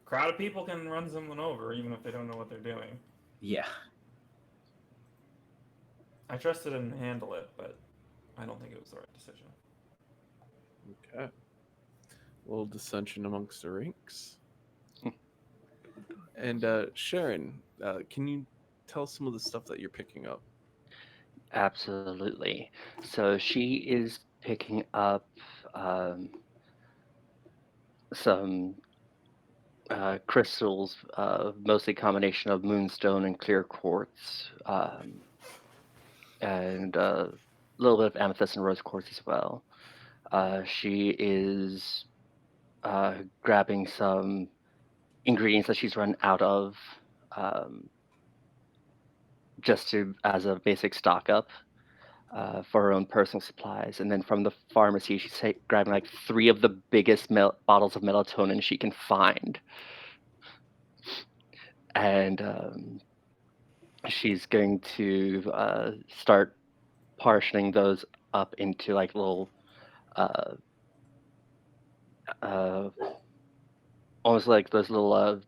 crowd of people can run someone over even if they don't know what they're doing. yeah. I trusted him to handle it, but I don't think it was the right decision. Okay. A little dissension amongst the ranks. And Sharon, can you tell some of the stuff that you're picking up? Absolutely. So she is picking up some crystals, mostly combination of moonstone and clear quartz, and a little bit of amethyst and rose quartz as well. She is grabbing some ingredients that she's run out of, um, just to as a basic stock up for her own personal supplies. And then from the pharmacy, she's grabbing like 3 of the biggest bottles of melatonin she can find. And she's going to start partitioning those up into like little, uh, uh, almost like those little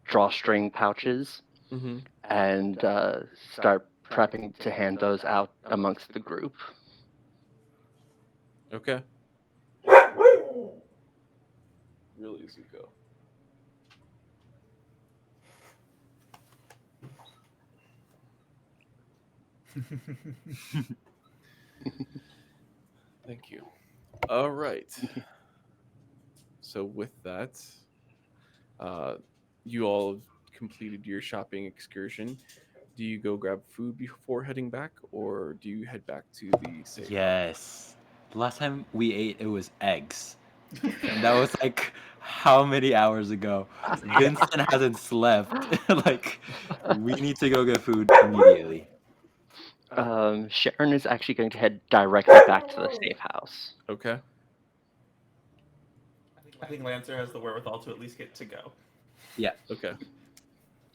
drawstring pouches, Mm-hmm. and start prepping to hand those out amongst the group. Okay. Really, Zuko. Thank you. All right. So with that, you all have completed your shopping excursion. Do you go grab food before heading back, or do you head back to the safe house? Yes. The last time we ate, it was eggs. And that was like how many hours ago? Vincent hasn't slept. Like, we need to go get food immediately. Sharon is actually going to head directly back to the safe house. Okay. I think Lancer has the wherewithal to at least get to go. Yeah. Okay.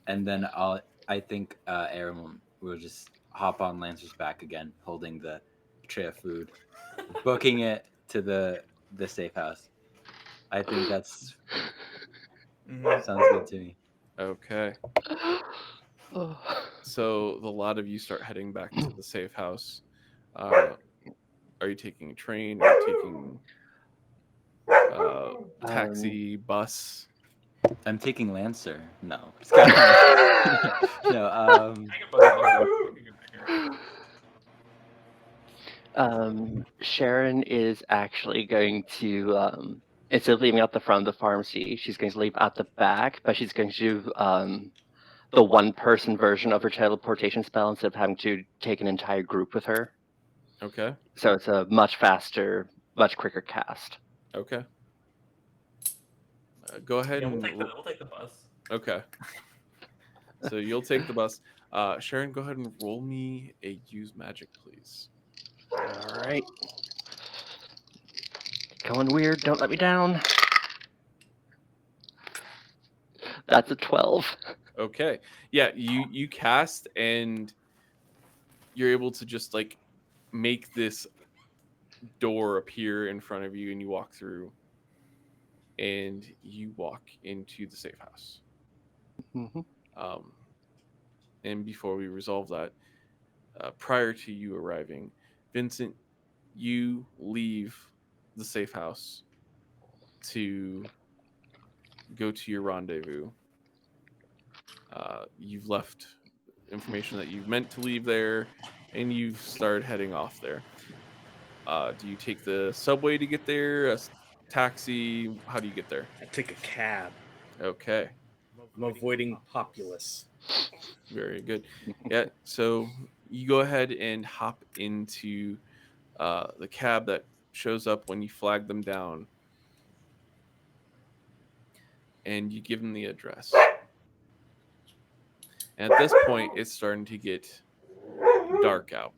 And then I think Aaron will just hop on Lancer's back again, holding the tray of food, booking it to the safe house. I think that's sounds good to me. Okay. Oh. So the lot of you start heading back to the safe house. Are you taking a train? Are you taking taxi, bus? I'm taking Lancer. No. Just kidding. No. Sharon is actually going to, instead of leaving out the front of the pharmacy, she's going to leave out the back, but she's going to do the one-person version of her teleportation spell instead of having to take an entire group with her. Okay. So it's a much faster, much quicker cast. Okay. Go ahead Yeah, and we'll take the bus. okay. So you'll take the bus. Sharon, go ahead and roll me a use magic, please. All right. Going weird. Don't let me down. That's a 12. Okay. Yeah, you cast and you're able to just like make this door appear in front of you, and you walk through and you walk into the safe house. Mm-hmm. And before we resolve that, prior to you arriving, Vincent, you leave the safe house to go to your rendezvous. You've left information that you meant to leave there, and you've started heading off there. Do you take the subway to get there? Taxi? How do you get there? I take a cab. Okay, I'm avoiding populace. very good. Yeah, so you go ahead and hop into the cab that shows up when you flag them down, and you give them the address. And at this point, it's starting to get dark out.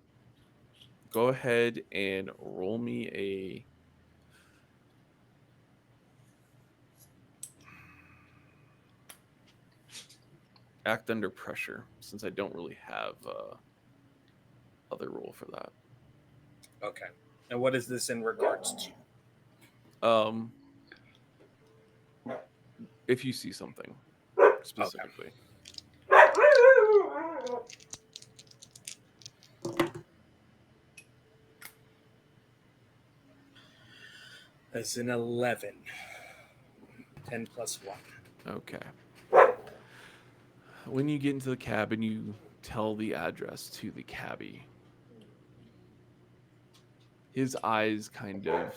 Go ahead and roll me a act under pressure, since I don't really have other roll for that. Okay. And what is this in regards to? If you see something specifically. That's an 11. 10 plus 1. Okay. When you get into the cab and you tell the address to the cabbie, his eyes kind of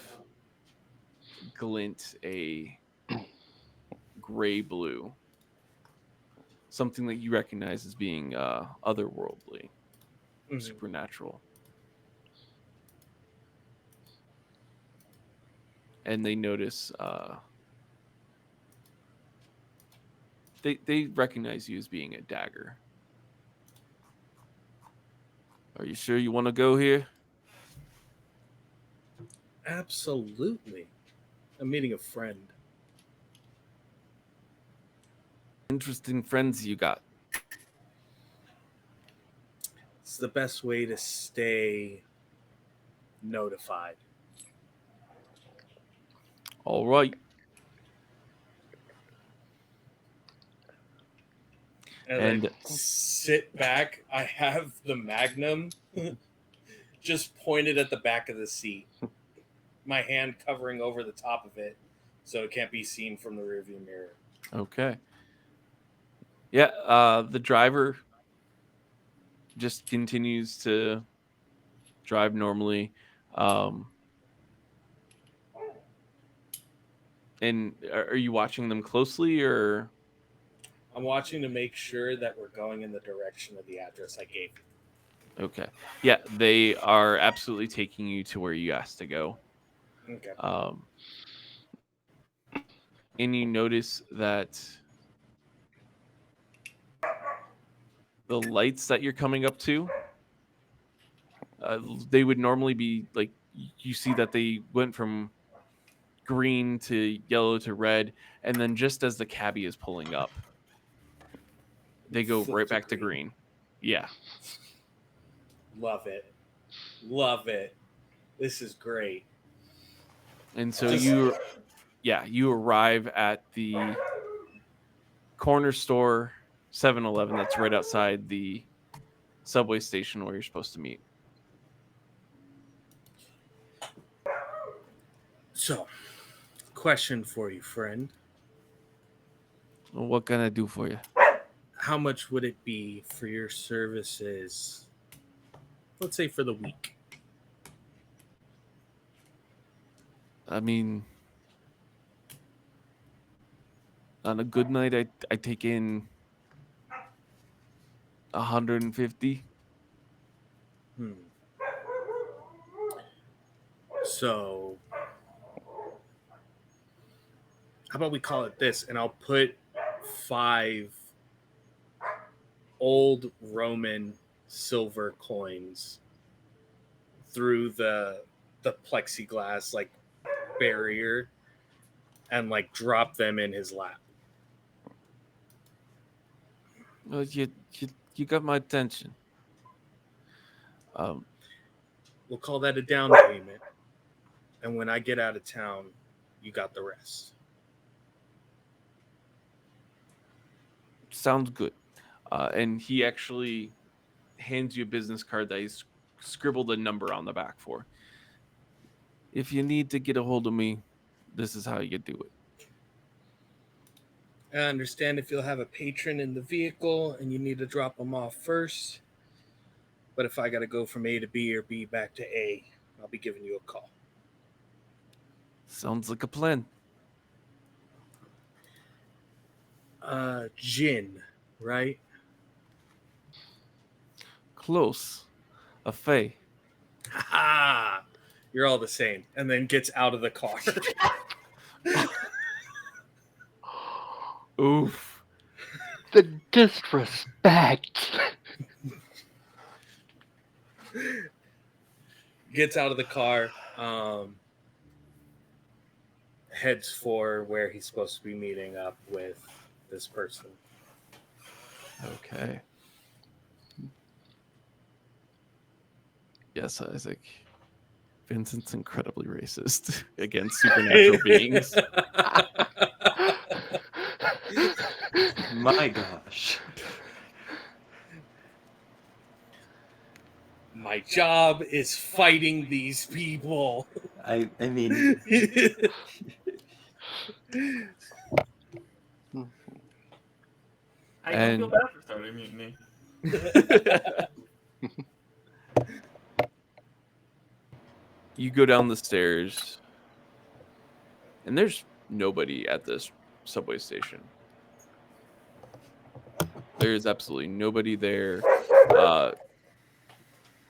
glint a gray blue, something that you recognize as being otherworldly, supernatural. And they notice they recognize you as being a dagger. Are you sure you want to go here? Absolutely. I'm meeting a friend. Interesting friends you got. It's the best way to stay notified. All right. And I sit back. I have the Magnum just pointed at the back of the seat. My hand covering over the top of it so it can't be seen from the rearview mirror. Okay. Yeah, the driver just continues to drive normally. And are you watching them closely, or? I'm watching to make sure that we're going in the direction of the address I gave you. Okay. Yeah, they are absolutely taking you to where you asked to go. Okay. And you notice that the lights that you're coming up to, they would normally be like, you see that they went from green to yellow to red, and then just as the cabbie is pulling up, they go right back to green. Yeah. Love it. Love it. This is great. And so you arrive at the corner store 7-Eleven that's right outside the subway station where you're supposed to meet. So, question for you, friend. What can I do for you? How much would it be for your services, let's say for the week? I mean, on a good night, I take in 150. So, how about we call it this, and I'll put 5 old Roman silver coins through the plexiglass like barrier and like drop them in his lap. Well, you got my attention. We'll call that a down payment, and when I get out of town, you got the rest. Sounds good. And he actually hands you a business card that he's scribbled a number on the back for. If you need to get a hold of me, this is how you do it. I understand if you'll have a patron in the vehicle and you need to drop them off first. But if I got to go from A to B or B back to A, I'll be giving you a call. Sounds like a plan. Jin, right? Close. A Fae. Ha! You're all the same. And then gets out of the car. Oof. The disrespect. Gets out of the car. Heads for where he's supposed to be meeting up with this person. Okay. Yes, Isaac. Vincent's incredibly racist against supernatural beings. My gosh. My job is fighting these people. I mean, I don't feel And- bad for starting a mutiny. You go down the stairs, and there's nobody at this subway station. There is absolutely nobody there.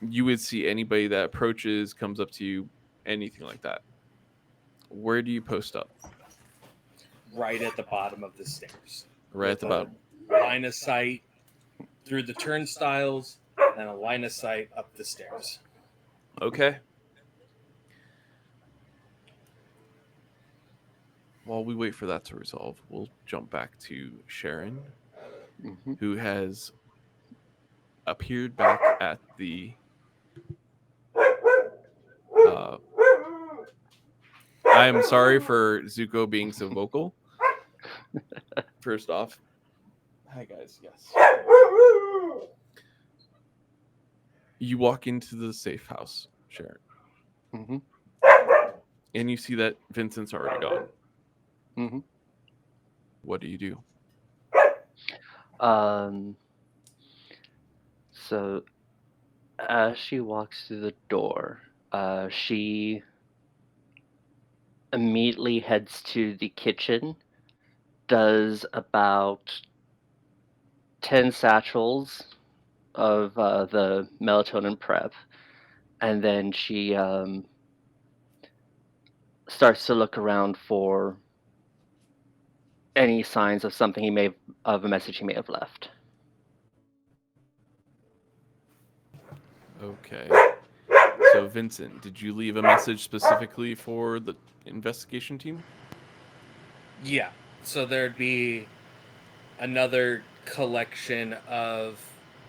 You would see anybody that approaches, comes up to you, anything like that. Where do you post up? Right at the bottom of the stairs. Right at the With a bottom. Line of sight through the turnstiles and a line of sight up the stairs. Okay. While we wait for that to resolve, we'll jump back to Sharon, Mhm. who has appeared back at the I am sorry for Zuko being so vocal. First off, hi guys, yes. You walk into the safe house, Sharon, Mhm. and you see that Vincent's already gone. Mhm. What do you do? So as she walks through the door, she immediately heads to the kitchen, does about 10 satchels of the melatonin prep, and then she starts to look around for any signs of something of a message he may have left. Okay. So, Vincent, did you leave a message specifically for the investigation team? Yeah. So there'd be another collection of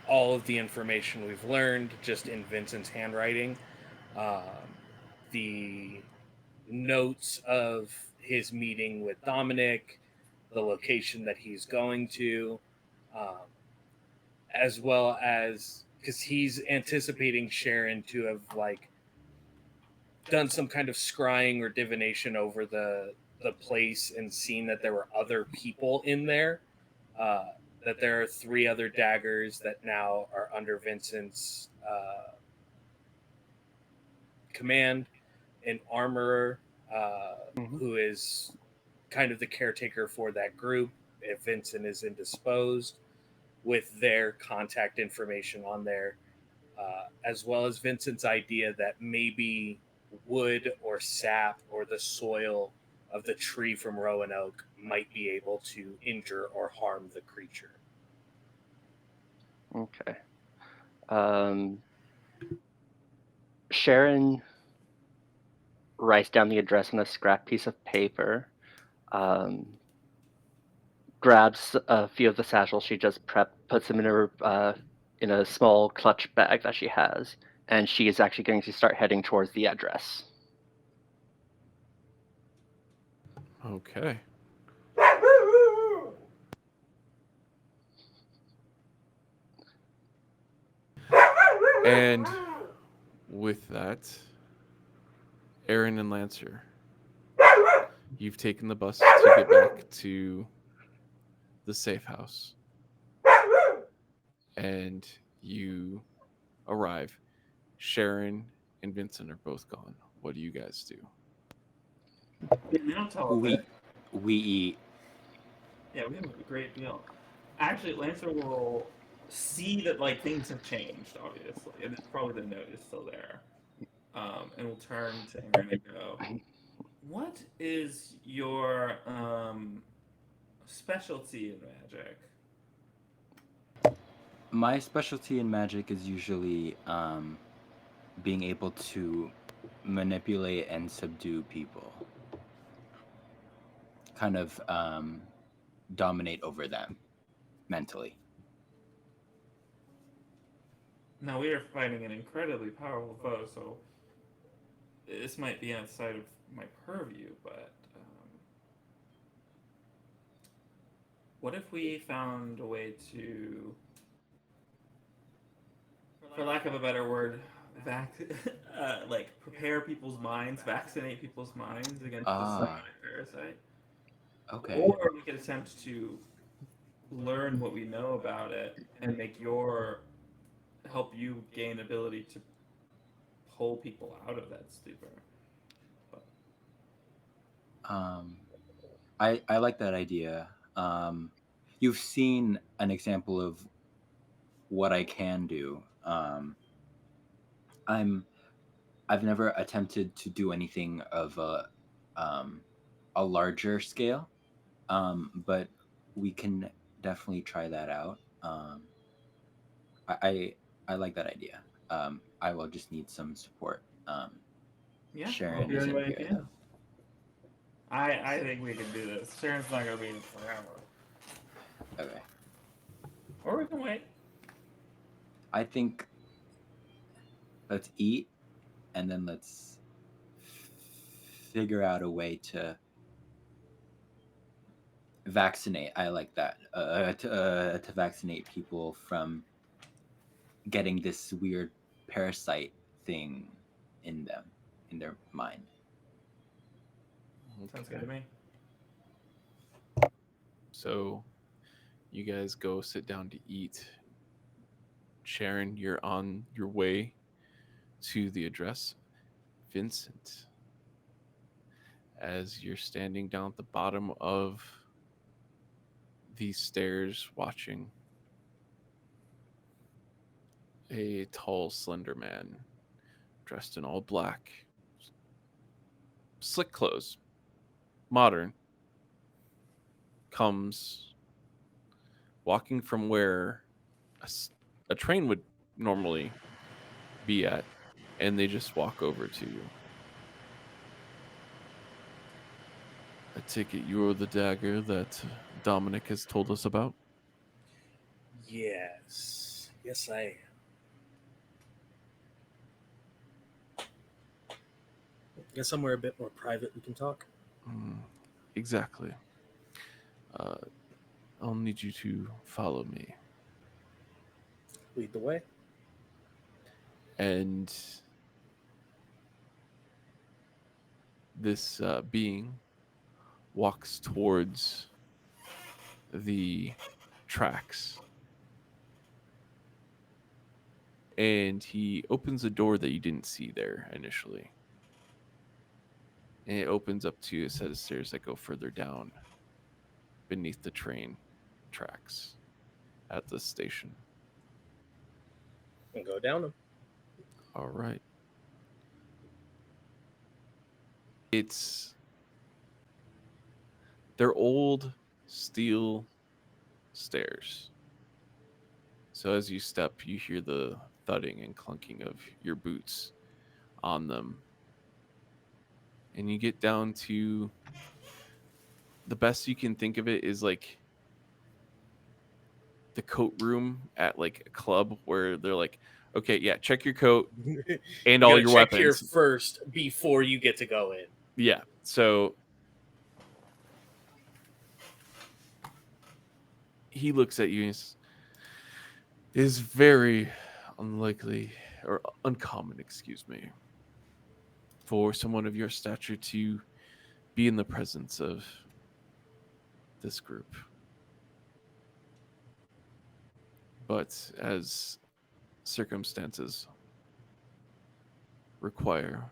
all of the information we've learned just in Vincent's handwriting. Um, the notes of his meeting with Dominic, the location that he's going to, um, as well as because he's anticipating Sharon to have done some kind of scrying or divination over the place and seen that there were other people in there. That there are 3 other daggers that now are under Vincent's command, an armorer who is kind of the caretaker for that group if Vincent is indisposed, with their contact information on there, as well as Vincent's idea that maybe wood or sap or the soil of the tree from Roanoke might be able to injure or harm the creature. Okay. Sharon writes down the address on a scrap piece of paper, grabs a few of the satchels she just prepped, puts them in her in a small clutch bag that she has, and she is actually going to start heading towards the address. Okay. And with that, Aaron and Lancer, you've taken the bus to get back to the safe house. And you arrive. Sharon and Vincent are both gone. What do you guys do? We don't tell a We bit. we eat. Yeah, we have a great deal. Actually, Lancer will see that like things have changed, obviously, and it's probably the note is still there. And we'll turn to Aaron and go, "What is your specialty in magic?" My specialty in magic is usually being able to manipulate and subdue people, kind of dominate over them mentally. Now we are fighting an incredibly powerful foe, so this might be outside of my purview, but what if we found a way to, for lack of a better word, like prepare people's minds, vaccinate people's minds against the Ah, psionic parasite? okay. Or we could attempt to learn what we know about it and help you gain ability to pull people out of that stupor. But Um, I like that idea. You've seen an example of what I can do. I'm I've never attempted to do anything of um, a larger scale, but we can definitely try that out. I, I I like that idea. I will just need some support. yeah, I'll help Sharon you any isn't way I here can. though. I think we can do this. Sharon's not gonna be forever, Okay. or we can wait. I think let's eat and then let's figure out a way to vaccinate. I like that. To vaccinate people from getting this weird parasite thing in them, in their mind. Sounds good to me. So you guys go sit down to eat. Sharon, you're on your way to the address. Vincent, as you're standing down at the bottom of these stairs watching, a tall, slender man dressed in all black, slick clothes, modern, comes walking from where a train would normally be at, and they just walk over to you. I take it you're the dagger that Dominic has told us about? Yes. Yes, I am. Guess somewhere a bit more private we can talk. Mm, exactly. Uh, I'll need you to follow me. Lead the way. And this being walks towards the tracks, and he opens a door that you didn't see there initially. And it opens up to a set of stairs that go further down beneath the train tracks at the station. And go down them. All right. It's they're old steel stairs. So as you step, you hear the thudding and clunking of your boots on them. And you get down to the best you can think of it is like the coat room at like a club where they're like, okay, yeah, check your coat and You all gotta your check here weapons. first before you get to go in. Yeah. So he looks at you and is very unlikely or uncommon, excuse me, for someone of your stature to be in the presence of this group. But as circumstances require,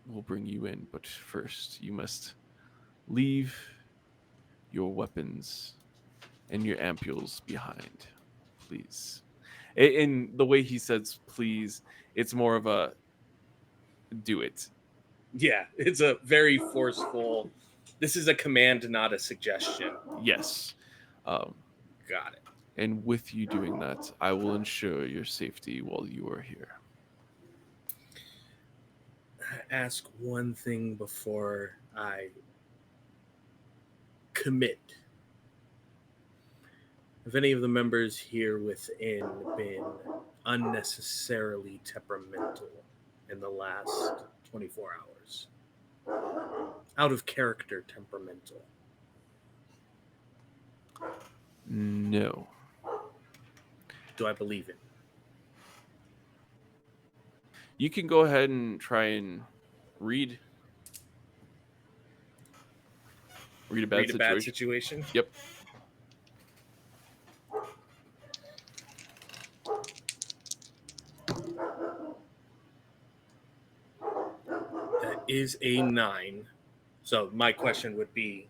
we'll bring you in. But first, you must leave your weapons and your ampules behind, please. In the way he says please, it's more of a do it. Yeah, it's a very forceful. This is a command, not a suggestion. Yes. Um, Got it. and with you doing that, I will ensure your safety while you are here. Ask one thing before I commit. Have any of the members here within been unnecessarily temperamental in the last 24 hours? Out of character temperamental. No. Do I believe it? You can go ahead and try and read. Read a bad Read a situation. bad situation? Yep. That is a 9. So my question would be,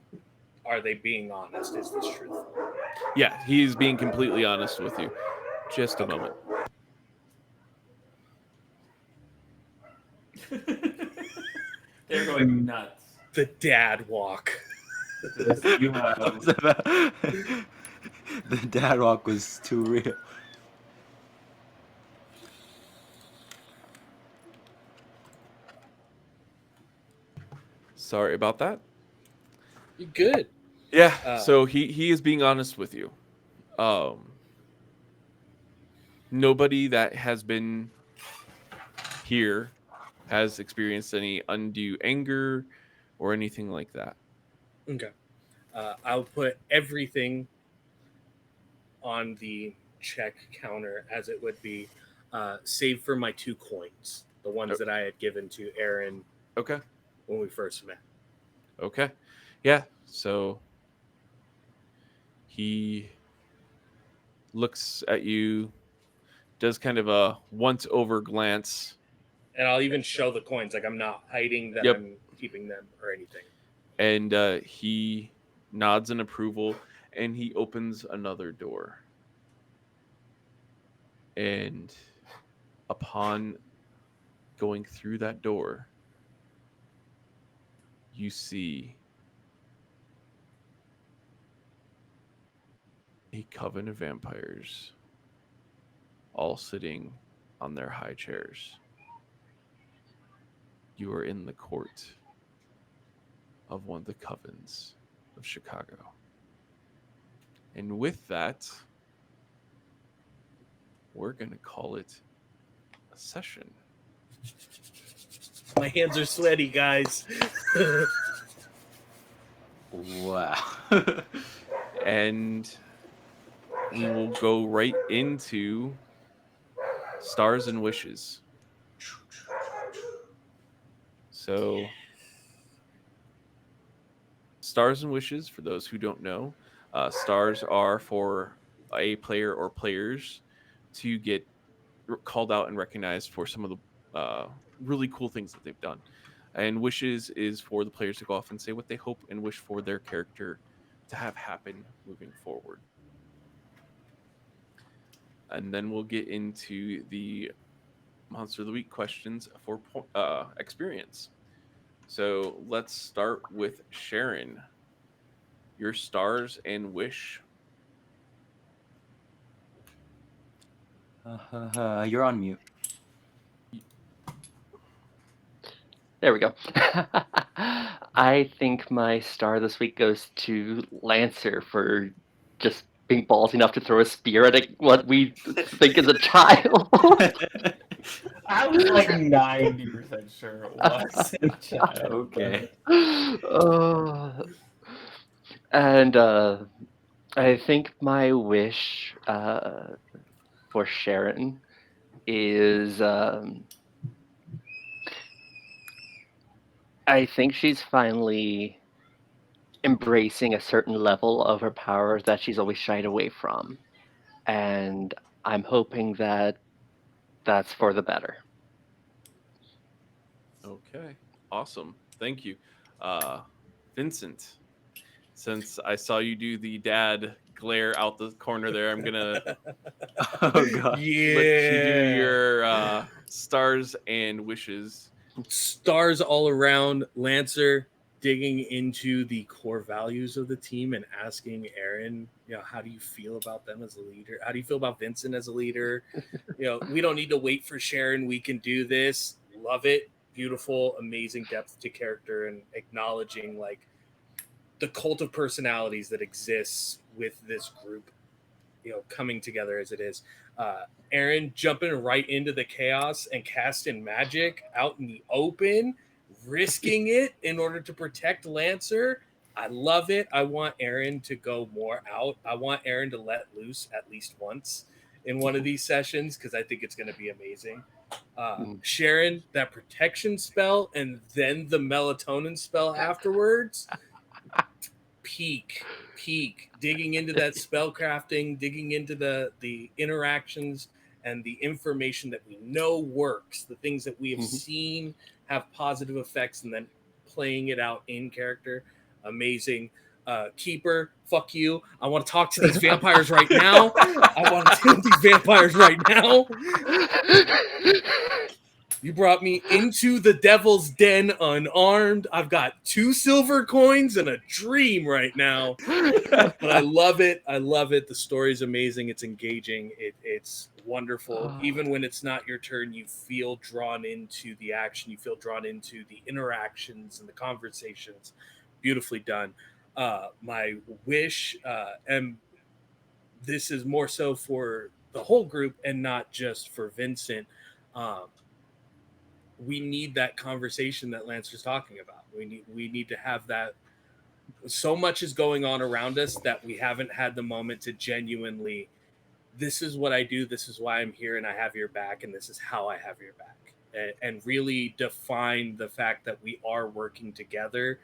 are they being honest? Is this truthful? Yeah, he's being completely honest with you. Just a moment. They're going nuts. The dad walk. You have The dad walk was too real. Sorry about that. You're good. Yeah, so he is being honest with you. Nobody that has been here has experienced any undue anger or anything like that. Okay. I'll put everything on the check counter as it would be, save for my 2 coins, the ones that I had given to Aaron Okay. when we first met. Okay. Yeah, so he looks at you, does kind of a once over glance. And I'll even show the coins, like I'm not hiding that Yep. I'm keeping them or anything. And he nods in approval, and he opens another door. And upon going through that door, you see a coven of vampires all sitting on their high chairs. You are in the court of one of the covens of Chicago. And with that, we're going to call it a session. My hands are sweaty, guys. Wow. And we will go right into Stars and Wishes. So, Stars and Wishes, for those who don't know, stars are for a player or players to get called out and recognized for some of the really cool things that they've done. And Wishes is for the players to go off and say what they hope and wish for their character to have happen moving forward. And then we'll get into the Monster of the Week questions for experience. So let's start with Sharon. Your stars and wish. You're on mute. There we go. I think my star this week goes to Lancer for just being ballsy enough to throw a spear at what we think is a child. I was like 90% sure it was a child. Okay. And I think my wish for Sharon is I think she's finally embracing a certain level of her power that she's always shied away from. And I'm hoping that that's for the better. Okay, awesome. Thank you, uh, Vincent. Since I saw you do the dad glare out the corner there, I'm gonna Oh god. let you do Yeah. your stars and wishes. Stars all around. Lancer digging into the core values of the team and asking Aaron, how do you feel about them as a leader? How do you feel about Vincent as a leader? We don't need to wait for Sharon. We can do this. Love it. Beautiful, amazing depth to character and acknowledging like the cult of personalities that exists with this group, coming together as it is. Aaron jumping right into the chaos and casting magic out in the open, risking it in order to protect Lancer. I love it. I want Aaron to go more out. I want Aaron to let loose at least once in one of these sessions because I think it's going to be amazing. Sharon, that protection spell and then the melatonin spell afterwards, peak digging into that spell crafting, digging into the interactions and the information that we know works, the things that we have seen have positive effects, and then playing it out in character. Amazing. Keeper, fuck you. I want to talk to these vampires right now. I want to deal with these vampires right now. You brought me into the devil's den unarmed. I've got 2 silver coins and a dream right now. But I love it. I love it. The story's amazing. It's engaging. It's wonderful. Even when it's not your turn, you feel drawn into the action. You feel drawn into the interactions and the conversations. Beautifully done. My wish, and this is more so for the whole group and not just for Vincent. We need that conversation that Lance was talking about. We need to have that. So much is going on around us that we haven't had the moment to genuinely, this is what I do, this is why I'm here, and I have your back, and this is how I have your back, and really define the fact that we are working together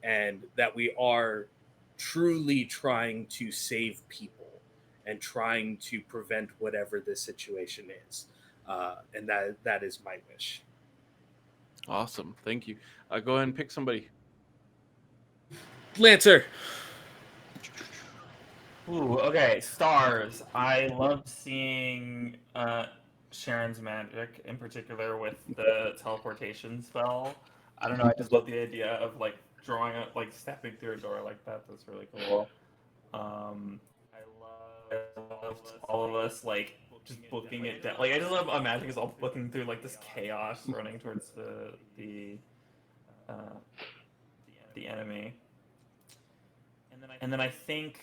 and that we are truly trying to save people and trying to prevent whatever this situation is. And that is my wish. Awesome, thank you. Go ahead and pick somebody. Lancer. Ooh, okay, stars. I love seeing Sharon's magic, in particular with the teleportation spell. I don't know, I just love the idea of like drawing up, like stepping through a door like that. That's really cool. I loved all of us like just booking it down. Like I just love imagining us all looking through like this chaos, running towards uh, the enemy. And then I think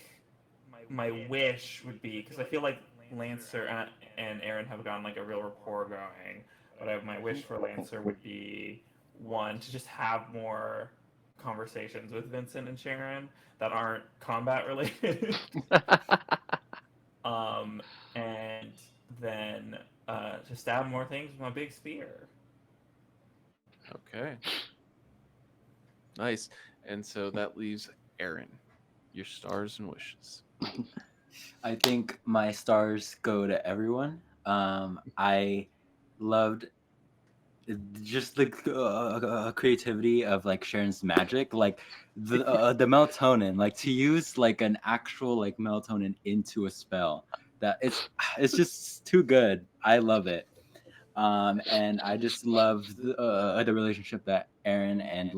my wish would be, because I feel like Lancer and Aaron have gotten like a real rapport going, but my wish for Lancer would be one to just have more conversations with Vincent and Sharon that aren't combat related. And then to stab more things with my big spear. Okay, nice. And so that leaves Aaron. Your stars and wishes. I think my stars go to everyone. I loved just the creativity of like Sharon's magic, like the melatonin, like to use like an actual like melatonin into a spell. That it's just too good. I love it. And I just love the relationship that Aaron and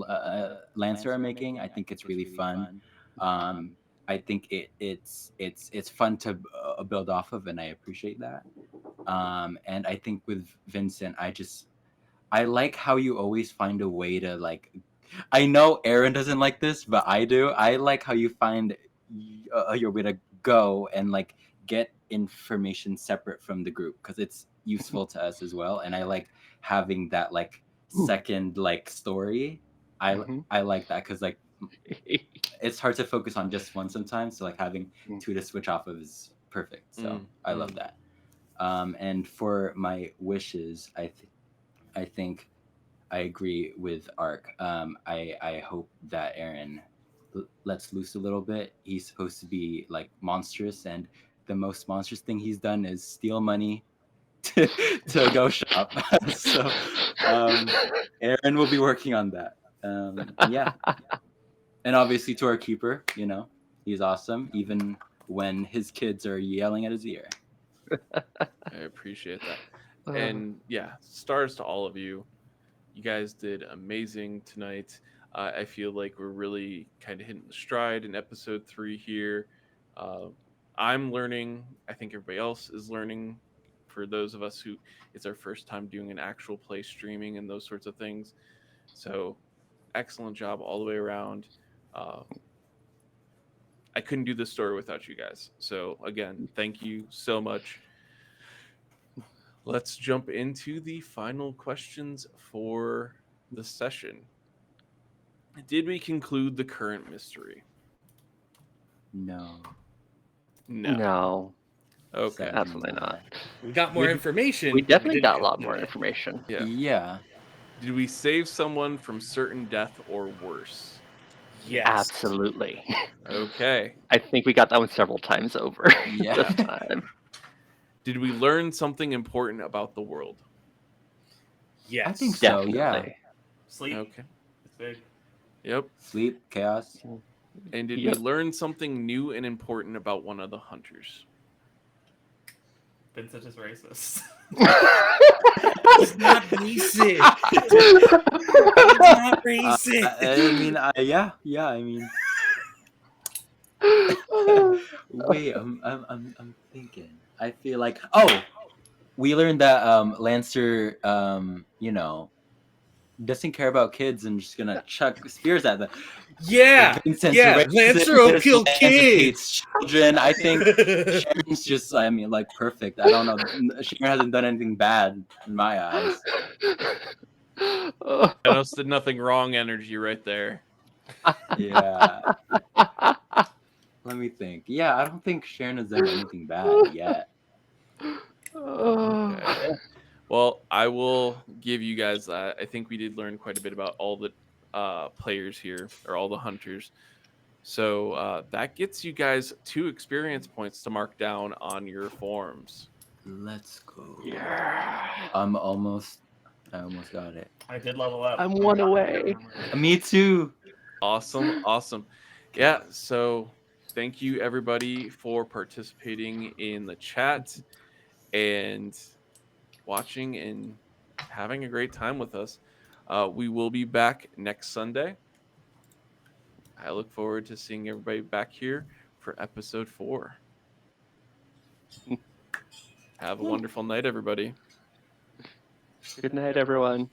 Lancer are making. I think it's really fun. Um, I think it's fun to build off of, and I appreciate that. And I think with Vincent, I like how you always find a way to like. I know Aaron doesn't like this, but I do. I like how you find your way to go and like get information separate from the group because it's useful to us as well. And I like having that like second like story. I like that because like it's hard to focus on just one sometimes. So like having two to switch off of is perfect. So I love that. And for my wishes, I think I agree with Ark. I hope that Aaron lets loose a little bit. He's supposed to be like monstrous, and the most monstrous thing he's done is steal money to go shop. So Aaron will be working on that. Yeah. And obviously to our keeper, he's awesome, even when his kids are yelling at his ear. I appreciate that. And yeah, stars to all of you. You guys did amazing tonight. I feel like we're really kind of hitting the stride in episode 3 here. I'm learning. I think everybody else is learning. For those of us who it's our first time doing an actual play streaming and those sorts of things. So excellent job all the way around. I couldn't do this story without you guys. So again, thank you so much. Let's jump into the final questions for the session. Did we conclude the current mystery? No. No, Okay. Sadly absolutely not. We got more information. We but definitely didn't got a lot more conclude it. information. Yeah. Yeah. Did we save someone from certain death or worse? Yes. Absolutely. Okay. I think we got that one several times over Yeah. this time. Did we learn something important about the world? Yes. I think so. Definitely. Yeah. Sleep. Okay. It's big. Yep. Sleep, chaos. And did Yep. we learn something new and important about one of the hunters? Vincent is racist. He's not racist. He's not racist. I mean, yeah. I mean, wait. I'm thinking. I feel like we learned that Lancer, doesn't care about kids and just gonna chuck spears at them. Yeah. Vincent's Yeah. racist, Lancer will kill Lancer kids. hates children. I think Sharon's just, perfect. I don't know. Sharon hasn't done anything bad in my eyes. Thanos did nothing wrong energy right there. Yeah. Let me think. Yeah, I don't think Sharon has done anything bad yet. Okay. Well, I will give you guys that. I think we did learn quite a bit about all the players here, or all the hunters. So that gets you guys 2 experience points to mark down on your forms. Let's go. Yeah. I almost got it. I did level up. I'm one away. Me too. Awesome. Yeah, so thank you everybody for participating in the chat and watching and having a great time with us. We will be back next Sunday. I look forward to seeing everybody back here for episode 4. Have a wonderful night, everybody. Good night, everyone.